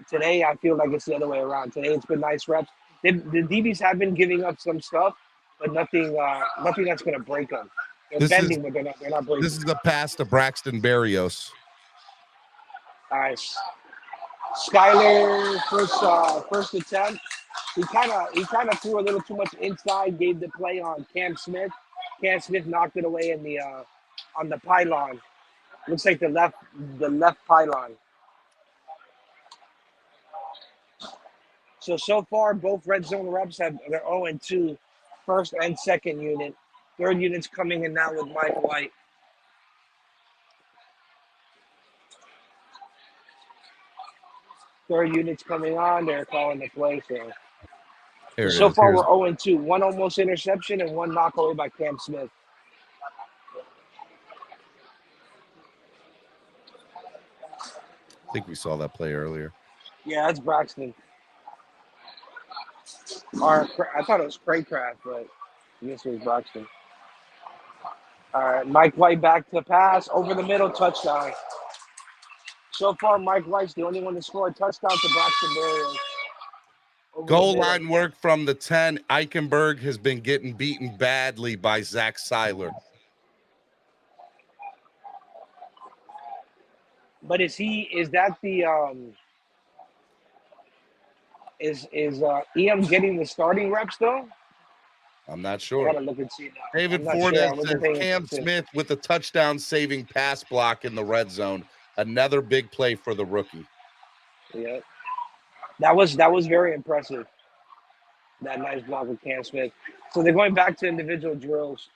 Today, I feel like it's the other way around. Today, it's been nice reps. The DBs have been giving up some stuff, but nothing that's going to break them. They're bending, but they're not breaking. This is the pass to Braxton Berrios. Nice. Skyler first attempt. He kind of threw a little too much inside. Gave the play on Cam Smith. Cam Smith knocked it away in the on the pylon. Looks like the left pylon. So far, both red zone reps they're 0-2, first and 2nd unit. 3rd unit's coming in now with Mike White. Third unit's coming on. They're calling the play. So far, we're 0-2. 1 almost interception and 1 knock away by Cam Smith. I think we saw that play earlier. Yeah, that's Braxton. Or I thought it was Craycraft, but I guess it was Braxton. All right, Mike White back to pass over the middle, touchdown. So far, Mike White's the only one to score a touchdown to Braxton Berrios. Goal line work from the 10. Eichenberg has been getting beaten badly by Zach Seiler. But is that the is EM getting the starting reps though? I'm not I sure. gotta look and see now. David I'm not Fornes sure. I wasn't says paying Cam attention. Smith with a touchdown-saving pass block in the red zone. Another big play for the rookie. Yeah, that was very impressive. That nice block with Cam Smith. So they're going back to individual drills.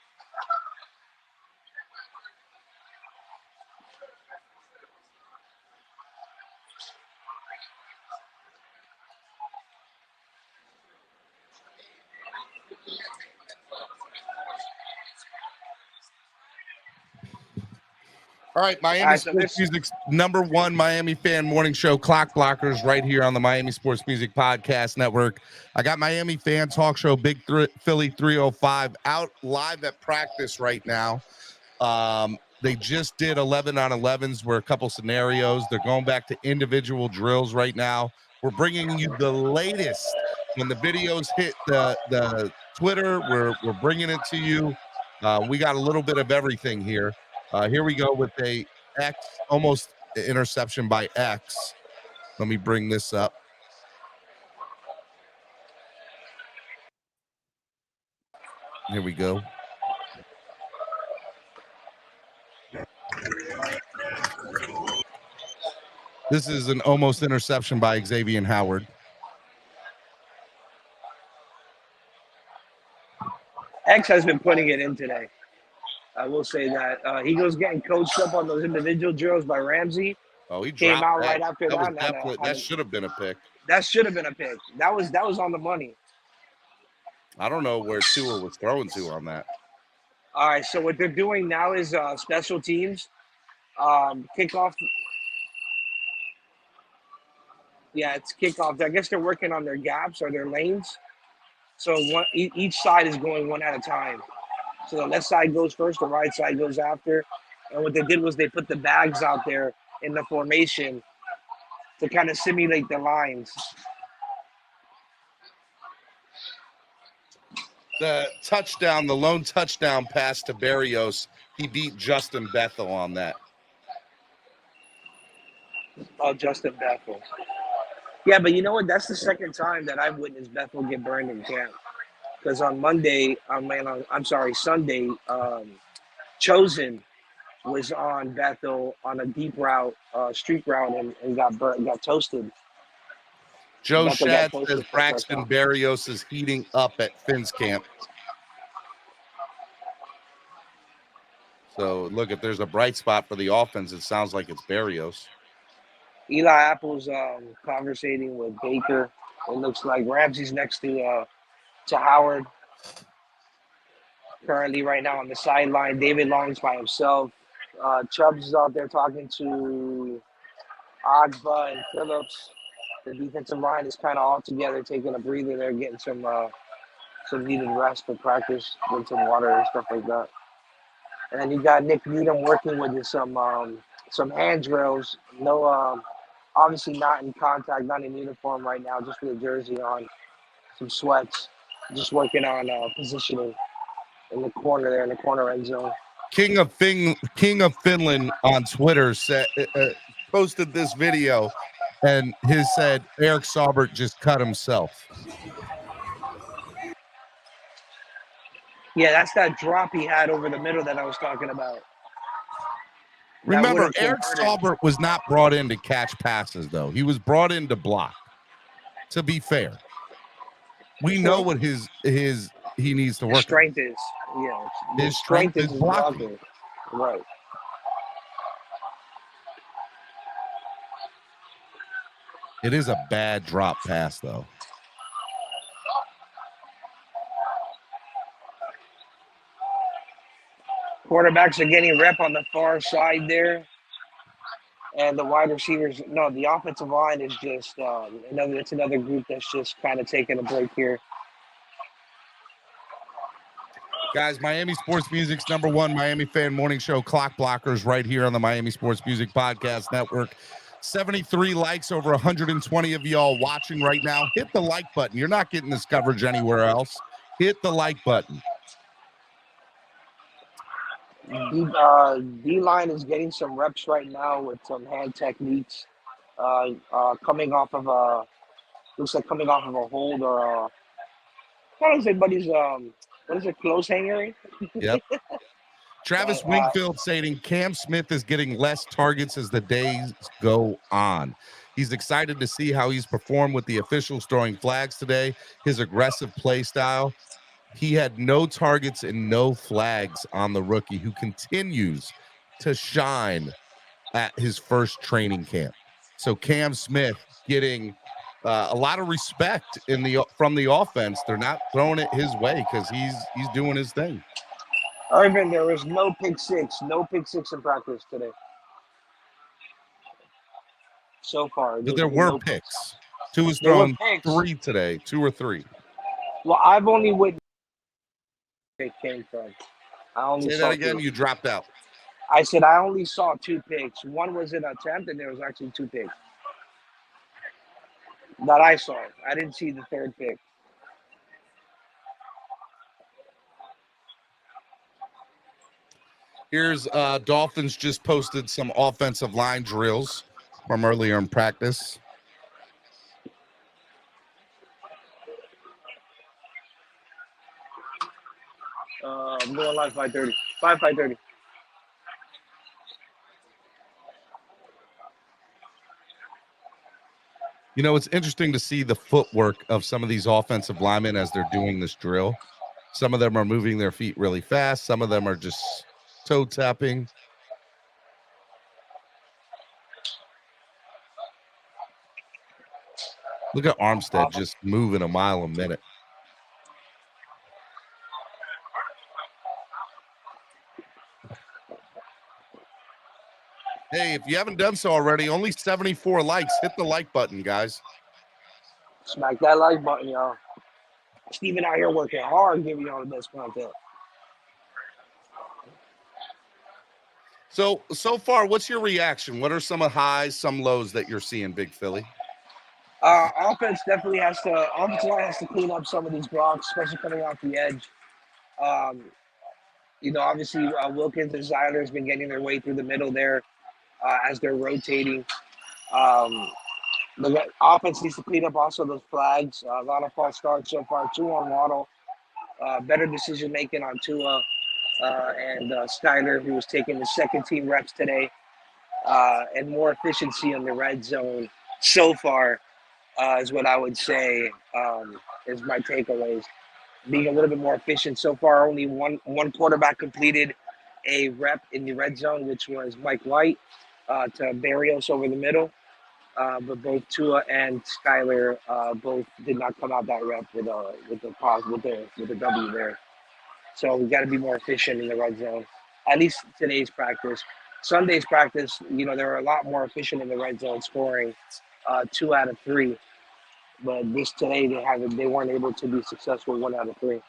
All right, Miami All right, so Sports Music's #1 Miami fan morning show, Clock Blockers, right here on the Miami Sports Music Podcast Network. I got Miami fan talk show, Philly 305, out live at practice right now. They just did 11 on 11s, where a couple scenarios. They're going back to individual drills right now. We're bringing you the latest. When the videos hit the Twitter, we're bringing it to you. We got a little bit of everything here. Here we go with a almost interception by X. Let me bring this up. Here we go. This is an almost interception by Xavier Howard. X has been putting it in today. I will say that he was getting coached up on those individual drills by Ramsey. Oh, he came out that. right after that. Was that. definitely, that should have been a pick. That should have been a pick. That was on the money. I don't know where Tua was throwing to on that. All right, so what they're doing now is special teams, kickoff. Yeah, it's kickoff. I guess they're working on their gaps or their lanes. So each side is going one at a time. So the left side goes first, the right side goes after. And what they did was they put the bags out there in the formation to kind of simulate the lines. The lone touchdown pass to Berrios, he beat Justin Bethel on that. Oh, Justin Bethel. Yeah, but you know what? That's the second time that I've witnessed Bethel get burned in camp. Because on Sunday, Chosen was on Bethel on a deep route, street route, and got toasted. Joe Shad says Braxton Berrios is heating up at Finn's camp. So look, if there's a bright spot for the offense, it sounds like it's Berrios. Eli Apple's conversating with Baker. It looks like Ramsey's next to Howard. Currently, right now on the sideline, David Long's by himself. Chubbs is out there talking to Agba and Phillips. The defensive line is kind of all together, taking a breather. They're getting some needed rest for practice, with some water and stuff like that. And then you got Nick Needham working with some hand drills. No, obviously not in contact, not in uniform right now, just with a jersey on, some sweats, just working on positioning in the corner there, in the corner end zone. King of Finland on Twitter posted this video, and his said Eric Saubert just cut himself. Yeah, that's that drop he had over the middle that I was talking about. Remember, Eric Saubert was not brought in to catch passes, though. He was brought in to block. To be fair, we know what he needs to work. His strength is, yeah. His strength is blocking. Right. It is a bad drop pass, though. Quarterbacks are getting rep on the far side there. And the wide receivers, no, the offensive line is just it's another group that's just kind of taking a break here. Guys, Miami Sports Music's #1 Miami fan morning show, Clock Blockers, right here on the Miami Sports Music Podcast Network. 73 likes, over 120 of y'all watching right now. Hit the like button. You're not getting this coverage anywhere else. Hit the like button. D-line is getting some reps right now with some hand techniques. Coming off of a hold or what is it, buddy's what is it, close hanger? Yep. Travis Wingfield stating Cam Smith is getting less targets as the days go on. He's excited to see how he's performed with the officials throwing flags today, his aggressive play style. He had no targets and no flags on the rookie, who continues to shine at his first training camp. So Cam Smith getting a lot of respect from the offense. They're not throwing it his way because he's doing his thing. Irvin, there was no pick six in practice today. So far. But there were picks. Two was thrown 3 today, 2 or 3. Well, I've only witnessed where it came from. Say that again, you dropped out. I said I only saw 2 picks. One was an attempt, and there was actually 2 picks that I saw. I didn't see the 3rd pick. Here's Dolphins just posted some offensive line drills from earlier in practice. I'm going live 5:30. 5:30. You know, it's interesting to see the footwork of some of these offensive linemen as they're doing this drill. Some of them are moving their feet really fast. Some of them are just toe tapping. Look at Armstead just moving a mile a minute. Hey, if you haven't done so already, only 74 likes. Hit the like button, guys. Smack that like button, y'all. Steven out here working hard, giving y'all the best content. So far, what's your reaction? What are some of the highs, some lows that you're seeing, Big Philly? Offense definitely offensive line has to clean up some of these blocks, especially coming off the edge. Obviously Wilkins and Zeiler has been getting their way through the middle there as they're rotating. The offense needs to clean up also those flags. A lot of false starts so far. 2 on Waddle. Better decision making on Tua and Skyler, who was taking the second team reps today, and more efficiency in the red zone so far is what I would say is my takeaways. Being a little bit more efficient so far. Only one quarterback completed a rep in the red zone, which was Mike White to Barrios over the middle. But both Tua and Skyler both did not come out that rep with a W there. So we got to be more efficient in the red zone. At least today's practice. Sunday's practice, they were a lot more efficient in the red zone, scoring 2 out of 3. But today they weren't able to be successful 1 out of 3.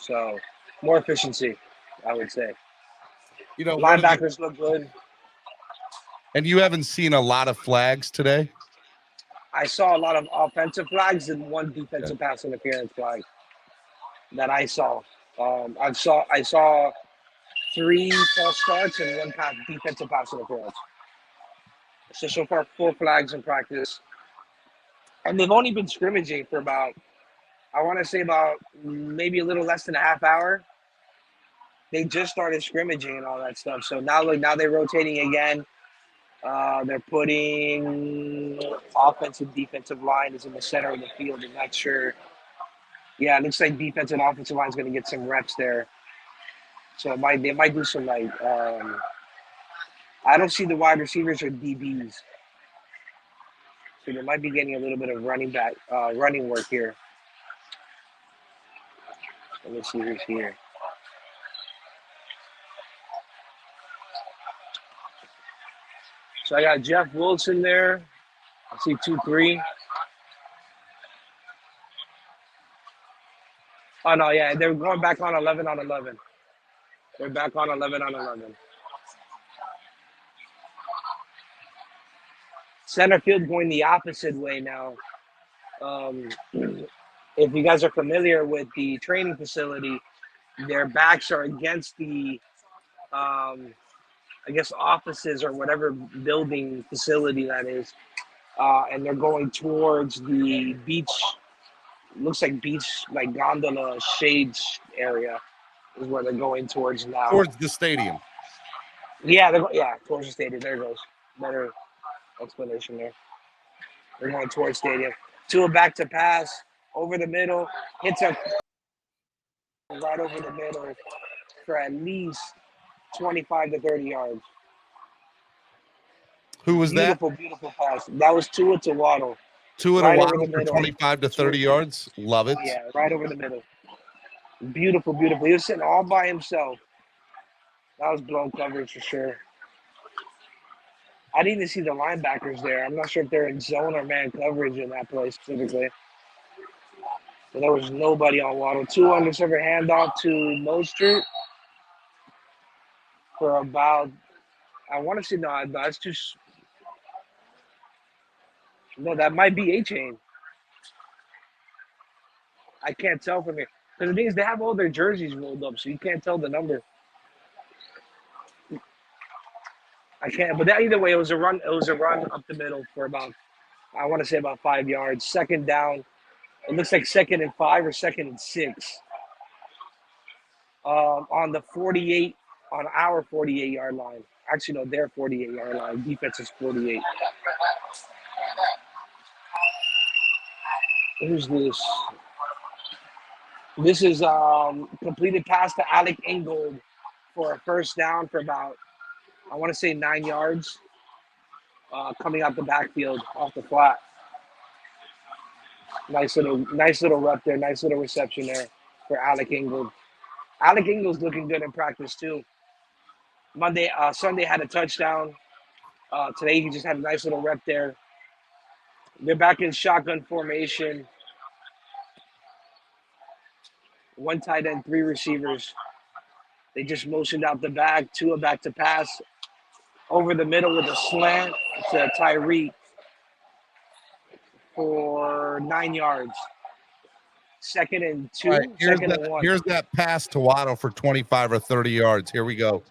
So more efficiency, I would say. Linebackers look good. And you haven't seen a lot of flags today? I saw a lot of offensive flags and 1 defensive pass interference flag that I saw. I saw 3 false starts and 1 defensive pass interference. So far 4 flags in practice. And they've only been scrimmaging for about maybe a little less than a half hour. They just started scrimmaging and all that stuff. So now they're rotating again. They're putting offensive, defensive line is in the center of the field. I'm not sure. Yeah, it looks like defense and offensive line is going to get some reps there. So they might do some I don't see the wide receivers or DBs. So they might be getting a little bit of running work here. Let me see who's here. So I got Jeff Wilson there. I see 2-3. Oh, no, yeah, they're going back on 11 on 11. They're back on 11 on 11. Center field going the opposite way now. If you guys are familiar with the training facility, their backs are against the, I guess, offices or whatever building facility that is. And they're going towards the beach. Looks like beach, like gondola shades area is where they're going towards now. Towards the stadium. Yeah, towards the stadium. There it goes. Better explanation there. They're going towards stadium. Tua back to pass over the middle. Hits a right over the middle for at least 25 to 30 yards. Who was that? Beautiful pass. That was Tua to Waddle. Tua to Waddle for 25 to 30 yards. Love it. Yeah, right over the middle. Beautiful. He was sitting all by himself. That was blown coverage for sure. I didn't even see the linebackers there. I'm not sure if they're in zone or man coverage in that play specifically. But there was nobody on Waddle. 2 under-server handoff to Mostert for about, I want to say, no, that's just, no, that might be A-Chain. I can't tell from here. Because the thing is, they have all their jerseys rolled up, so you can't tell the number. I can't, but either way, it was a run. It was a run up the middle for about, I want to say about 5 yards. Second down. It looks like 2nd and 5 or 2nd and 6. On the 48, on our 48-yard line. Actually, no, their 48-yard line. Defense is 48. Who's this? This is completed pass to Alec Ingold for a first down for about, I want to say 9 yards, coming out the backfield off the flat. Nice little rep there. Nice little reception there for Alec Ingold. Alec Ingold's looking good in practice too. Sunday had a touchdown. Today he just had a nice little rep there. They're back in shotgun formation. 1 tight end, 3 receivers. They just motioned out the back. Tua back to pass. Over the middle with a slant to Tyreek for 9 yards. 2nd and 2. Right, Second and 1. Here's that pass to Waddle for 25 or 30 yards. Here we go.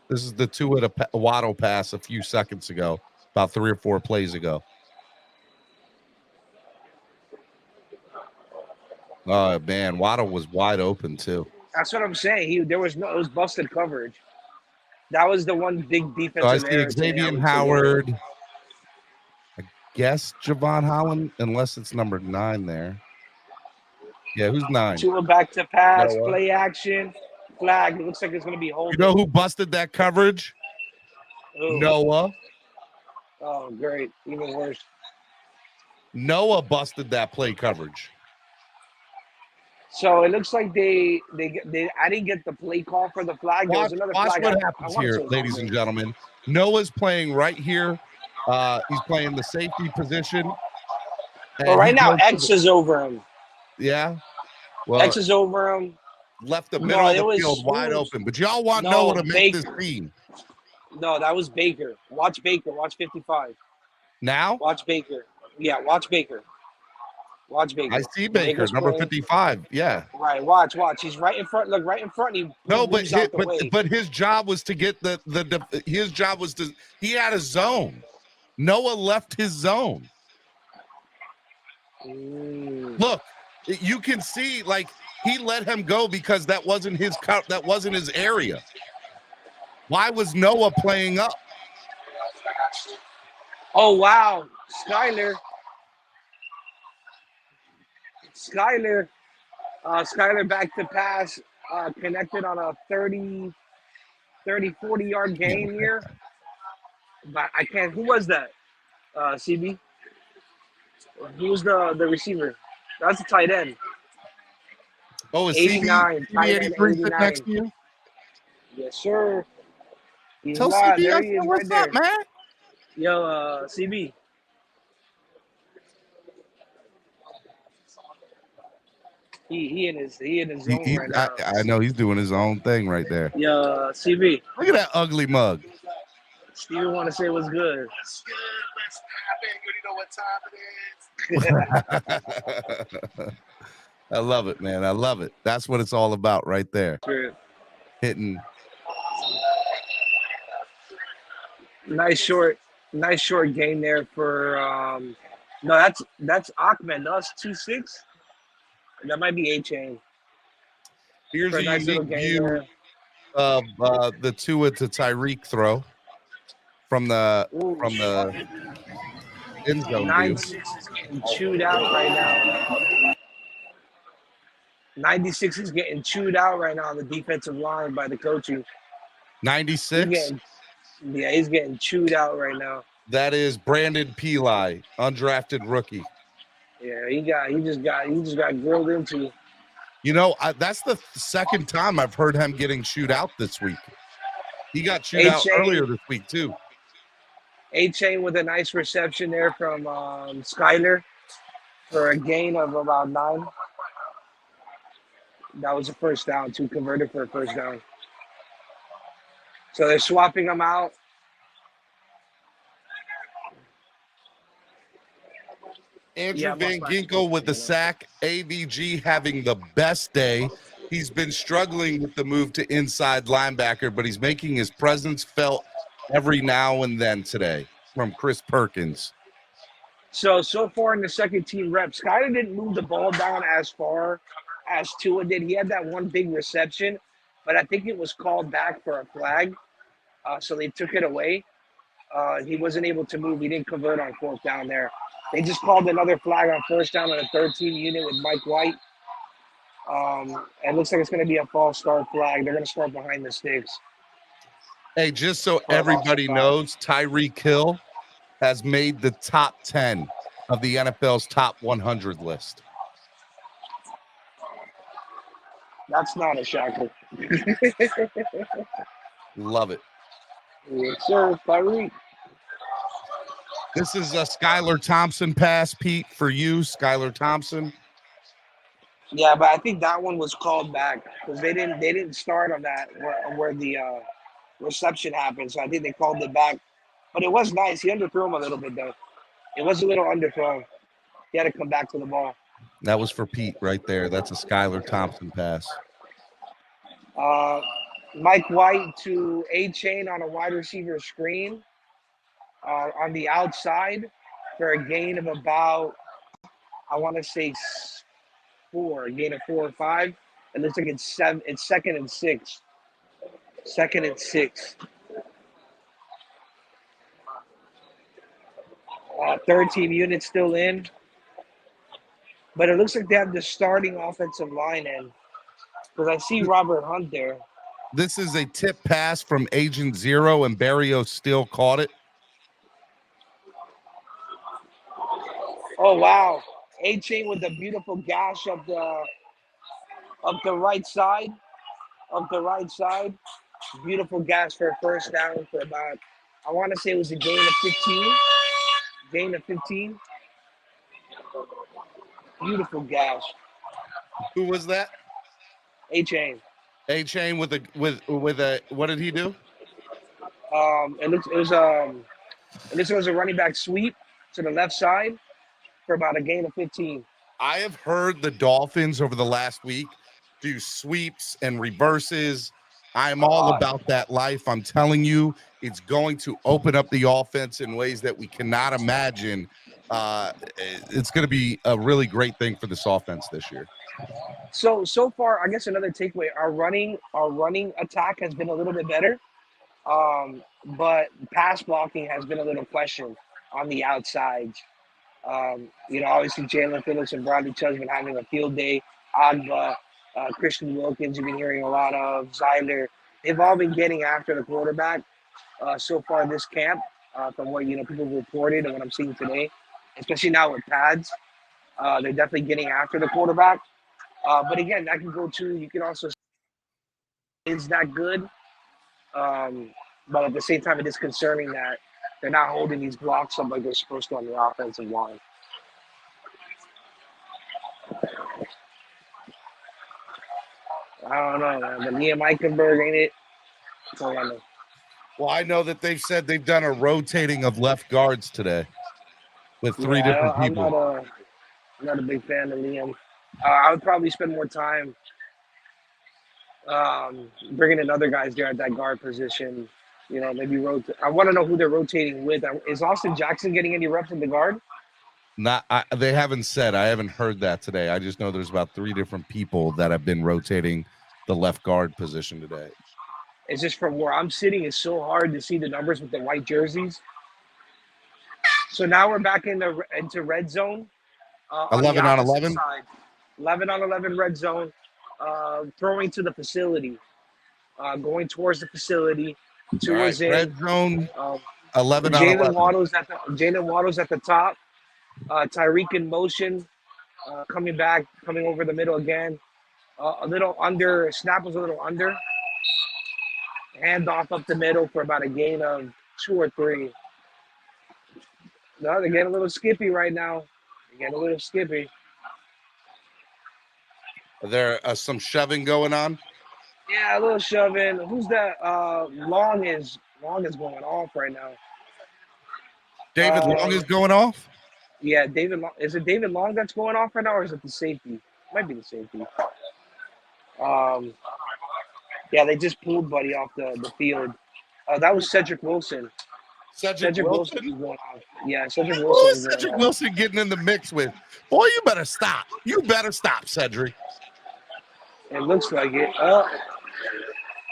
This is the Tua to Waddle pass a few seconds ago, about 3 or 4 plays ago. Oh, man, Waddle was wide open, too. That's what I'm saying. It was busted coverage. That was the one big defensive I see Xavier Howard. I guess Javon Holland, unless it's number 9 there. Yeah, who's 9? Tua back to pass, Noah. play action, flag. It looks like it's going to be holding. You know who busted that coverage? Who? Noah. Oh, great. Even worse. Noah busted that play coverage. So it looks like they I didn't get the play call for the flag. There was another Watch flag. what happens here, ladies and gentlemen. Noah's playing right here. He's playing the safety position. Well, right now, X is over him. Yeah. Well, X is over him. Left the middle of the field wide open. But y'all want Noah to make this team. No, that was Baker. Watch Baker. Watch 55. Now? Watch Baker. Yeah, watch Baker. Watch Baker. I see Baker, number 55. Yeah. Right. Watch. He's right in front. Look, right in front. But his job was to get his job was to, he had a zone. Noah left his zone. Look, you can see, like, he let him go because that wasn't his area. Why was Noah playing up? Oh, wow. Skyler back to pass, connected on a 30, 40-yard gain here. But I can't. Who was that? CB? Who was the receiver? That's the tight end. Oh, is 89. CB 83 sit next to you? Yes, sir. He's Tell live. CB There I he is, said, what's right up, man? Yo, CB. He in his zone right now. I know he's doing his own thing right there. Yo, CB. Look at that ugly mug. Steven want to say what's good. What's good? What's happening? You know what time it is. I love it, man. I love it. That's what it's all about right there. Sure. Hitting. Nice short game there for no, that's Ahmed. No, it's 2-6. That might be A-Chain. Here's For a nice little unique game view there. of the Tua to Tyreek throw from the end zone view. 96 is getting chewed out right now. 96 is getting chewed out right now on the defensive line by the coaching. 96. He's getting chewed out right now. That is Brandon Peli, undrafted rookie. Yeah, he just got grilled into. You know, that's the second time I've heard him getting chewed out this week. He got chewed out earlier this week too. A-Chain with a nice reception there from Skyler for a gain of about 9. That was a first down, too, converted for a first down. So they're swapping them out. Andrew Van Ginkel with the sack. AVG having the best day. He's been struggling with the move to inside linebacker, but he's making his presence felt every now and then today from Chris Perkins. So far in the second team reps, Skyler didn't move the ball down as far as Tua did. He had that one big reception, but I think it was called back for a flag. So they took it away. He wasn't able to move. He didn't convert on fourth down there. They just called another flag on first down on a third team unit with Mike White. It looks like it's going to be a false start flag. They're going to start behind the sticks. Hey, just so everybody knows, Tyreek Hill has made the top 10 of the NFL's top 100 list. That's not a shocker. Love it. Yes, sir, Tyreek. This is a Skylar Thompson pass, Pete, for you, Skylar Thompson. Yeah, but I think that one was called back because they didn't start on that where the reception happened. So I think they called it back. But it was nice. He underthrew him a little bit, though. It was a little underthrown. He had to come back to the ball. That was for Pete right there. That's a Skylar Thompson pass. Mike White to A-Chain on a wide receiver screen on the outside for a gain of about, I want to say 4, a gain of 4 or 5. It looks like it's 7. It's 2nd and 6. 2nd and 6. Third team unit still in. But it looks like they have the starting offensive line in. Because I see Robert Hunt there. This is a tip pass from Agent Zero, and Barrios still caught it. Oh, wow. A-Chain with a beautiful gash up the right side. Up the right side. Beautiful gash for a first down for about, I want to say it was a gain of 15. Gain of 15. Beautiful gash. Who was that? A-Chain. A-Chain with a what did he do? It was a running back sweep to the left side for about a gain of 15. I have heard the Dolphins over the last week do sweeps and reverses. I'm all about that life. I'm telling you, it's going to open up the offense in ways that we cannot imagine. It's going to be a really great thing for this offense this year. So far, I guess another takeaway: our running attack has been a little bit better, but pass blocking has been a little questioned on the outside. Obviously Jalen Phillips and Bradley Chubb's been having a field day. Agba, Christian Wilkins, you've been hearing a lot of. Zyler, they've all been getting after the quarterback so far this camp, from what people reported and what I'm seeing today, especially now with pads. They're definitely getting after the quarterback. But again, that can go to, you can also say, is that good? But at the same time, it is concerning that they're not holding these blocks up like they're supposed to on the offensive line. I don't know, man. But Liam Eichenberg ain't it? That's all I know. Well, I know that they've said they've done a rotating of left guards today with three different I'm people. not a big fan of Liam. I would probably spend more time bringing in other guys there at that guard position. You know, maybe rotate. I want to know who they're rotating with. Is Austin Jackson getting any reps in the guard? They haven't said. I haven't heard that today. I just know there's about three different people that have been rotating the left guard position today. It's just from where I'm sitting, it's so hard to see the numbers with the white jerseys. So now we're back into red zone. 11 on 11? 11 on 11 red zone. Throwing to the facility. Going towards the facility. Two is in. Red zone, 11 on 11. Jalen Waddle's at the top. Tyreek in motion. Coming over the middle again. A little under. Snap was a little under. Hand off up the middle for about a gain of 2 or 3. No, they're getting a little skippy right now. They're getting a little skippy. Are there some shoving going on? Yeah, a little shoving. Who's that? Long is going off right now. David Long is going off? Yeah, David Long. Is it David Long that's going off right now, or is it the safety? Might be the safety. Yeah, they just pulled Buddy off the field. That was Cedric Wilson. Cedric Wilson is going off. Yeah, Cedric Who Wilson. is Cedric Wilson getting in the mix with? Boy, you better stop. You better stop, Cedric. It looks like it.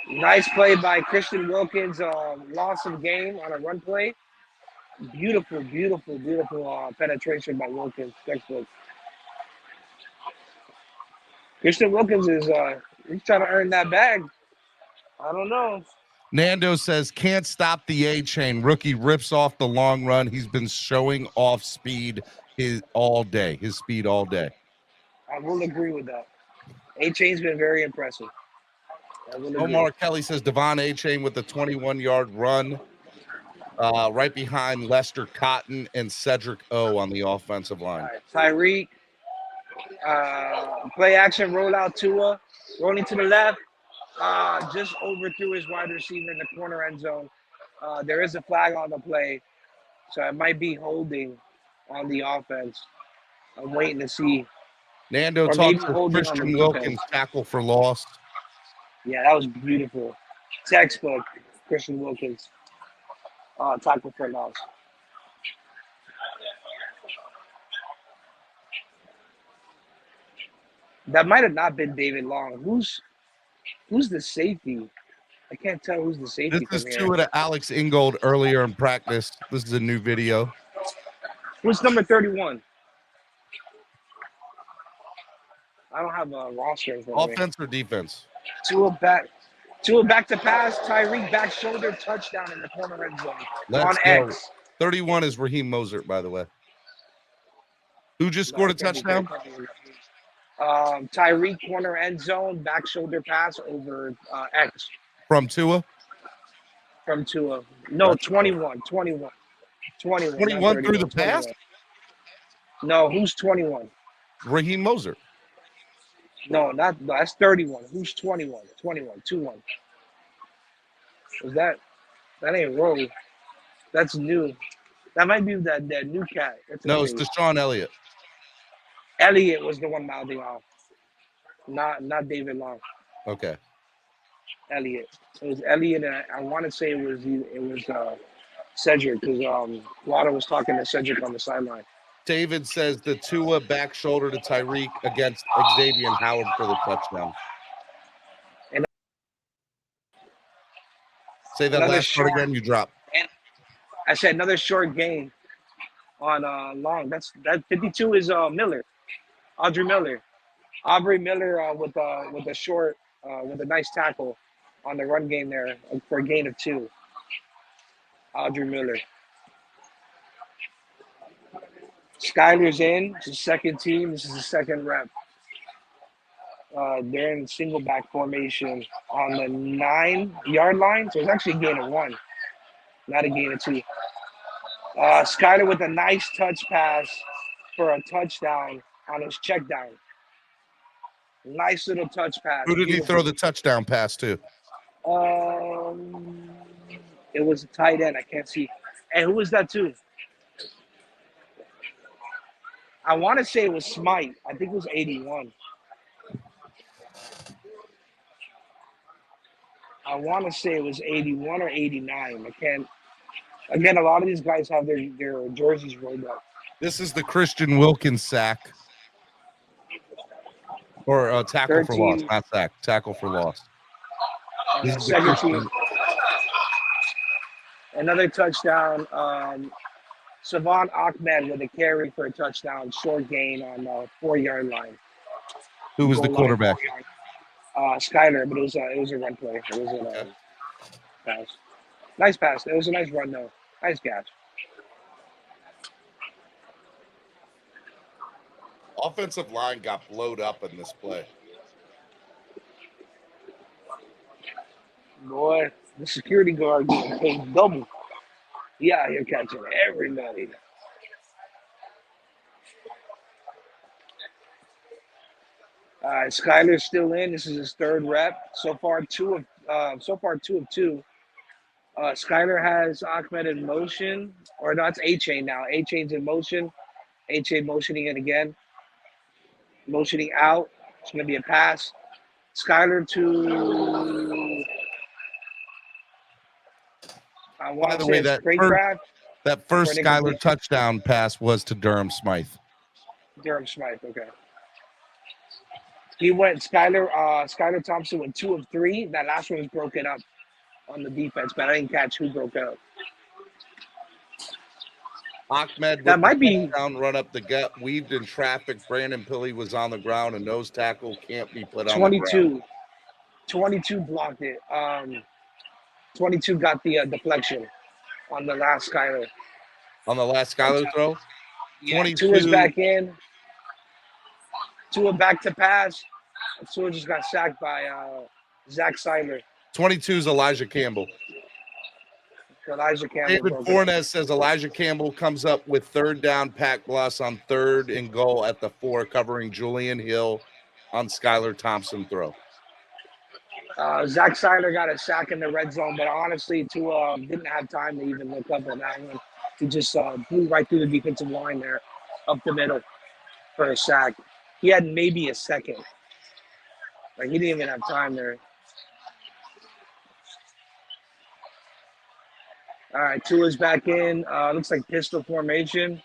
Nice play by Christian Wilkins. Lost some game on a run play. Beautiful penetration by Wilkins. Textbook. Christian Wilkins is he's trying to earn that bag. I don't know. Nando says, can't stop the A-chain. Rookie rips off the long run. He's been showing off speed his speed all day. I will agree with that. A-chain's been very impressive. Omar Kelly says, Devon A-chain with the 21-yard run. Right behind Lester Cotton and Cedric O on the offensive line. Right. Tyreek, play action, roll out Tua, rolling to the left. Just overthrew his wide receiver in the corner end zone. There is a flag on the play, so it might be holding on the offense. I'm waiting to see. Nando talks to Christian Wilkins, tackle for loss. Yeah, that was beautiful. Textbook, Christian Wilkins, tackle for loss. That might have not been David Long. Who's the safety? I can't tell who's the safety. This is Tua to Alex Ingold earlier in practice. This is a new video. Who's number 31? I don't have a roster in front of me. Offense or defense? Tua back to pass. Tyreek back shoulder touchdown in the corner end zone. Let's on go. X. 31 is Raheem Mostert, by the way. Who just scored a touchdown? Tyreek corner end zone, back shoulder pass over X. From Tua? From Tua. No, 21 through the pass? No, who's 21? Raheem Mostert. No, that's 31. Who's 21? 2-1. Is that ain't Rowe. That's new. That might be that new cat. No, it's Deshaun Elliott. Elliott was the one mouthing off. Not David Long. Okay. Elliott. It was Elliott, and I want to say it was Cedric, because Waddle was talking to Cedric on the sideline. David says the Tua back shoulder to Tyreek against Xavier Howard for the touchdown. And say that last part again. You drop. I said another short game on Long. That 52 is Miller, Aubrey Miller with a short with a nice tackle on the run game there for a gain of 2. Audrey Miller. Skyler's in. It's the second team. This is the second rep. They're in single back formation on the 9-yard line. So it's actually a gain of 1, not a gain of 2. Skyler with a nice touch pass for a touchdown on his check down. Nice little touch pass. Who did he throw the touchdown pass to? It was a tight end. I can't see. And who was that too? I want to say it was Smite. I think it was 81. I want to say it was 81 or 89. I can't. Again, a lot of these guys have their jerseys rolled up. This is the Christian Wilkins sack. Or tackle 13. for loss, not sack. Tackle for loss. This is the 17. Christian. Another touchdown. Savon Ahmed with a carry for a touchdown, short gain on the 4-yard line. Who was the Goal line, quarterback? 4 yard. Skyler, but it was a run play. It was a pass. Nice pass. It was a nice run though. Nice catch. Offensive line got blowed up in this play. Boy, the security guard getting paid double. He out here catching everybody. Skyler's still in. This is his 3rd rep. So far, two of two. Skyler has Ahmed in motion, or no, it's A-Chain now. A-Chain's in motion. A-Chain motioning in again. Motioning out. It's going to be a pass. Skyler to... By the way, that first Skyler touchdown pass was to Durham Smythe. Durham Smythe, okay. He went Skyler Thompson went 2 of 3. That last one was broken up on the defense, but I didn't catch who broke up. Ahmed that might be down, run up the gut, weaved in traffic. Brandon Pilley was on the ground, and nose tackle can't be put on the ground. 22 blocked it. 22 got the deflection on the last Skyler. On the last Skyler throw? Yeah, 22 is back in. Tua back to pass. Tua just got sacked by Zach Seiler. 22 is Elijah Campbell. Elijah Campbell. David Fornes says Elijah Campbell comes up with 3rd down pack loss on 3rd and goal at the 4, covering Julian Hill on Skyler Thompson throw. Zach Seiler got a sack in the red zone, but honestly, Tua didn't have time to even look up on that one. He just flew right through the defensive line there, up the middle for a sack. He had maybe a second. Like, he didn't even have time there. All right, Tua's back in. Looks like pistol formation.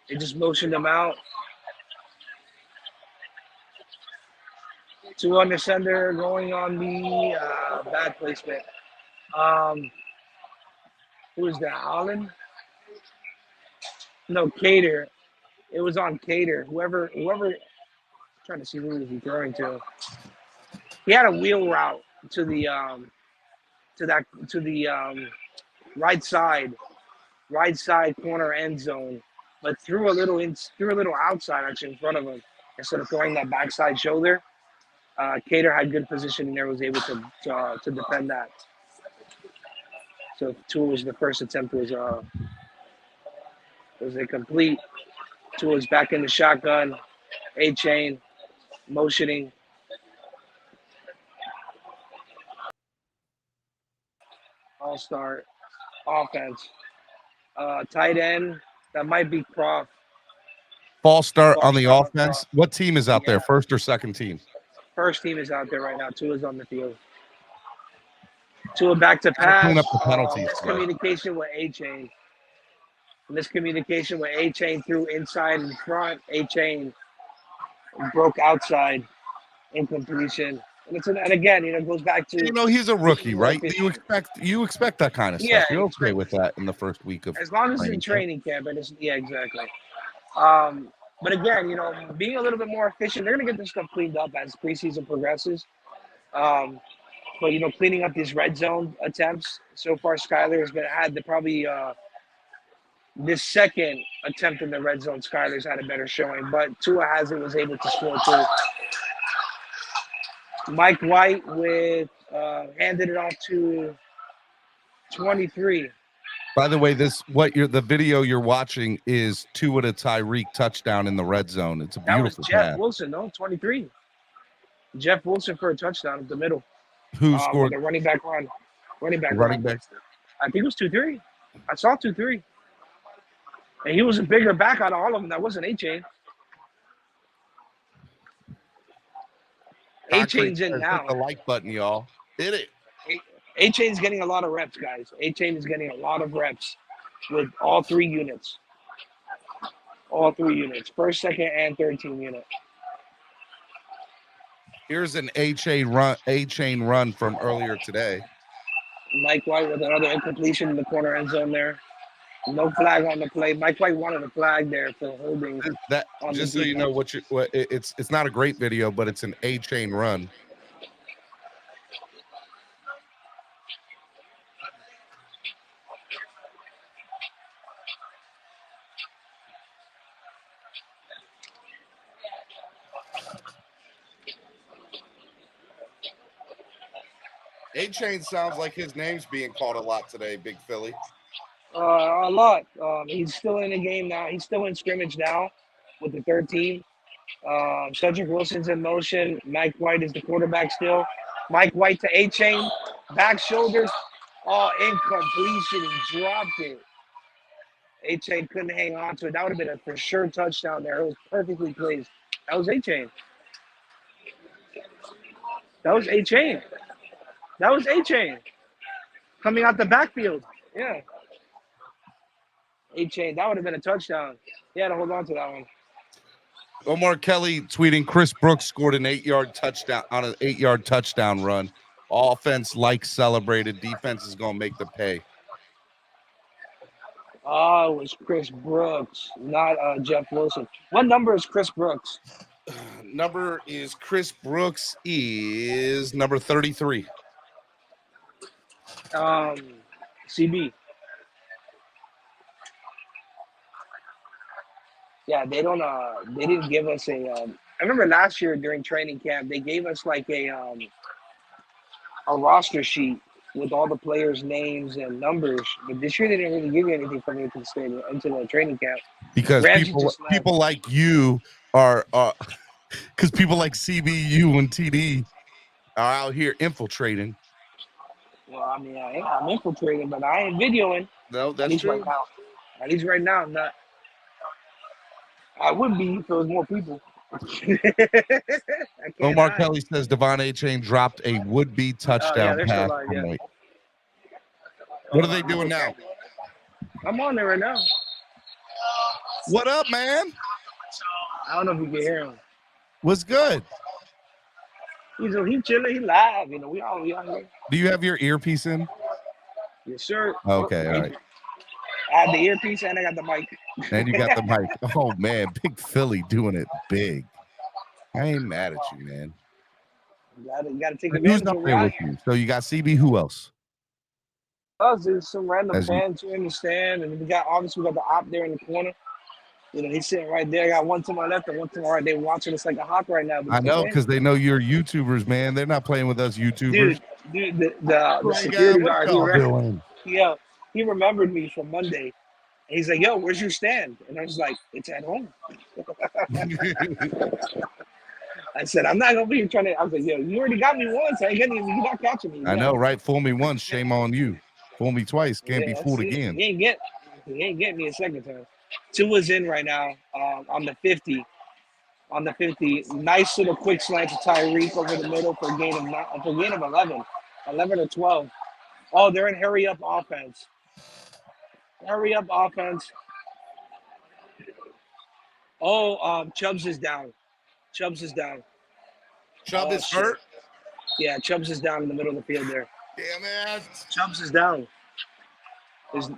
They just motioned him out. Tua under center going on the bad placement. Who is that, Holland? No, Cater. It was on Cater. Whoever, trying to see who he was throwing to. He had a wheel route to the right side corner end zone, but threw a little outside actually in front of him instead of throwing that backside shoulder. Cater had good positioning there, was able to defend that. So Tua was the first attempt was a complete. Tua's back in the shotgun, A-Chain, motioning. All-star offense. Tight end, that might be Croft. False start on the offense. What team is out there, first or second team? First team is out there right now. Tua's on the field. Tua back to pass. Clean up the penalties. Miscommunication with A-Chain. Miscommunication with A-Chain through inside and front. A-Chain broke outside. Incompletion. And again, it goes back to he's a rookie, right? You expect that kind of stuff. You're okay with that in the first week of as long as it's in training camp. And exactly. But again, being a little bit more efficient, they're going to get this stuff cleaned up as preseason progresses. But cleaning up these red zone attempts so far, Skyler has had probably this second attempt in the red zone. Skyler's had a better showing, but Tua was able to score too. Mike White with handed it off to 23. By the way, the video you're watching is Tua to Tyreek touchdown in the red zone. It's a That was beautiful Jeff pass. Wilson, no, 23. Jeff Wilson for a touchdown up the middle. Who scored? The running back run. Running back. I think it was 2-3. I saw 2-3. And he was a bigger back out of all of them. That wasn't A-Chain. A-Chain's in now. Hit the like button, y'all. Hit it. A-Chain's getting a lot of reps, guys. A-Chain is getting a lot of reps with all 3 units. All 3 units. First, second, and third team unit. Here's an A-Chain run from earlier today. Mike White with another incompletion in the corner end zone there. No flag on the play. Mike White wanted a flag there for holding. That just so you know it's not a great video, but it's an A-Chain run. A-Chain sounds like his name's being called a lot today, Big Philly. A lot. He's still in the game now. He's still in scrimmage now with the third team. Cedric Wilson's in motion. Mike White is the quarterback still. Mike White to A-Chain. Back shoulders. Oh, incompletion. He dropped it. A-Chain couldn't hang on to it. That would have been a for sure touchdown there. It was perfectly placed. That was A-Chain. That was A-Chain. That was A-Chain. Coming out the backfield. Yeah. A-Chain. That would have been a touchdown. He had to hold on to that one. Omar Kelly tweeting Chris Brooks scored an 8-yard touchdown on an 8-yard touchdown run. Offense celebrated. Defense is gonna make the pay. Oh, it was Chris Brooks, not Jeff Wilson. What number is Chris Brooks? Number is Chris Brooks is number 33. CB. Yeah, they didn't give us a I remember last year during training camp they gave us like a roster sheet with all the players' names and numbers, but this year they didn't really give you anything from into the stadium, into the training camp. Because people like you are because people like CBU and TD are out here infiltrating. Well, I mean, I'm infiltrating, but I ain't videoing. No, that's true. Right now. At least right now, I'm not. I would be if there was more people. Omar Kelly says Devon A-Chain dropped a would-be touchdown pass. What are they doing now? I'm on there right now. What up, man? I don't know if you can hear him. What's good? He's chilling. He live. You know, we all here. Do you have your earpiece in? Yes, sir. Okay, all right. I had the earpiece and I got the mic. And you got the mic. Oh man, Big Philly doing it big. I ain't mad at you, man. You gotta take Who's advantage up of there with it. you? So you got CB. Who else? There's some random fans here in the stand, and we got the op there in the corner. You know, he's sitting right there. I got one to my left and one to my right. They're watching us like a hawk right now. I know, because they know you're YouTubers, man. They're not playing with us YouTubers. Dude, the security guard, he remembered me from Monday. And he's like, yo, where's your stand? And I was like, it's at home. I said, I'm not going to be trying to. I was like, yo, you already got me once. You're not catching me. I know, right? Fool me once, shame on you. Fool me twice, can't be fooled again. He ain't getting me a second time. Tua's in right now on the 50. On the 50. Nice little quick slant to Tyreek over the middle for a gain of 11. 11 or 12. Oh, they're in hurry up offense. Hurry up offense. Oh, Chubbs is down. Chubb is hurt? Yeah, Chubbs is down in the middle of the field there. Damn it. Chubbs is down.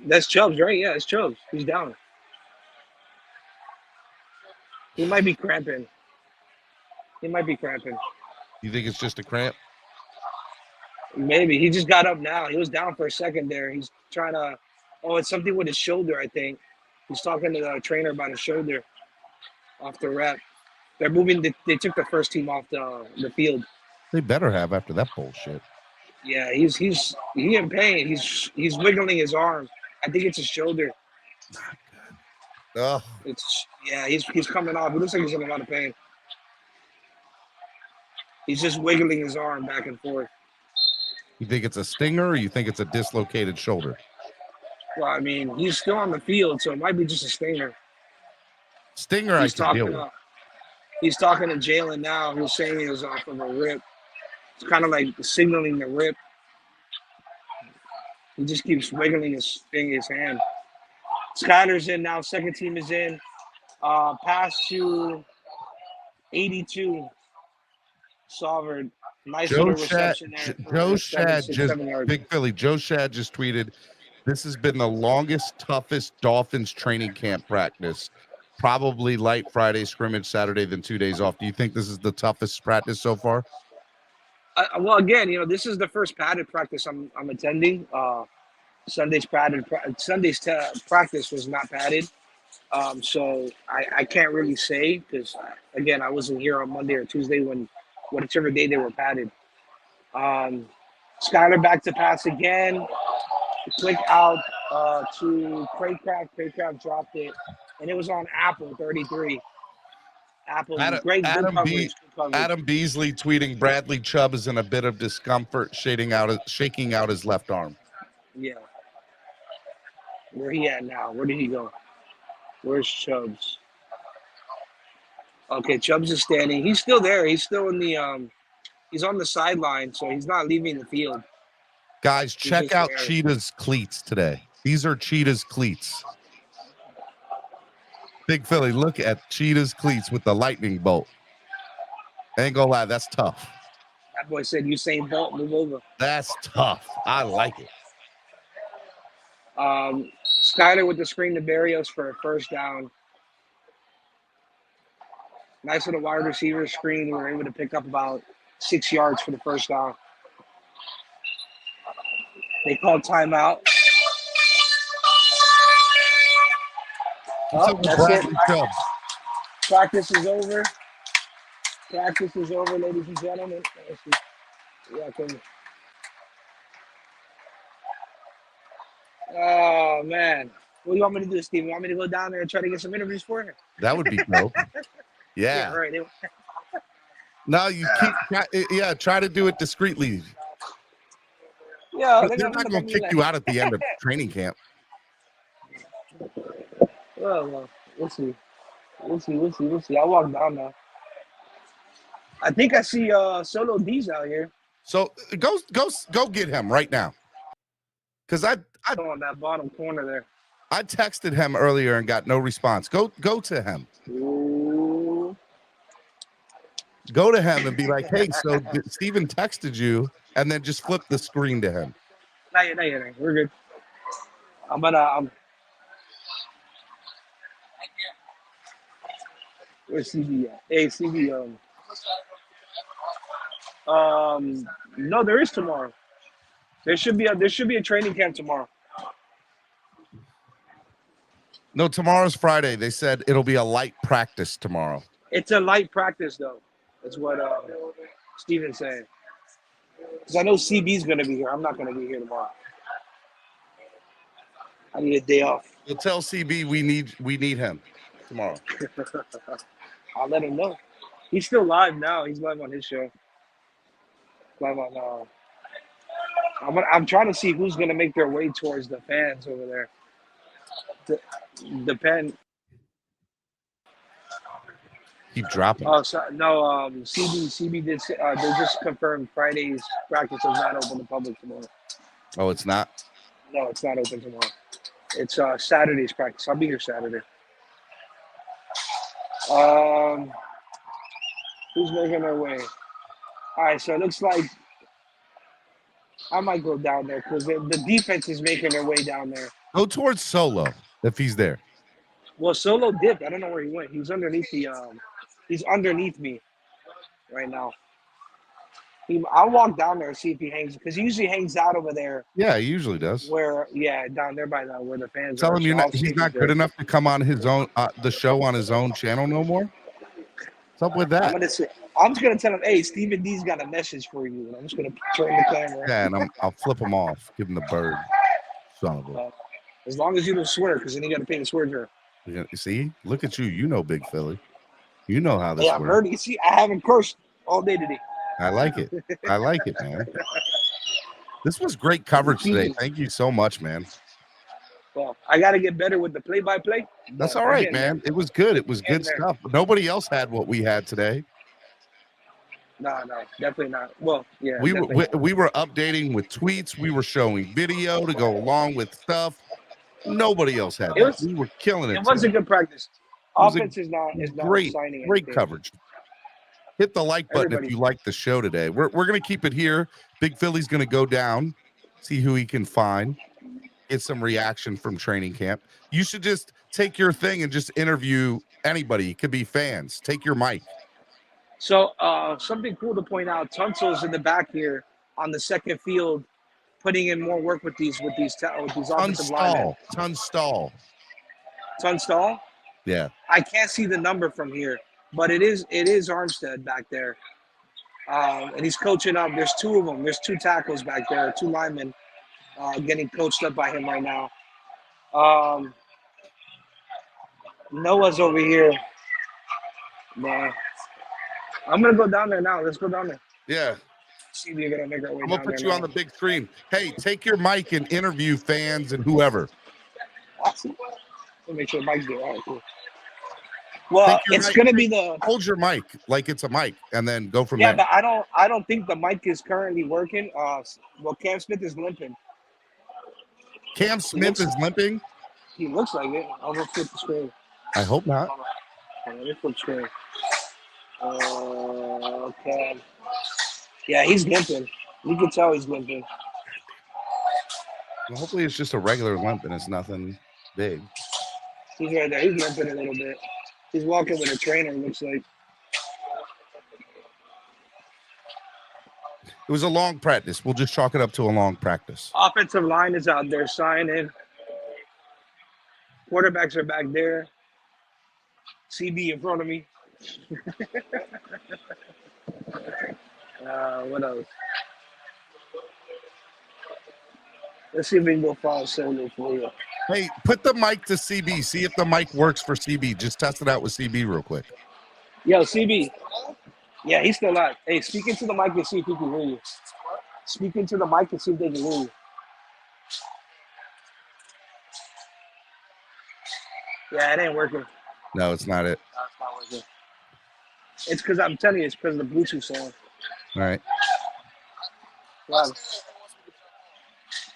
That's Chubbs, right? Yeah, it's Chubbs. He's down. He might be cramping. You think it's just a cramp? Maybe. He just got up now. He was down for a second there. He's trying to it's something with his shoulder, I think. He's talking to the trainer about his shoulder off the rep. They're moving. They took the first team off the field. They better have after that bullshit. Yeah, he's in pain. He's wiggling his arm. I think it's his shoulder. Oh, He's coming off. It looks like he's in a lot of pain. He's just wiggling his arm back and forth. you think it's a stinger or you think it's a dislocated shoulder? Well, I mean, he's still on the field, so it might be just a stinger. Stinger, He's I can deal with. He's talking to Jalen now. He's saying it was off of a rip. It's kind of like signaling the rip. He just keeps wiggling his hand. Skyler's in now. Second team is in. Pass to 82. Solvered. Nice little reception there. Joe Shad Big Philly. Joe Shad just tweeted, "This has been the longest, toughest Dolphins training camp practice. Probably light Friday, scrimmage Saturday, then 2 days off." Do you think this is the toughest practice so far? Well, again, this is the first padded practice I'm attending. Sunday's practice was not padded, so I can't really say because again I wasn't here on Monday or Tuesday whichever day they were padded. Skyler back to pass again. Quick out to Craycraft. Craycraft dropped it, and it was on Apple 33. Apple, great good coverage. Adam Beasley tweeting Bradley Chubb is in a bit of discomfort, shaking out his left arm. Yeah. Where he at now? Where did he go? Where's Chubbs? Okay, Chubbs is standing. He's still there. He's still in the he's on the sideline, so he's not leaving the field. Guys, check out Cheetah's cleats today. These are Cheetah's cleats. Big Philly, look at Cheetah's cleats with the lightning bolt. Ain't gonna lie, that's tough. That boy said Usain Bolt, move over. That's tough. I like it. Skyler with the screen to Barrios for a first down. Nice little wide receiver screen. We were able to pick up about 6 yards for the first down. They called timeout. Oh, that's it. Practice is over. Practice is over, ladies and gentlemen. Oh, man. What do you want me to do, Steve? You want me to go down there and try to get some interviews for him? That would be dope. Yeah. Right. No, you keep try to do it discreetly. Yeah, they're not going to kick you out at the end of training camp. Well, we'll see. We'll see. I'll walk down now. I think I see Solo D's out here. So go get him right now. Because I on that bottom corner there. I texted him earlier and got no response. Go to him. Ooh. Go to him and be like, "Hey, so Steven texted you," and then just flip the screen to him. Not yet. We're good. Where's CB at? Hey, CB. No, there is tomorrow. There should be a training camp tomorrow. No, tomorrow's Friday. They said it'll be a light practice tomorrow. It's a light practice, though. That's what Steven's saying. Because I know CB's going to be here. I'm not going to be here tomorrow. I need a day off. You'll tell CB we need him tomorrow. I'll let him know. He's still live now. He's live on his show. Live on. I'm trying to see who's going to make their way towards the fans over there. The pen. Keep dropping. Oh, no. CB did. They just confirmed Friday's practice is not open to public tomorrow. Oh, it's not? No, it's not open tomorrow. It's Saturday's practice. I'll be here Saturday. Who's making their way? All right, so it looks like I might go down there because the defense is making their way down there. Go towards Solo if he's there. Well, Solo dipped. I don't know where he went. He's underneath he's underneath me right now. I'll walk down there and see if he hangs because he usually hangs out over there. Yeah, he usually does. Down there by where the fans Tell are. him he's not good enough to come on his own the show on his own channel no more. What's up with that? I'm just gonna tell him, hey, Stephen D's got a message for you, and I'm just gonna turn the camera. Yeah, and I'll flip him off, give him the bird. Son of a. As long as you don't swear, because then you got to pay the swear jar. Yeah, see, look at you. You know, Big Philly. You know how this Yeah, I've works. heard it. See, I haven't cursed all day today. I like it. I like it, man. This was great coverage today. Thank you so much, man. Well, I got to get better with the play-by-play. That's all right, man. It was good. It was good stuff. Nobody else had what we had today. No, definitely not. Well, yeah. We were updating with tweets. We were showing video to go along with stuff. Nobody else had that. We were killing it. It was a good practice. Offense is not great signing great anything. coverage. Hit the like button if you like the show today. We're gonna keep it here. Big Philly's gonna go down, see who he can find, get some reaction from training camp. You should just take your thing and just interview anybody. It could be fans. Take your mic. So something cool to point out: Tunsil's in the back here on the second field, putting in more work with these offensive linemen. Tunstall. Yeah. I can't see the number from here, but it is Armstead back there, and he's coaching up. There's two of them. There's two tackles back there, two linemen getting coached up by him right now. Noah's over here. Man. I'm gonna go down there now. Let's go down there. Yeah. See if you're gonna make our way. I'm gonna put you on the big screen. Hey, take your mic and interview fans and whoever. Awesome. Let me make sure Mike's there. All right, cool. Well, it's gonna be hold your mic like it's a mic, and then go from there. there. Yeah, but I don't think the mic is currently working. Well, Cam Smith is limping. Cam Smith is limping. He looks like it. I'll go flip the screen. I hope not. Hold on, let me flip screen. Okay. Yeah, he's limping. You can tell he's limping. Well, hopefully it's just a regular limp and it's nothing big. He's right there. He's limping a little bit. He's walking with a trainer, it looks like. It was a long practice. We'll just chalk it up to a long practice. Offensive line is out there signing. Quarterbacks are back there. CB in front of me. What else? Let's see if we can go find Solo for you. Hey, put the mic to CB. See if the mic works for CB. Just test it out with CB real quick. Yo, CB. Yeah, he's still out. Hey, speak into the mic and see if he can hear you. Speak into the mic and see if they can hear you. Yeah, it ain't working. No, it's not it. No, it's not working. It's because I'm telling you, it's because of the Bluetooth song. All right. Wow.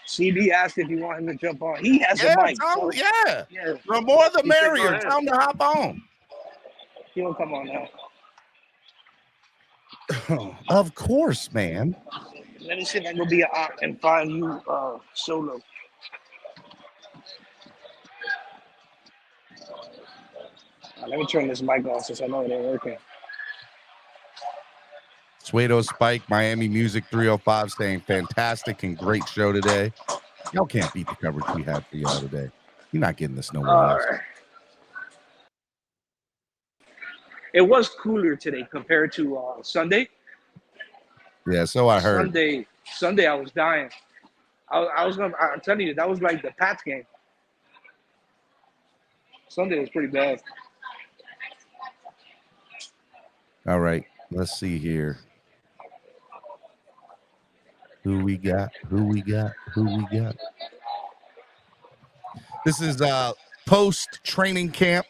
CB asked if you want him to jump on. He has a mic. Yeah. The more the merrier. Tell him to hop on. He won't come on now. Of course, man. Let me see if I can go be an op and find you Solo. Let me turn this mic off since I know it ain't working. Suedo Spike, Miami Music 305 saying fantastic and great show today. Y'all can't beat the coverage we had for y'all today. You're not getting this nowhere else. It was cooler today compared to Sunday. Yeah, so I heard. Sunday I was dying. I'm telling you, that was like the Pats game. Sunday was pretty bad. All right, let's see here. Who we got? This is post training camp.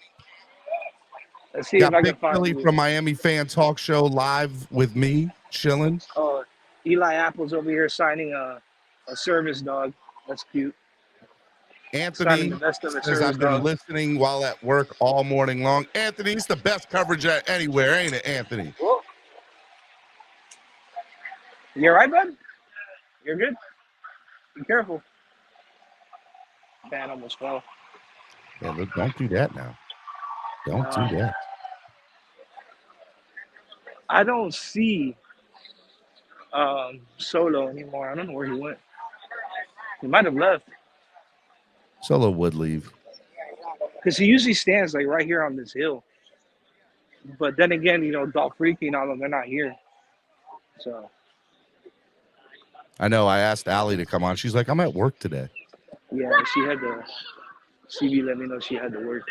Let's see got if I Big can find Philly you. from Miami Fan Talk Show live with me, chilling. Eli Apple's over here signing a service dog. That's cute. Anthony says I've been listening while at work all morning long. Anthony, it's the best coverage anywhere, ain't it, Anthony? Whoa. You all right, bud? You're good? Be careful. Man almost fell. Yeah, look, don't do that now. Don't do that. I don't see Solo anymore. I don't know where he went. He might have left. Solo would leave. Because he usually stands like right here on this hill. But then again, Dolph Freaky and all of them, they're not here. So I know. I asked Allie to come on. She's like, I'm at work today. Yeah, she had to. CB let me know she had to work.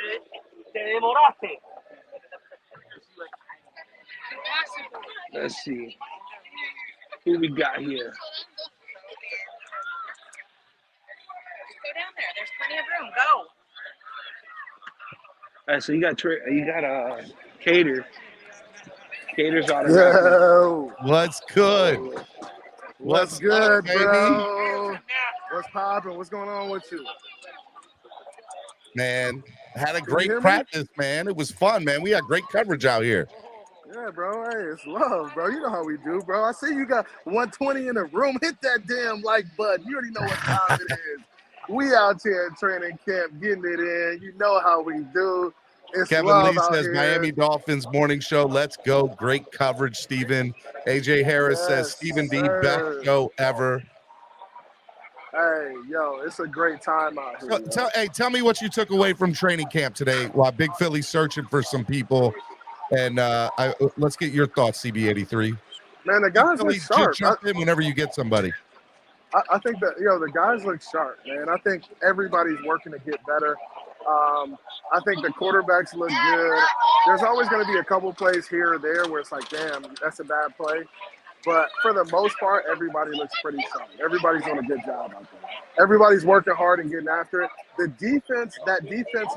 Let's see. Who we got here? Go down there. There's plenty of room. Go. All right, so you got Cater. Cater's autograph. Yo, what's good? What's good, bro? What's poppin'? What's going on with you? Man, had a great practice, man. It was fun, man. We had great coverage out here. Yeah, bro. Hey, it's love, bro. You know how we do, bro. I see you got 120 in the room. Hit that damn like button. You already know what time it is. We out here at training camp getting it in. You know how we do. It's Kevin love Lee out says here. Miami Dolphins morning show. Let's go. Great coverage, Steven. AJ Harris says Stephen D, best show ever. Hey, yo, it's a great time out here. Tell me what you took away from training camp today while Big Philly's searching for some people. And let's get your thoughts, CB83. Man, the guys look sharp. Jump in whenever you get somebody. I think that, the guys look sharp, man. I think everybody's working to get better. I think the quarterbacks look good. There's always going to be a couple plays here or there where it's like, damn, that's a bad play. But for the most part, everybody looks pretty solid. Everybody's doing a good job out there. Everybody's working hard and getting after it. That defense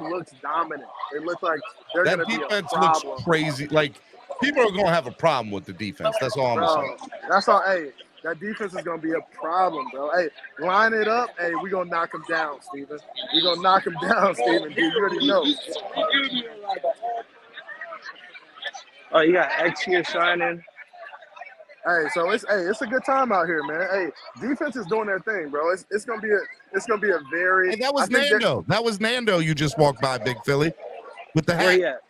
looks dominant. It looks like they're going to be a problem. That defense looks crazy. Like, people are going to have a problem with the defense. That's all I'm saying. That's all. Hey, that defense is going to be a problem, bro. Hey, line it up. Hey, we're going to knock them down, Steven. We're going to knock them down, Steven. You already know. Oh, you got X here signing. Hey, so it's a good time out here, man. Hey, defense is doing their thing, bro. It's gonna be a very. Hey, that was Nando. That was Nando. You just walked by, Big Philly, with the hat. Where he at?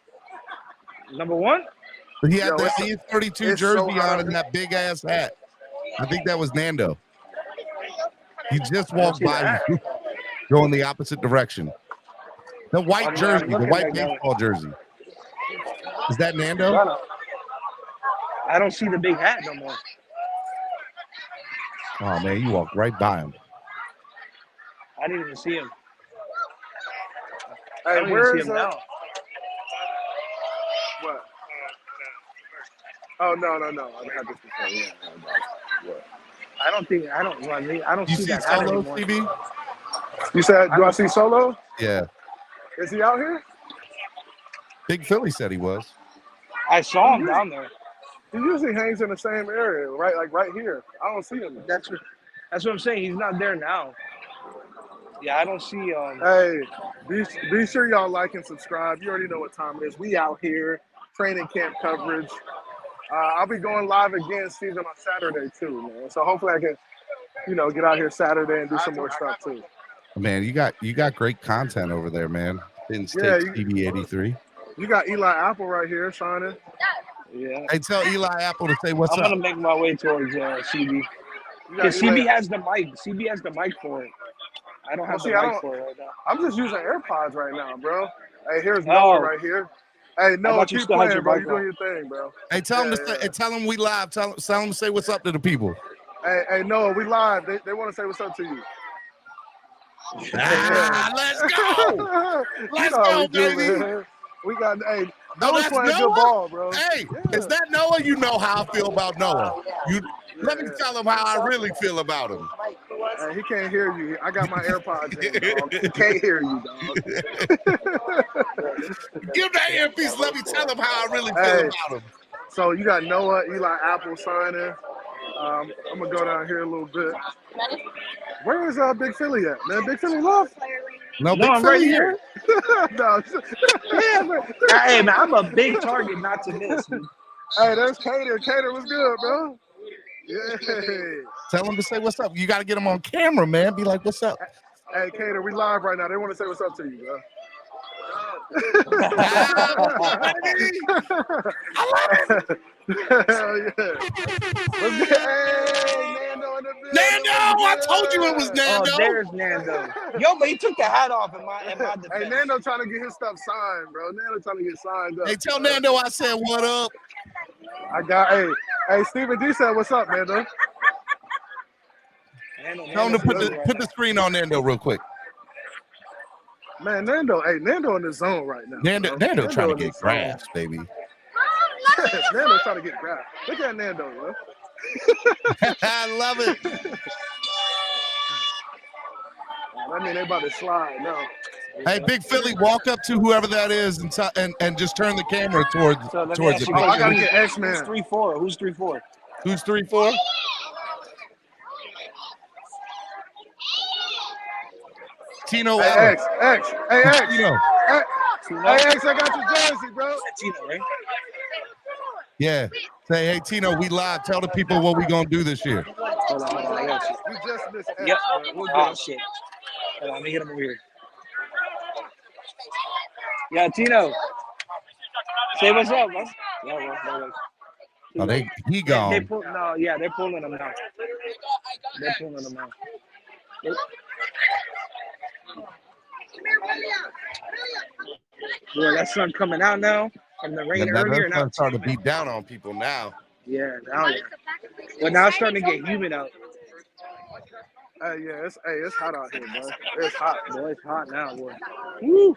Number one. He had the E32 jersey on and that big ass hat. I think that was Nando. He just walked by, going the opposite direction. The white jersey, the white baseball jersey. Is that Nando? I don't see the big hat no more. Oh, man, you walked right by him. I didn't even see him. Hey, where is now? What? Oh, no. I had this before. Yeah. I don't see that hat Solo, anymore. CB? You said, do I see Solo? Yeah. Is he out here? Big Philly said he was. I saw him down there. He usually hangs in the same area, right? Like right here. I don't see him. That's what I'm saying. He's not there now. Yeah, I don't see. Hey, be sure y'all like and subscribe. You already know what time it is. We out here, training camp coverage. I'll be going live again, Steven, on Saturday too, man. So hopefully I can, get out here Saturday and do some more stuff too. Man, you got great content over there, man. Didn't take CB83. You got Eli Apple right here signing. Yeah. Hey, tell Eli Apple to say what's up. I'm gonna make my way towards CB. Because CB has the mic. CB has the mic for it. I don't have the mic for it right now. I'm just using AirPods right now, bro. Hey, here's Noah right here. Hey, Noah, keep playing, bro. You doing your thing, bro. Hey, tell him tell him we live. Tell him to say what's up to the people. Hey, Noah, we live. They want to say what's up to you. Let's go. Let's go, baby. We got No, Noah's that's playing Noah? good ball, bro. Hey, is that Noah? You know how I feel about Noah. Let me tell him how I really feel about him. He can't hear you. I got my AirPods in, dog. He can't hear you, dog. Give that earpiece. Let me tell him how I really feel about him. So you got Noah, Eli Apple signing. I'm gonna go down here a little bit. Where is Big Philly at, man? Big Philly left. No, Big I'm Philly right here. No. Hey, man, I'm a big target not to miss. Hey, there's Cater. Cater was good, bro. Yeah. Tell him to say what's up. You got to get him on camera, man. Be like, what's up? Hey, Cater, we live right now. They want to say what's up to you, bro. Hell yeah. What's good? Hey, Nando in the building. Nando! I told you it was Nando. Oh, there's Nando. Yo, but he took the hat off in my defense. Hey, Nando trying to get his stuff signed, bro. Nando trying to get signed up. Hey, tell Nando I said what up. Hey, Stephen D said what's up, Nando. Tell him to put the screen on Nando real quick. Man, Nando in the zone right now. Nando trying to in the get zone. grass, baby. Nando's trying to get grass. Look at Nando, yo. I love it. I mean, they about to slide now. Hey, Big Philly, walk up to whoever that is and just turn the camera towards it. Oh, I gotta get X-Man. Who's 3-4? Who's 3-4? Who's 3-4? Tino Hey, Waddle. X. Hey, X. Tino. Hey, X, I got your jersey, bro. Tino, right? Yeah. Say, hey, Tino, we live. Tell the people what we gonna do this year. Hold on. I got you. You just missed X. Yep. We're Oh, good. shit. Hold on, let me hit him over here. Yeah, Tino. Say what's up, man. No. Oh, he They're gone. pulling him now. They're pulling him now. Boy, that sun coming out now from the rain earlier. Now That's starting to beat down on people now. yeah, now yeah. Well, now it's starting to get humid out. Hey, yeah, it's hot out here, bro. It's hot. Boy, it's hot now, boy. Woo!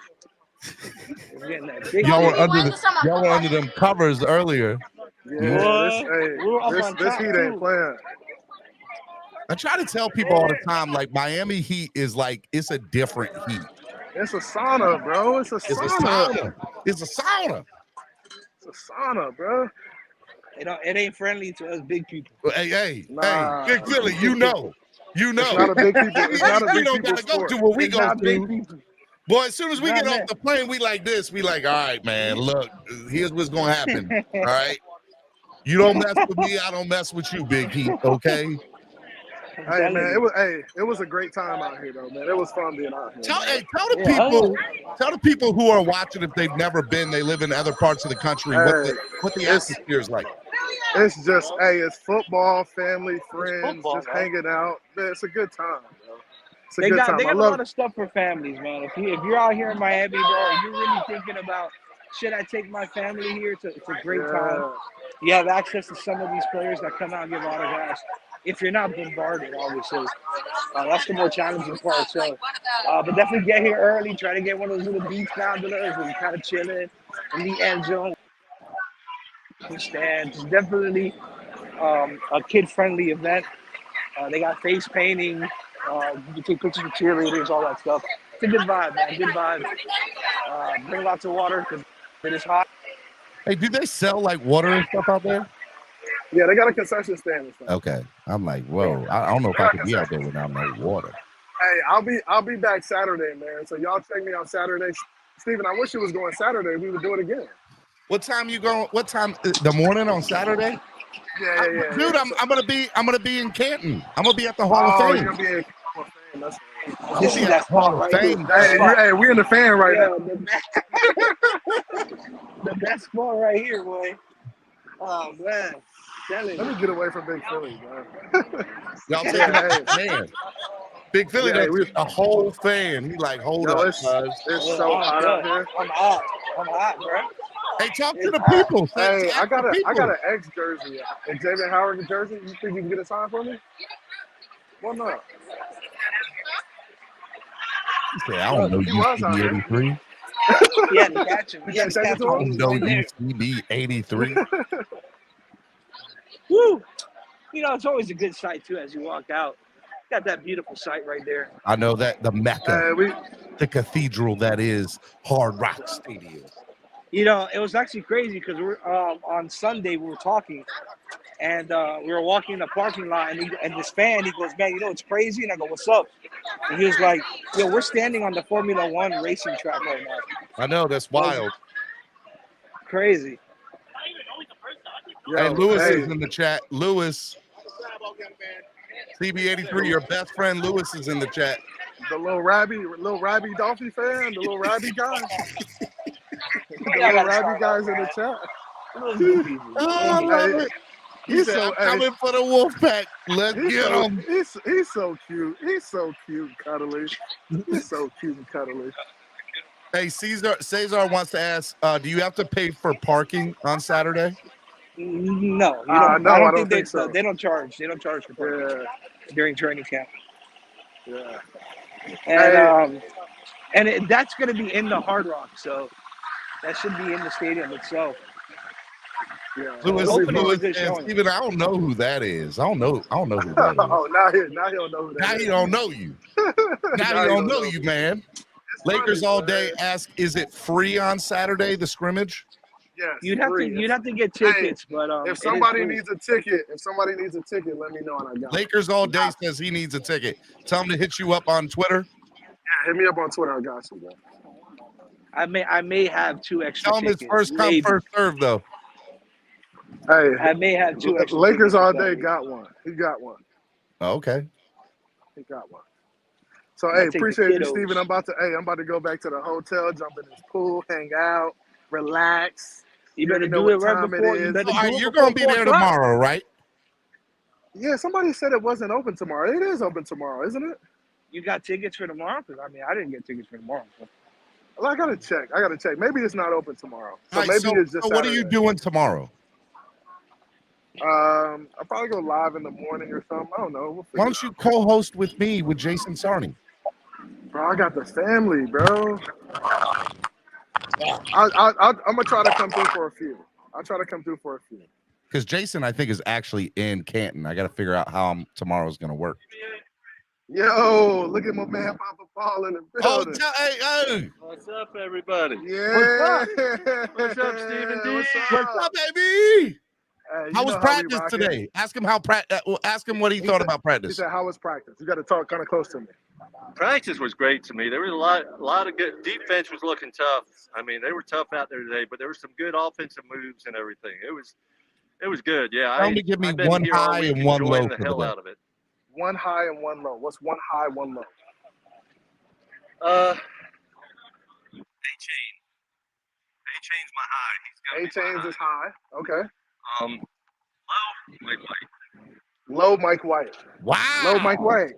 It's getting that big. Y'all were under them covers earlier. Yeah, We're up this on heat top, ain't too. playing. I try to tell people all the time, like Miami Heat is like it's a different heat. It's a sauna, bro. It's a sauna. It's a sauna. It's a sauna, bro. It ain't friendly to us big people. Hey, Nah. Big Philly, you know. It's not a big people. It's not a we big don't people gotta go sport. to what we It's go not big to. people. Boy, as soon as we Not get off that. the plane, we like this. We like, all right, man, look, here's what's gonna happen. All right. You don't mess with me, I don't mess with you, Big Heat, okay? Hey man, it was a great time out here though, man. It was fun being out here. Tell man. the people who are watching, if they've never been, they live in other parts of the country, what the atmosphere is like. It's just it's football, family, friends, just hanging out. Man, it's a good time, bro. It's a They good got time. a I lot love of stuff for families, man. If you're out here in Miami, bro, you're really thinking about should I take my family here? It's a great time. You have access to some of these players that come out and give autographs. If you're not bombarded, obviously, that's the more challenging part. So, but definitely get here early. Try to get one of those little beach gondolas where you're kind of chilling in the end zone. Stands. It's definitely a kid-friendly event. They got face painting. You can take pictures with cheerleaders, all that stuff. It's a good vibe, man. Good vibe. Bring lots of water because it is hot. Hey, do they sell like water and stuff out there? Yeah, they got a concession stand and stuff. Okay. I'm like, whoa, I don't know if I could be out there without no water. Hey, I'll be back Saturday, man. So y'all check me out Saturday. Steven, I wish it was going Saturday. We would do it again. What time you going? What time? The morning on Saturday? Yeah. Dude, I'm gonna be in Canton. I'm gonna be at the Hall of Fame. You're gonna be in Hall of Fame. That's This is that spot right here. Hey, we in the fan right now. The best spot right here, boy. Oh man. Let me get away from Big Philly, man. Y'all take it, man. Big Philly, that's a whole fan. He like, hold up, it's guys. so hot out here. I'm hot, bro. Hey, talk to the people. Hey, I got an X jersey, Xavier Howard jersey. You think you can get a sign for me? Why not? I don't know UCB 83. Yeah, to catch him. Yeah, I don't know UCB 83. Woo! You know, it's always a good sight too as you walk out. Got that beautiful sight right there. I know that the Mecca, the cathedral that is Hard Rock Stadium. You know, it was actually crazy because we're on Sunday we were talking, and we were walking in the parking lot, and this fan he goes, "Man, you know it's crazy," and I go, "What's up?" And he was like, "Yo, we're standing on the Formula One racing track right now." I know, that's wild. Crazy. Hey, Lewis is in the chat. Lewis, CB83, your best friend Lewis is in the chat. The little Rabby Dolphin fan, the little Rabby guy. The little Rabby guys in the chat. I love it. He said, I'm coming for the Wolfpack. Let's get him. He's so cute. He's so cute and cuddly. He's so cute and cuddly. Hey, Cesar wants to ask, do you have to pay for parking on Saturday? No, no, I don't think so. They don't charge. They don't charge for parking during training camp. Yeah. And And that's going to be in the Hard Rock, so that should be in the stadium itself. Yeah. Lewis, Hopefully it's a Lewis good and showing. Steven, I don't know who that is. I don't know who that is. Oh, now he don't know who that Now is. he don't know you. Now he don't know you, man. Lakers all day ask, is it free on Saturday, the scrimmage? Yes, You'd have free. to get tickets, but if somebody needs a ticket, let me know and I got it. Lakers all day says he needs a ticket. Tell him to hit you up on Twitter. Yeah, hit me up on Twitter. I got you, bro. I may have 2 extra Tell him tickets. it's first come, maybe. first serve, though. Hey, I may have 2 extra Lakers tickets, all so- day got one. He got one. Oh, okay. He got one. So I hey, take the appreciate you, kiddos. Steven. I'm about to go back to the hotel, jump in this pool, hang out, relax. You better already know do it what right time before. it You is. better All do right, it you're before going to be 4 there o'clock. tomorrow, right? Yeah, somebody said it wasn't open tomorrow. It is open tomorrow, isn't it? You got tickets for tomorrow? Because I didn't get tickets for tomorrow. So. Well, I gotta check. Maybe it's not open tomorrow. So All right, maybe it's just. so what are you Saturday. doing tomorrow? I'll probably go live in the morning or something. I don't know. We'll Why don't you co-host with me with Jason Sarney? Bro, I got the family, bro. I'm gonna try to come through for a few. I'll try to come through for a few. Because Jason, I think, is actually in Canton. I got to figure out how tomorrow's going to work. Yo, look at my man Papa Paul in the building. Hey. What's up, everybody? Yeah. What's up, Stephen D? What's up, baby? Hey, How you was know practice we rock it. today? Ask him ask him what he thought about He practice. said, "How was practice?" You got to talk kind of close to me. Practice was great to me. There was a lot of good. Defense was looking tough. I mean, they were tough out there today, but there were some good offensive moves and everything. It was good. Yeah. Tell him to give me I've been one here all high week and one enjoying low the for the hell day. out of it. One high and one low. What's one high, one low? A-Chain's my high. A-Chain's is high. Okay. Low, Mike White. Low Mike White. Wow. Low Mike White.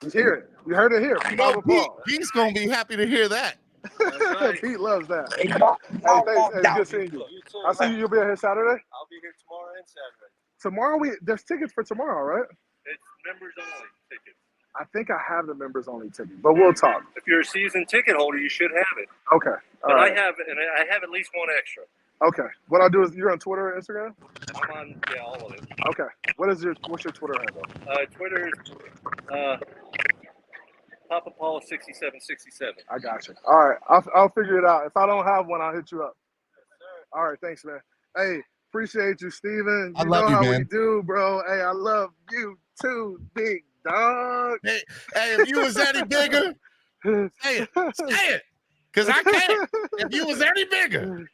You hear it. You heard it here. You know, Pete's going to be happy to hear that. Right. Pete loves that. Hey, thanks. Hey, good seeing you. I'll see you. You'll be here Saturday? I'll be here tomorrow and Saturday. Tomorrow, there's tickets for tomorrow, right? It's members only tickets. I think I have the members only ticket, but we'll talk. If you're a season ticket holder, you should have it. Okay. All But right. I have at least one extra. Okay. What I'll do is you're on Twitter or Instagram? I'm on all of it. Okay. What's your Twitter handle? Twitter is Papa Paul 6767. I got you. All right. I'll figure it out. If I don't have one, I'll hit you up. All right. Thanks, man. Hey, appreciate you, Steven. I love know you, how man. we do, bro. Hey, I love you too, big dog. Hey, if you was any bigger, say it. Because I can't. If you was any bigger.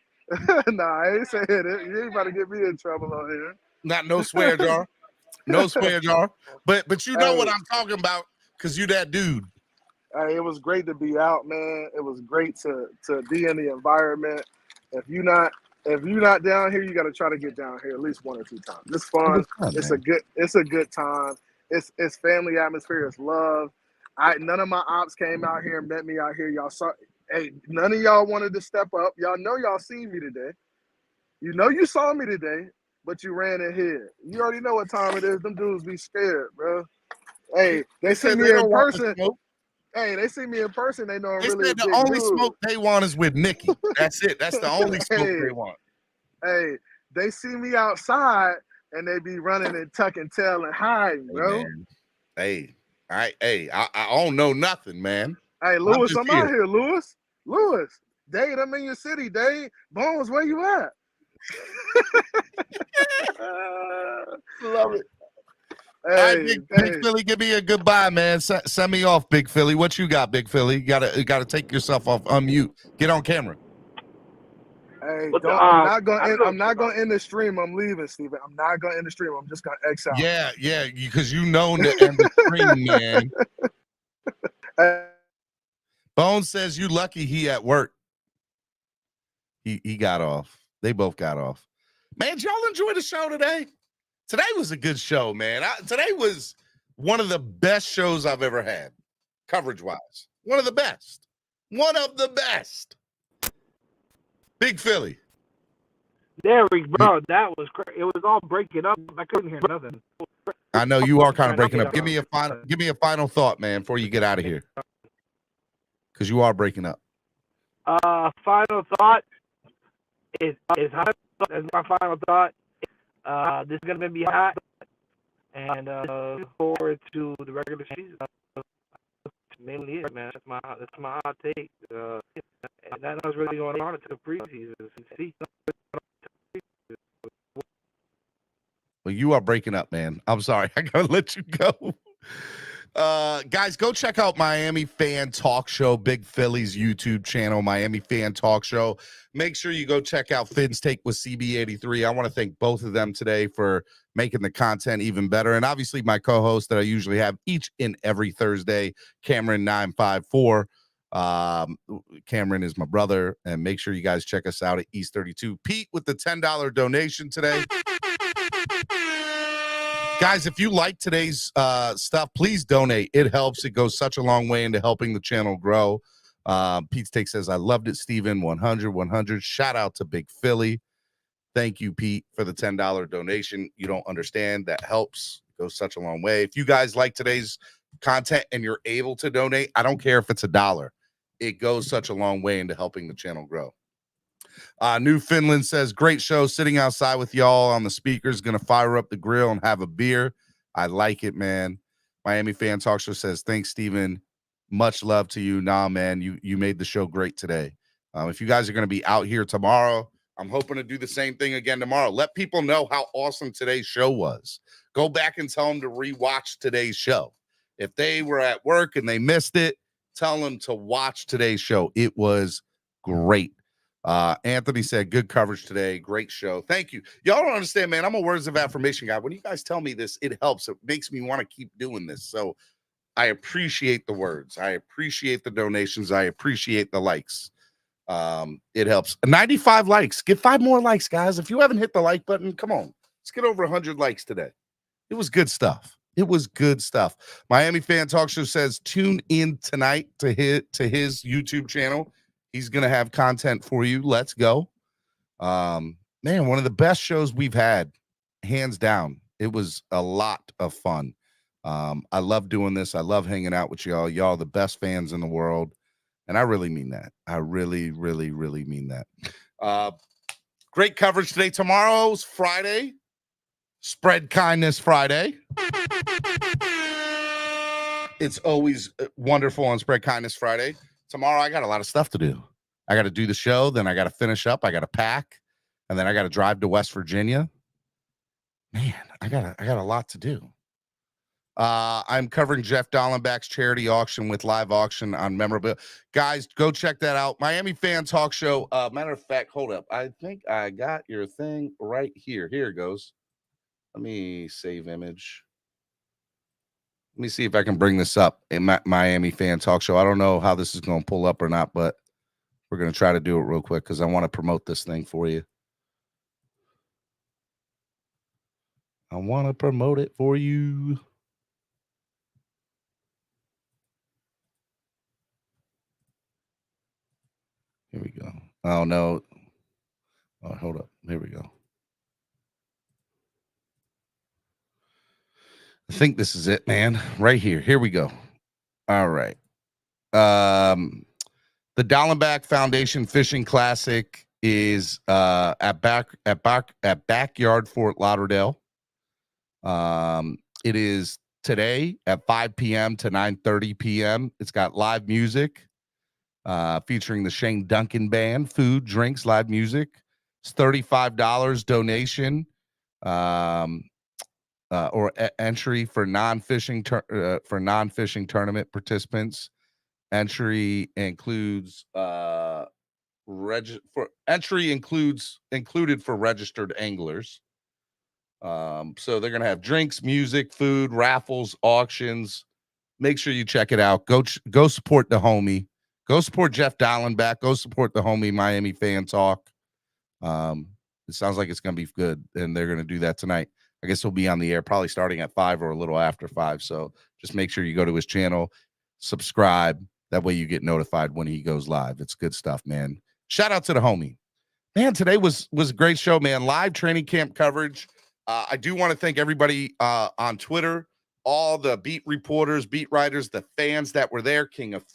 Nah, I ain't saying it. You ain't about to get me in trouble on here. Not no swear jar. No swear jar. But you know Hey. what I'm talking about because you that dude. Hey, it was great to be out, man. It was great to be in the environment. If you're not down here, you got to try to get down here at least 1 or 2 times. It's fun. It's a good time. It's family atmosphere. It's love. None of my ops came out here and met me out here. Y'all saw. Hey, none of y'all wanted to step up. Y'all know y'all seen me today. You know you saw me today, but you ran in here. You already know what time it is. Them dudes be scared, bro. Hey, they see me in person. Hey, they see me in person. They know I'm They really said a the big only dude. smoke they want is with Nikki. That's it. That's the only smoke they want. Hey, they see me outside and they be running and tucking tail and hiding, bro. Hey, I don't know nothing, man. Hey, Lewis, just I'm out here, Lewis. Dade, I'm in your city, Dade. Bones, where you at? Love it. Hey, All right, Big Philly, give me a goodbye, man. Send me off, Big Philly. What you got, Big Philly? You gotta take yourself off, unmute. Get on camera. Hey, I'm not gonna end the stream. I'm leaving, Steven. I'm not gonna end the stream. I'm just gonna X out. Yeah, because you know to end the stream, man. Bones says you lucky he at work. He got off. They both got off. Man, did y'all enjoy the show today? Today was a good show, man. Today was one of the best shows I've ever had, coverage-wise. One of the best. One of the best. Big Philly. There we go. That was crazy. It was all breaking up. I couldn't hear nothing. I know you are kind of breaking up. Give me a final thought, man, before you get out of here. Because you are breaking up. Final thought is hot. That's my final thought. This is gonna be hot, and look forward to the regular season. Mainly it, man. That's my hot take. And that's what's really going on into the preseason. See. Well, you are breaking up, man. I'm sorry. I gotta let you go. Guys, go check out Miami Fan Talk Show, Big Philly's YouTube channel, Miami Fan Talk Show. Make sure you go check out Finn's Take with CB83. I want to thank both of them today for making the content even better. And obviously my co-host that I usually have each and every Thursday, Cameron954. Cameron is my brother, and make sure you guys check us out at East 32. Pete with the $10 donation today. Guys, if you like today's stuff, please donate. It helps. It goes such a long way into helping the channel grow. Pete's Take says, I loved it, Steven. 100. Shout out to Big Philly. Thank you, Pete, for the $10 donation. You don't understand. That helps. It goes such a long way. If you guys like today's content and you're able to donate, I don't care if it's $1. It goes such a long way into helping the channel grow. New Finland says, great show, sitting outside with y'all on the speakers, gonna fire up the grill and have a beer. I like it, man. Miami Fan Talk Show says, thanks, Steven. Much love to you. Nah, man, you made the show great today. If you guys are gonna be out here tomorrow, I'm hoping to do the same thing again tomorrow. Let people know how awesome today's show was. Go back and tell them to rewatch today's show. If they were at work and they missed it, tell them to watch today's show. It was great. Anthony said, good coverage today. Great show. Thank you. Y'all don't understand, man. I'm a words of affirmation guy. When you guys tell me this, it helps. It makes me want to keep doing this. So I appreciate the words. I appreciate the donations. I appreciate the likes. It helps. 95 likes. Get 5 more likes, guys. If you haven't hit the like button, come on. Let's get over 100 likes today. It was good stuff. It was good stuff. Miami Fan Talk Show says, tune in tonight to his YouTube channel. He's going to have content for you. Let's go. Man, one of the best shows we've had, hands down. It was a lot of fun. I love doing this. I love hanging out with y'all. Y'all the best fans in the world. And I really mean that. I really, really, really mean that. Great coverage today. Tomorrow's Friday. Spread Kindness Friday. It's always wonderful on Spread Kindness Friday. Tomorrow, I got a lot of stuff to do. I got to do the show. Then I got to finish up. I got to pack. And then I got to drive to West Virginia. Man, I got a lot to do. I'm covering Jeff Dallenbach's charity auction with live auction on memorabilia. Guys, go check that out. Miami Fan Talk Show. Matter of fact, hold up. I think I got your thing right here. Here it goes. Let me save image. Let me see if I can bring this up in Miami Fan Talk Show. I don't know how this is going to pull up or not, but we're going to try to do it real quick because I want to promote this thing for you. I want to promote it for you. Here we go. Oh, no. Oh, hold up. Here we go. I think this is it, man. Right here. Here we go. All right. The Dallenbach Foundation Fishing Classic is at Backyard Fort Lauderdale. It is today at 5 p.m. to 9:30 p.m. It's got live music featuring the Shane Duncan Band, food, drinks, live music. It's $35 donation. Or entry for non-fishing tournament participants. Entry includes included for registered anglers. So they're gonna have drinks, music, food, raffles, auctions. Make sure you check it out. Go support the homie. Go support Jeff Dallenbach. Go support the homie Miami Fan Talk. It sounds like it's gonna be good, and they're gonna do that tonight. I guess he'll be on the air probably starting at 5 or a little after 5. So just make sure you go to his channel, subscribe. That way you get notified when he goes live. It's good stuff, man. Shout out to the homie. Man, today was a great show, man. Live training camp coverage. I do want to thank everybody on Twitter, all the beat reporters, beat writers, the fans that were there. King of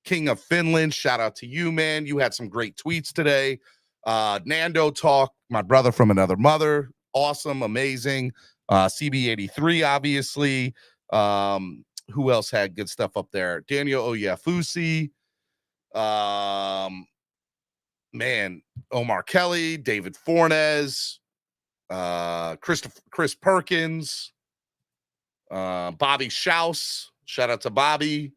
King of Finland, shout out to you, man. You had some great tweets today. Nando Talk, my brother from another mother. Awesome, amazing. CB83, obviously. Who else had good stuff up there? Daniel Oyafusi. Man, Omar Kelly, David Fornes, Chris Perkins, Bobby Schaus. Shout out to Bobby.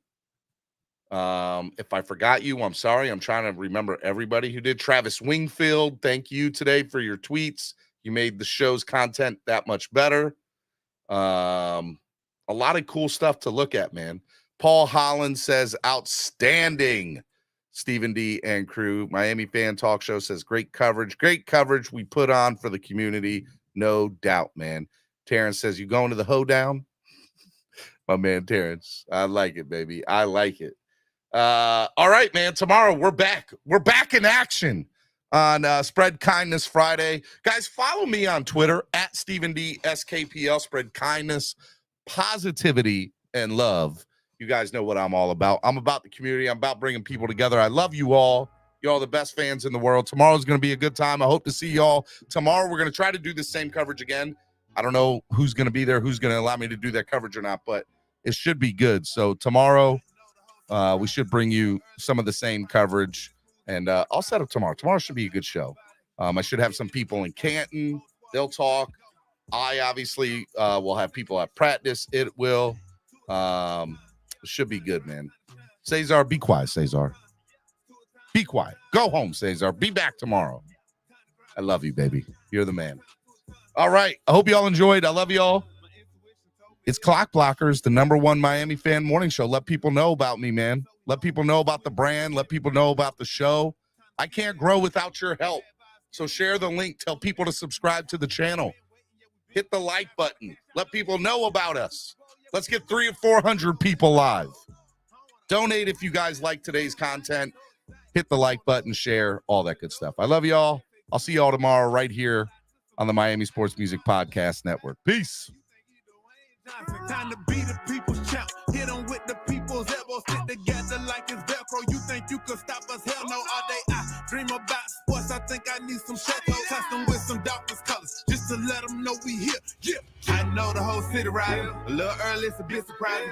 If I forgot you, I'm sorry. I'm trying to remember everybody who did. Travis Wingfield, thank you today for your tweets. You made the show's content that much better. A lot of cool stuff to look at, man. Paul Holland says, outstanding. Stephen D. and crew. Miami Fan Talk Show says, great coverage. Great coverage we put on for the community. No doubt, man. Terrence says, you going to the hoedown? My man Terrence. I like it, baby. I like it. All right, man. Tomorrow we're back. We're back in action on Spread Kindness Friday. Guys, follow me on Twitter at Stephen D. SKPL. Spread kindness, positivity, and love. You guys know what I'm all about. I'm about the community. I'm about bringing people together. I love you all. You're all the best fans in the world. Tomorrow's going to be a good time. I hope to see y'all tomorrow. We're going to try to do the same coverage again. I don't know who's going to be there, who's going to allow me to do that coverage or not, but it should be good. So tomorrow, we should bring you some of the same coverage, and I'll set up tomorrow. Tomorrow should be a good show. I should have some people in Canton. They'll talk. I obviously will have people at practice. It will. It should be good, man. Cesar, be quiet, Cesar. Be quiet. Go home, Cesar. Be back tomorrow. I love you, baby. You're the man. All right. I hope you all enjoyed. I love you all. It's Clock Blockers, the #1 Miami fan morning show. Let people know about me, man. Let people know about the brand. Let people know about the show. I can't grow without your help. So share the link. Tell people to subscribe to the channel. Hit the like button. Let people know about us. Let's get 300 or 400 people live. Donate if you guys like today's content. Hit the like button, share, all that good stuff. I love y'all. I'll see y'all tomorrow right here on the Miami Sports Music Podcast Network. Peace. Time to be the people's champ. Hit them with the people's elbows. Stick together like it's Velcro. You think you could stop us? Hell no. All day I dream about sports. I think I need some shadows. Custom with some Dolphins colors. Just to let them know we here. Yeah. I know the whole city riding. A little early, it's a bit surprising.